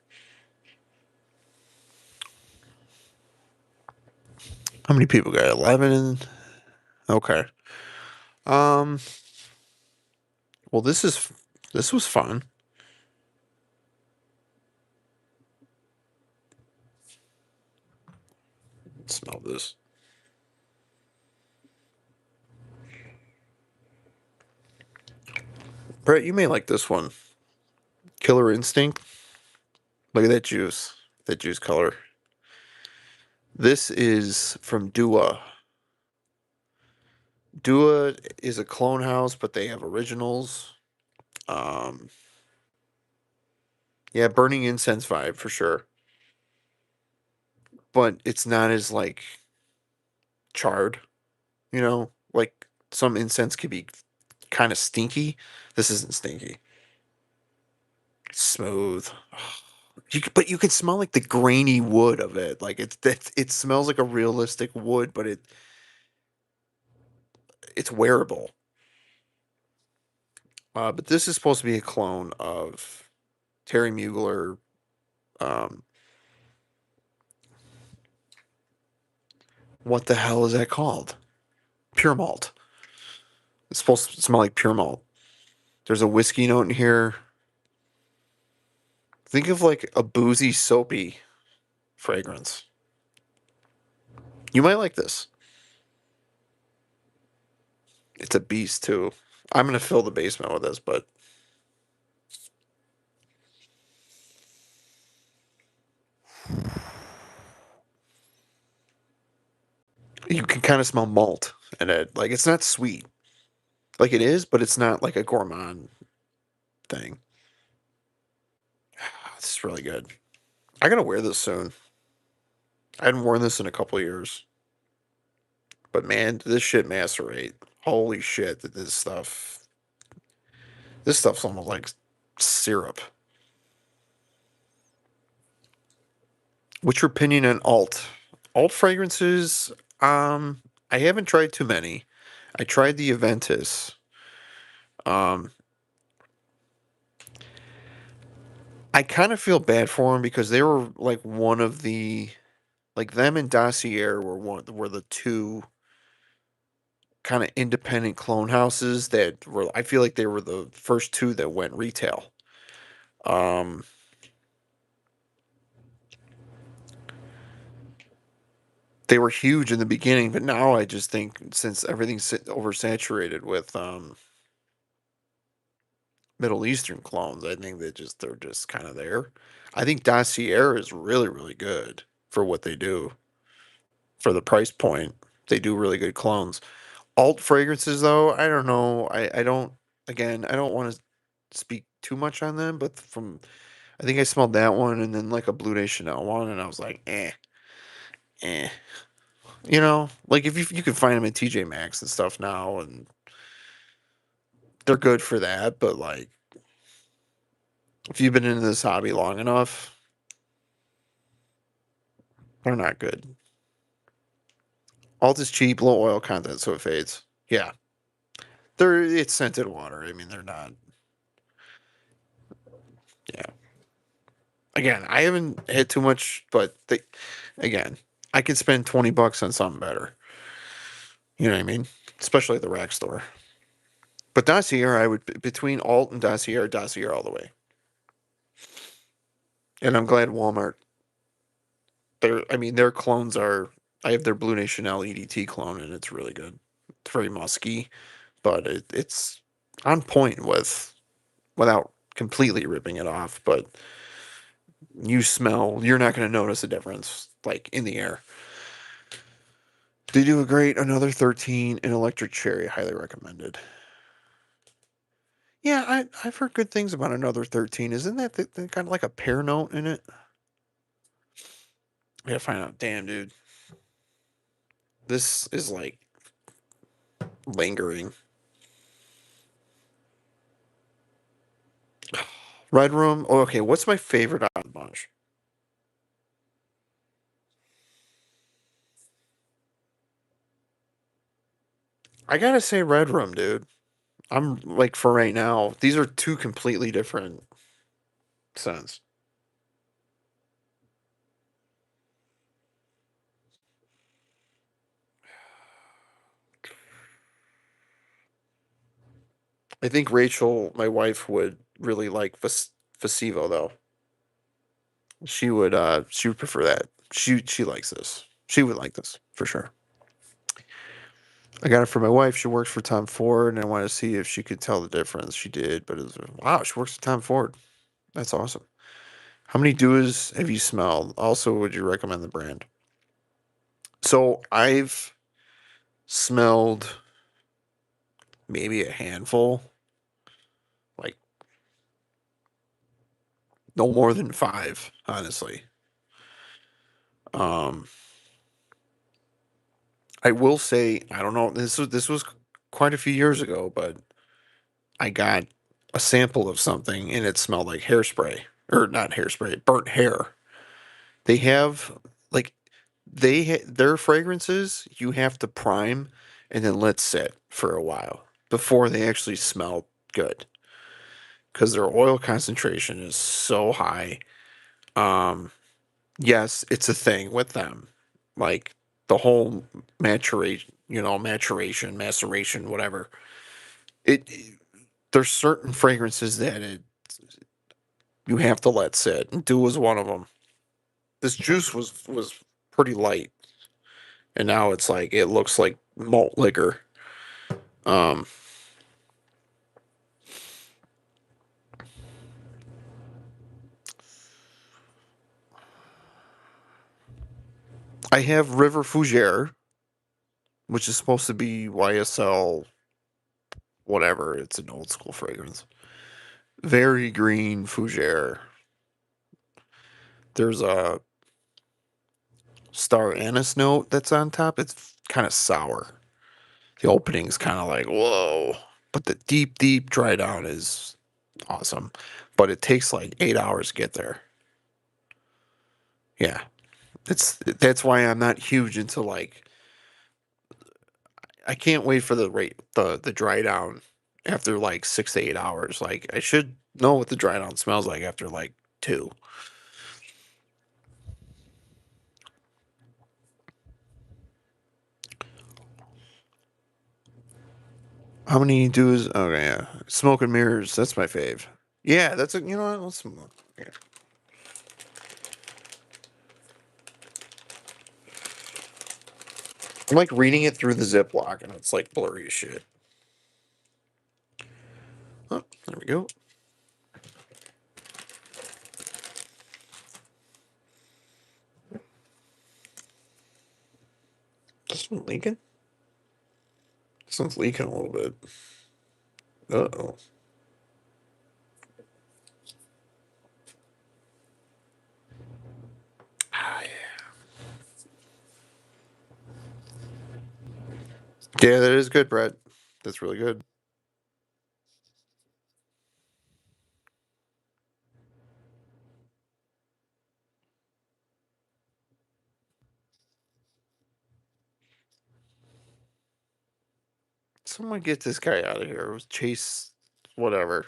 How many people got 11? Okay. Um. Well, this was fun. Smell this, Brett. You may like this one. Killer Instinct. Look at that juice. That juice color. This is from Dua. Dua is a clone house, but they have originals. Um, yeah, burning incense vibe for sure, but it's not as like charred. You know, like some incense could be kind of stinky. This isn't stinky. It's smooth. But you can smell like the grainy wood of it. Like it smells like a realistic wood, but it's wearable. But this is supposed to be a clone of Terry Mugler. Um, what the hell is that called? Pure malt. It's supposed to smell like pure malt. There's a whiskey note in here. Think of like a boozy, soapy fragrance. You might like this. It's a beast too. I'm gonna fill the basement with this, but you can kind of smell malt in it. Like it's not sweet. Like it is, but it's not like a gourmand thing. This is really good. I gotta wear this soon. I hadn't worn this in a couple of years. But man, this shit macerate. Holy shit, this stuff's almost like syrup. What's your opinion on alt fragrances? I haven't tried too many. I tried the Aventus. Um, I kind of feel bad for them because they were like one of the like them and Dossier were the two kind of independent clone houses that were, I feel like they were the first two that went retail. Um, they were huge in the beginning, but now I just think since everything's oversaturated with Middle Eastern clones, I think they're just kind of there. I think Dossier is really, really good for what they do for the price point. They do really good clones. Alt fragrances, though, I don't know. I don't, again, I don't want to speak too much on them, but I think I smelled that one and then like a Blue Day Chanel one, and I was like, eh. You know, like if you can find them at TJ Maxx and stuff now, and they're good for that, but like if you've been into this hobby long enough, they're not good. Alt is cheap, low oil content, so it fades. Yeah, it's scented water. I mean, they're not. Yeah. Again, I haven't had too much, but again, I could spend $20 on something better. You know what I mean? Especially at the rack store. But Dossier, I would between Alt and Dossier all the way. And I'm glad Walmart. I mean, their clones are. I have their Blue Nation Chanel EDT clone, and it's really good. It's very musky, but it's on point without completely ripping it off. But you're not going to notice a difference like in the air. They do a great another 13 and electric cherry, highly recommended. Yeah, I've heard good things about another 13. Isn't that kind of like a pear note in it? I gotta find out. Damn, dude, this is like lingering. Red Room. Oh, okay, what's my favorite out of the bunch? I gotta say Red Room, dude. I'm like for right now. These are two completely different scents. I think Rachel, my wife, would really like Fasivo though. She would prefer that. She likes this. She would like this for sure. I got it for my wife. She works for Tom Ford, and I wanted to see if she could tell the difference. She did, but it was wow. She works for Tom Ford. That's awesome. How many Duas have you smelled? Also, would you recommend the brand? So I've smelled maybe a handful, like no more than five, honestly. Um, I will say I don't know. This was quite a few years ago, but I got a sample of something and it smelled like hairspray or not hairspray, burnt hair. They have like their fragrances you have to prime and then let sit for a while before they actually smell good because their oil concentration is so high. Um, yes, it's a thing with them, like the whole maceration, whatever. It there's certain fragrances that you have to let sit, and Dew was one of them. This juice was pretty light, and now it's like it looks like malt liquor. Um, I have River Fougere, which is supposed to be YSL, whatever. It's an old school fragrance. Very green Fougere. There's a star anise note that's on top. It's kind of sour. The opening's kind of like whoa, but the deep, deep dry down is awesome. But it takes like 8 hours to get there. Yeah, that's why I'm not huge into like I can't wait for the dry down after like 6 to 8 hours. Like I should know what the dry down smells like after like two. How many do's? Okay, yeah. Smoke and mirrors. That's my fave. Yeah, that's a. You know what? Yeah. I'm like reading it through the Ziploc, and it's like blurry as shit. Oh, there we go. This one leaking? This one's leaking a little bit. Uh oh. Ah, yeah. Yeah, that is good, Brett. That's really good. Someone get this guy out of here. It was Chase, whatever.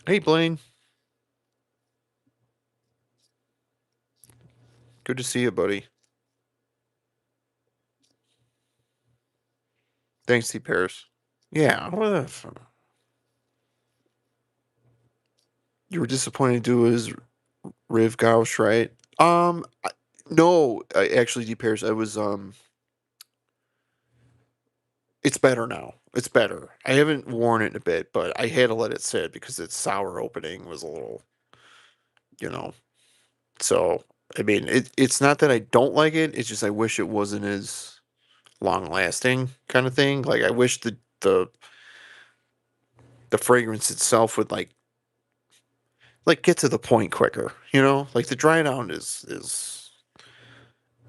Hey, Blaine. Good to see you, buddy. Thanks, T. Paris. Yeah, what the you were disappointed to do his Riv Gauss, right? No, actually, T. Paris, I was it's better now. It's better. I haven't worn it in a bit, but I had to let it sit because its sour opening was a little, you know. So I mean, it's not that I don't like it. It's just I wish it wasn't as long lasting kind of thing. Like I wish the fragrance itself would like get to the point quicker. You know, like the dry down is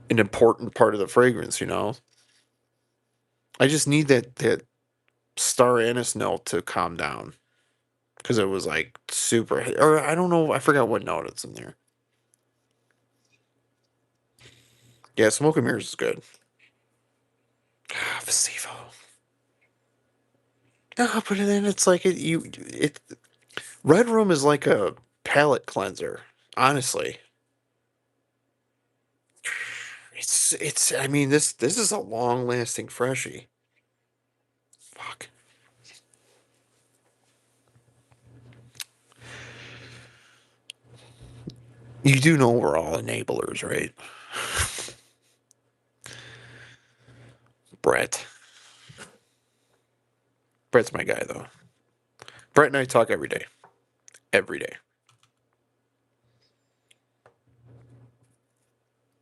an important part of the fragrance. You know, I just need that star anise note to calm down because it was like super. Or I don't know. I forgot what note it's in there. Yeah, smoke and mirrors is good. Vasivo. No, but then it's like it. Red Room is like a palate cleanser. Honestly, it's. I mean, this is a long lasting freshie. Fuck. You do know we're all enablers, right? Brett. Brett's my guy though. Brett and I talk every day. Every day.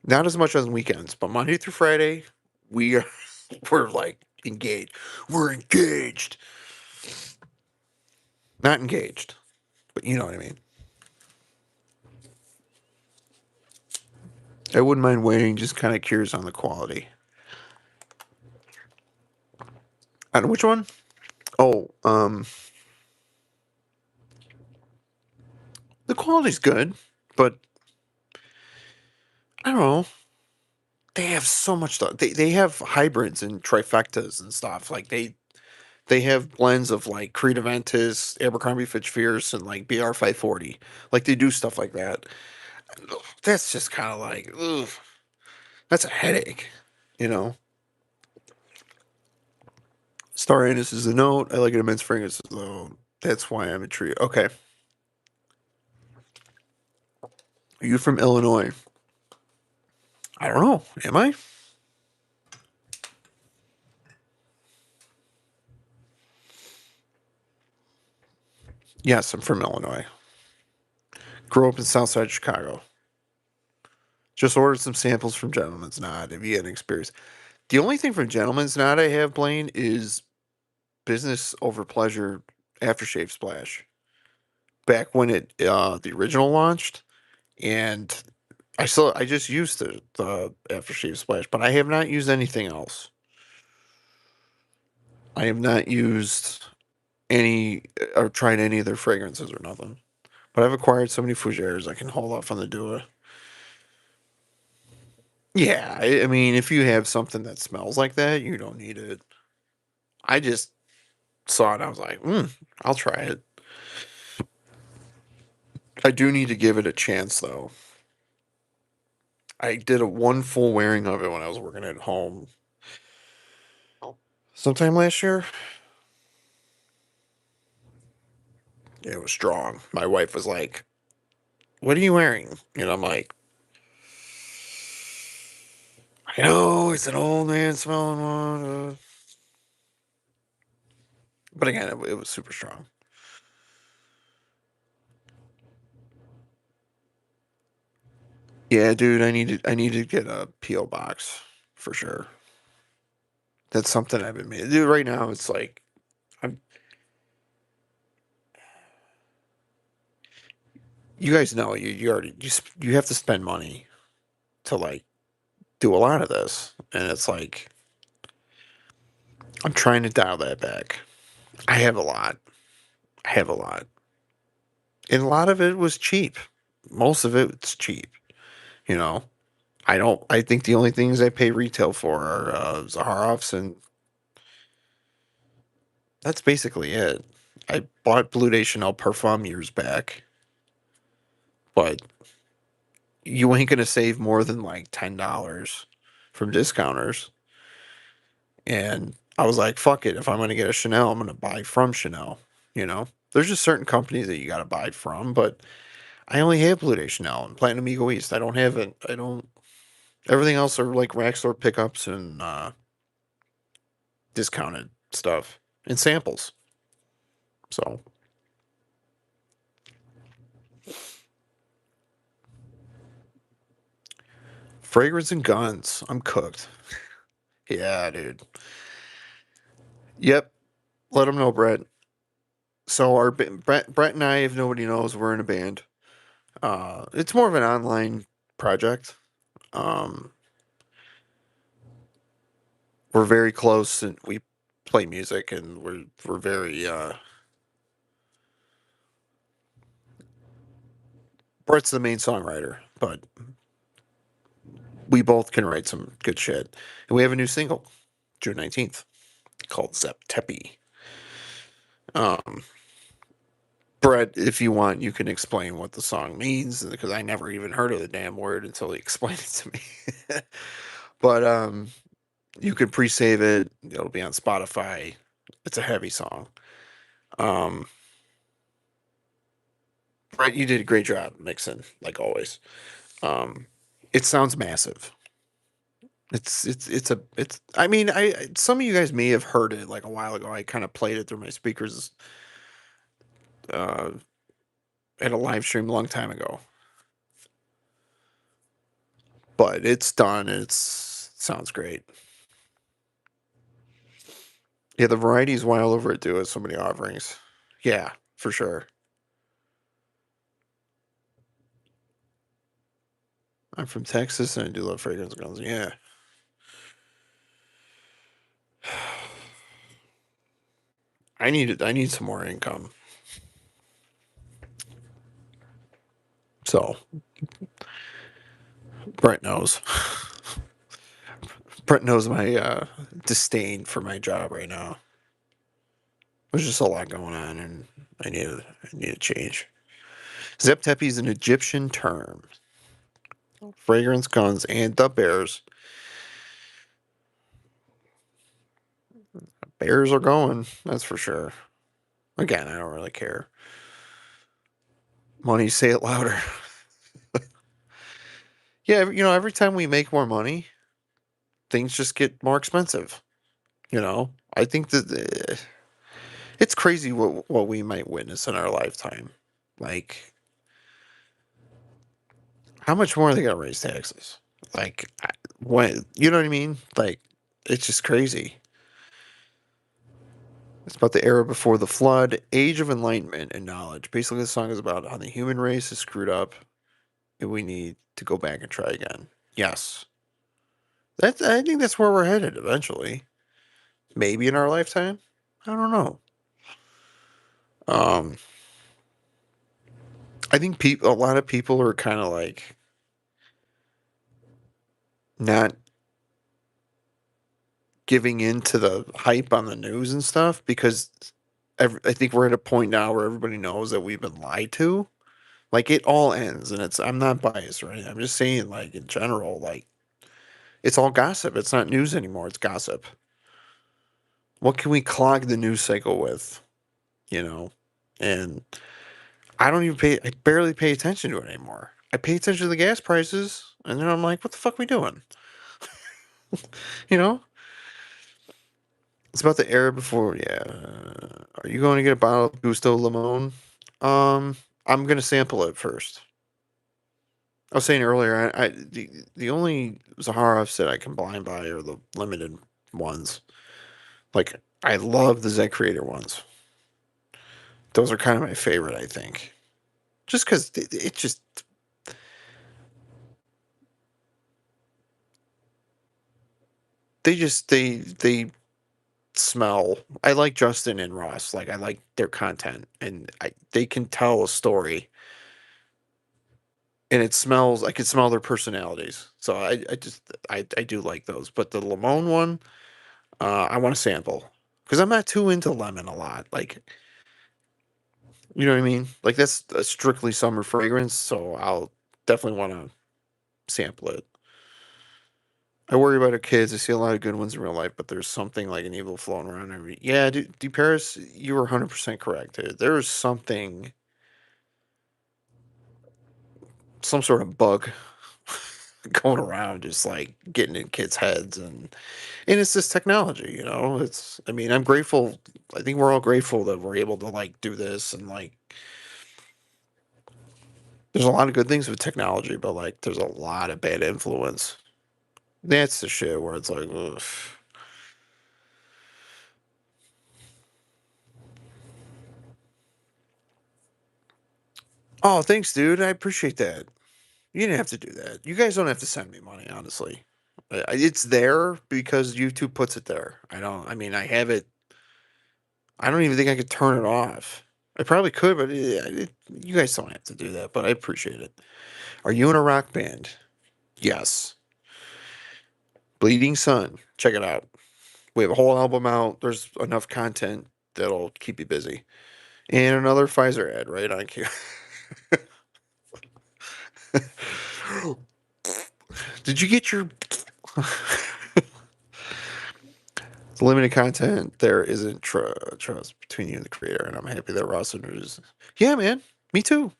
Not as much on weekends, but Monday through Friday, we are we're like engaged. We're engaged. Not engaged, but you know what I mean. I wouldn't mind waiting, just kind of curious on the quality. On which one? Oh, the quality's good, but I don't know. They have so much stuff. They have hybrids and trifectas and stuff. Like they have blends of like Creed Aventus, Abercrombie Fitch Fierce, and like BR 540. Like they do stuff like that. That's just kind of like, ugh, that's a headache, you know. Star Anise is a note. I like an immense fragrance though. That's why I'm intrigued. Okay, are you from Illinois? I don't know. Am I? Yes, I'm from Illinois. Grew up in Southside Chicago. Just ordered some samples from Gentleman's Knot. If you had an experience, the only thing from Gentleman's Knot I have, Blaine, is business over pleasure aftershave splash. Back when it the original launched, and I just used the aftershave splash, but I have not used anything else. I have not used any or tried any of their fragrances or nothing. But I've acquired so many fougères I can hold off on the Dua. Yeah, I mean, if you have something that smells like that, you don't need it. I just saw it. I was like, I'll try it. I do need to give it a chance though. I did a one full wearing of it when I was working at home sometime last year. It was strong. My wife was like, "What are you wearing?" And I'm like, "I know it's an old man smelling one," but again, it was super strong. Yeah, dude, I need to get a PO box for sure. That's something I've been made. Dude, right now it's like I'm. You guys know you already you have to spend money to like do a lot of this, and it's like I'm trying to dial that back. I have a lot. I have a lot, and a lot of it was cheap. Most of it's cheap. You know, I don't. I think the only things I pay retail for are Zaharoffs, and that's basically it. I bought Blue de Chanel perfume years back, but you ain't gonna save more than like $10 from discounters. And I was like, fuck it. If I'm gonna get a Chanel, I'm gonna buy from Chanel. You know, there's just certain companies that you gotta buy from, but I only have Blue de Chanel and Platinum Eagle East. I don't have it. I don't. Everything else are like rack store pickups and discounted stuff and samples. So fragrance and guns. I'm cooked. Yeah, dude. Yep. Let them know, Brett. So Brett and I, if nobody knows, we're in a band. It's more of an online project. Um, we're very close, and we play music, and we're very. Brett's the main songwriter, but we both can write some good shit. And we have a new single, June 19th, called Zep Tepi. Um, Brett, if you want, you can explain what the song means because I never even heard of the damn word until he explained it to me. But you could pre-save it. It'll be on Spotify. It's a heavy song. Um, Brett, you did a great job mixing, like always. Um, it sounds massive. It's. I mean, some of you guys may have heard it like a while ago. I kind of played it through my speakers uh, at a live stream a long time ago. But it's done. Sounds great. Yeah, the variety's wild over at Do It. So many offerings. Yeah, for sure. I'm from Texas and I do love fragrance guns. Yeah. I need some more income. So Brett knows. Brett knows my disdain for my job right now. There's just a lot going on, and I need a change. Zep Tepi is an Egyptian term. Fragrance guns and the bears are going. That's for sure. Again, I don't really care. Money, say it louder. Yeah, every time we make more money, things just get more expensive. I think that it's crazy what we might witness in our lifetime. Like, how much more are they gonna raise taxes? Like, when you know what I mean? Like, it's just crazy. It's about the era before the flood, age of enlightenment and knowledge. Basically, the song is about how the human race is screwed up and we need to go back and try again. Yes, I think that's where we're headed eventually. Maybe in our lifetime. I don't know. Um, I think a lot of people are kind of like not giving in to the hype on the news and stuff because I think we're at a point now where everybody knows that we've been lied to. Like it all ends, and it's I'm not biased, right? I'm just saying, like in general, like it's all gossip. It's not news anymore. It's gossip. What can we clog the news cycle with? You know, and I don't even pay. I barely pay attention to it anymore. I pay attention to the gas prices, and then I'm like, what the fuck are we doing? You know, it's about the era before. Yeah. Are you going to get a bottle of Gusto Limon? Um, I'm gonna sample it first. I was saying earlier, the only Zahara set I can blind buy are the limited ones. Like I love the Z Creator ones. Those are kind of my favorite, I think. Just because it just they smell. I like Justin and Ross. Like I like their content, and they can tell a story, and it smells. I can smell their personalities. So I do like those. But the Limon one, I want to sample because I'm not too into lemon a lot. Like you know what I mean? Like that's a strictly summer fragrance, so I'll definitely want to sample it. I worry about our kids. I see a lot of good ones in real life, but there's something like an evil floating around every. Yeah, D Paris, you were 100% correct, dude. There is something, some sort of bug going around, just like getting in kids' heads, and it's just technology, you know. It's. I mean, I'm grateful. I think we're all grateful that we're able to like do this, and like, there's a lot of good things with technology, but like, there's a lot of bad influence. That's the shit where it's like, ugh. Oh, thanks, dude. I appreciate that. You didn't have to do that. You guys don't have to send me money, honestly. It's there because YouTube puts it there. I don't. I mean, I have it. I don't even think I could turn it off. I probably could, but you guys don't have to do that. But I appreciate it. Are you in a rock band? Yes. Bleeding Sun. Check it out. We have a whole album out. There's enough content that'll keep you busy. And another Pfizer ad, right on cue. Did you get your limited content? There isn't trust between you and the creator, and I'm happy that Ross introduced. Yeah, man, me too.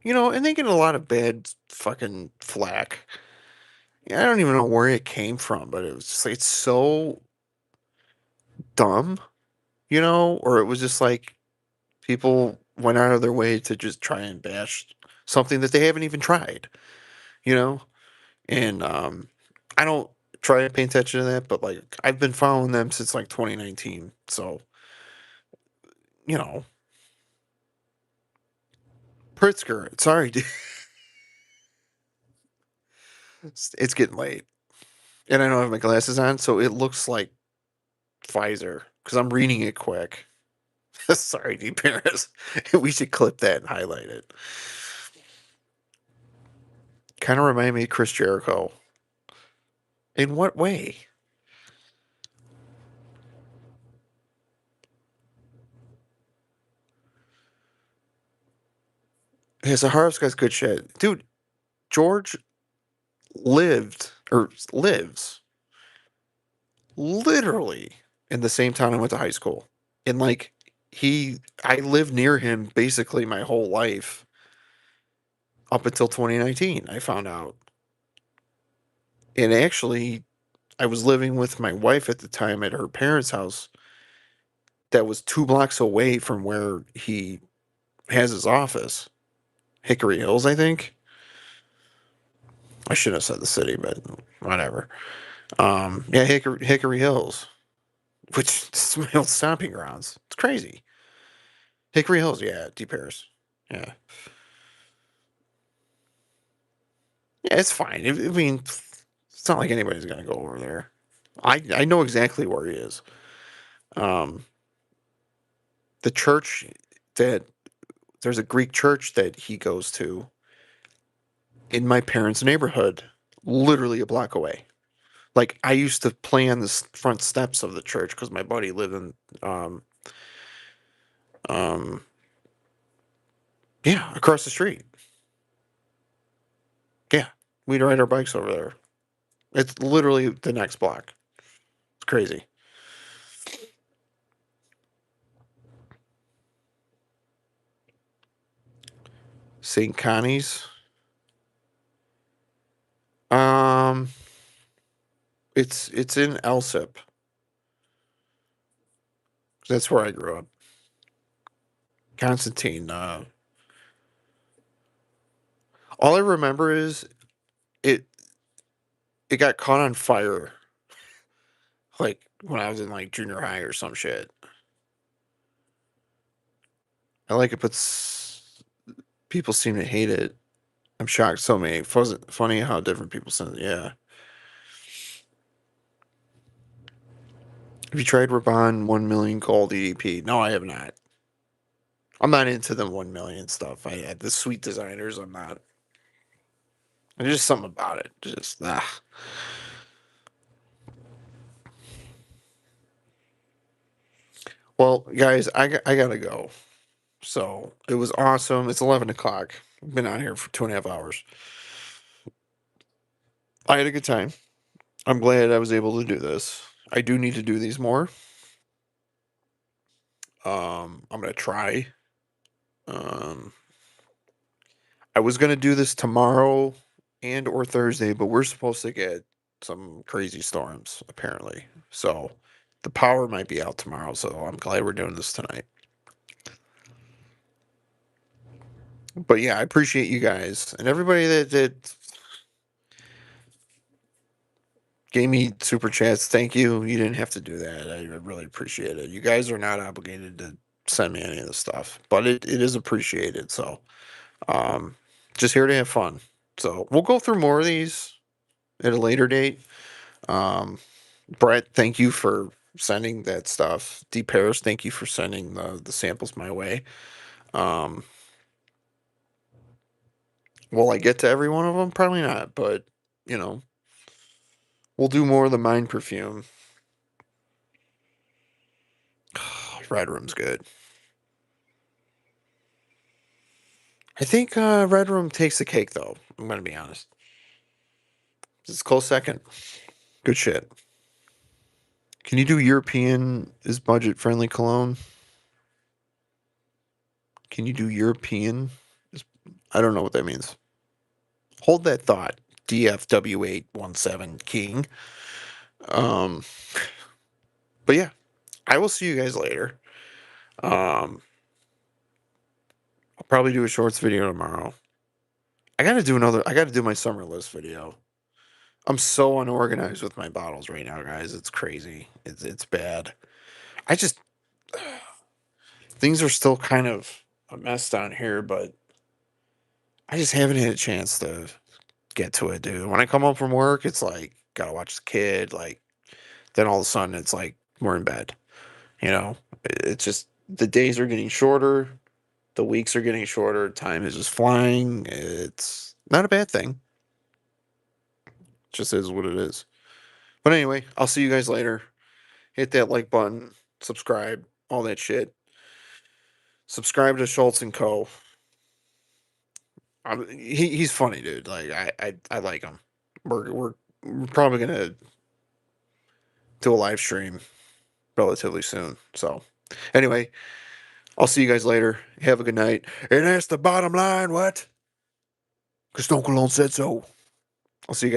You know, and they get a lot of bad fucking flack. Yeah, I don't even know where it came from, but it was just like it's so dumb, you know, or it was just like people went out of their way to just try and bash something that they haven't even tried, you know. And I don't try to pay attention to that, but like I've been following them since like 2019, so you know, Pritzker. Sorry, dude. It's getting late, and I don't have my glasses on, so it looks like Pfizer because I'm reading it quick. Sorry, D Paris. We should clip that and highlight it. Kind of remind me of Chris Jericho. In what way? Yeah, Zaharov's got good shit, dude. George lived or lives literally in the same town I went to high school. And like I lived near him basically my whole life up until 2019. I found out. And actually I was living with my wife at the time at her parents' house that was 2 blocks away from where he has his office. Hickory Hills, I think. I shouldn't have said the city, but whatever. Yeah, Hickory Hills, which is my old stomping grounds. It's crazy. Hickory Hills, yeah, D Paris. Yeah. Yeah, it's fine. I mean, it's not like anybody's gonna go over there. I know exactly where he is. Um, the church that there's a Greek church that he goes to in my parents' neighborhood, literally a block away. Like I used to play on the front steps of the church because my buddy lived in um um Yeah, across the street. Yeah, we'd ride our bikes over there. It's literally the next block. It's crazy. St. Connie's. Um, it's in Elsip. That's where I grew up. Constantine. All I remember is it it got caught on fire like when I was in like junior high or some shit. I like it, but people seem to hate it. I'm shocked so many. Funny how different people send it. Yeah. Have you tried Raban 1 million gold EDP? No, I have not. I'm not into the 1 million stuff. The sweet designers. I'm not. There's just something about it. Just Well, guys, I gotta go. So it was awesome. It's 11 o'clock. I've been out here for 2.5 hours. I had a good time. I'm glad I was able to do this. I do need to do these more. I'm gonna try. Um, I was gonna do this tomorrow and or Thursday, but we're supposed to get some crazy storms apparently. So the power might be out tomorrow. So I'm glad we're doing this tonight. But yeah, I appreciate you guys and everybody that gave me super chats. Thank you. You didn't have to do that. I really appreciate it. You guys are not obligated to send me any of this stuff, but it is appreciated. So um, just here to have fun. So we'll go through more of these at a later date. Um, Brett, thank you for sending that stuff. D Paris, thank you for sending the samples my way. Um, will I get to every one of them? Probably not, but you know, we'll do more of the mind perfume. Red Room's good. I think Red Room takes the cake, though. I'm gonna be honest. It's a close second. Good shit. Can you do European is budget friendly cologne? Can you do European? I don't know what that means. Hold that thought. DFW817 King. Um, but yeah, I will see you guys later. I'll probably do a shorts video tomorrow. I gotta do my summer list video. I'm so unorganized with my bottles right now, guys. It's crazy. It's bad. I just things are still kind of a mess down here, but I just haven't had a chance to get to it, dude. When I come home from work, it's like gotta watch the kid. Like then all of a sudden, it's like we're in bed. You know, it's just the days are getting shorter, the weeks are getting shorter. Time is just flying. It's not a bad thing. It just is what it is. But anyway, I'll see you guys later. Hit that like button, subscribe, all that shit. Subscribe to Schultz and Co. He's funny, dude. Like I like him. We're probably gonna do a live stream relatively soon. So anyway, I'll see you guys later. Have a good night. And that's the bottom line. What? Because Stone Cologne said so. I'll see you guys.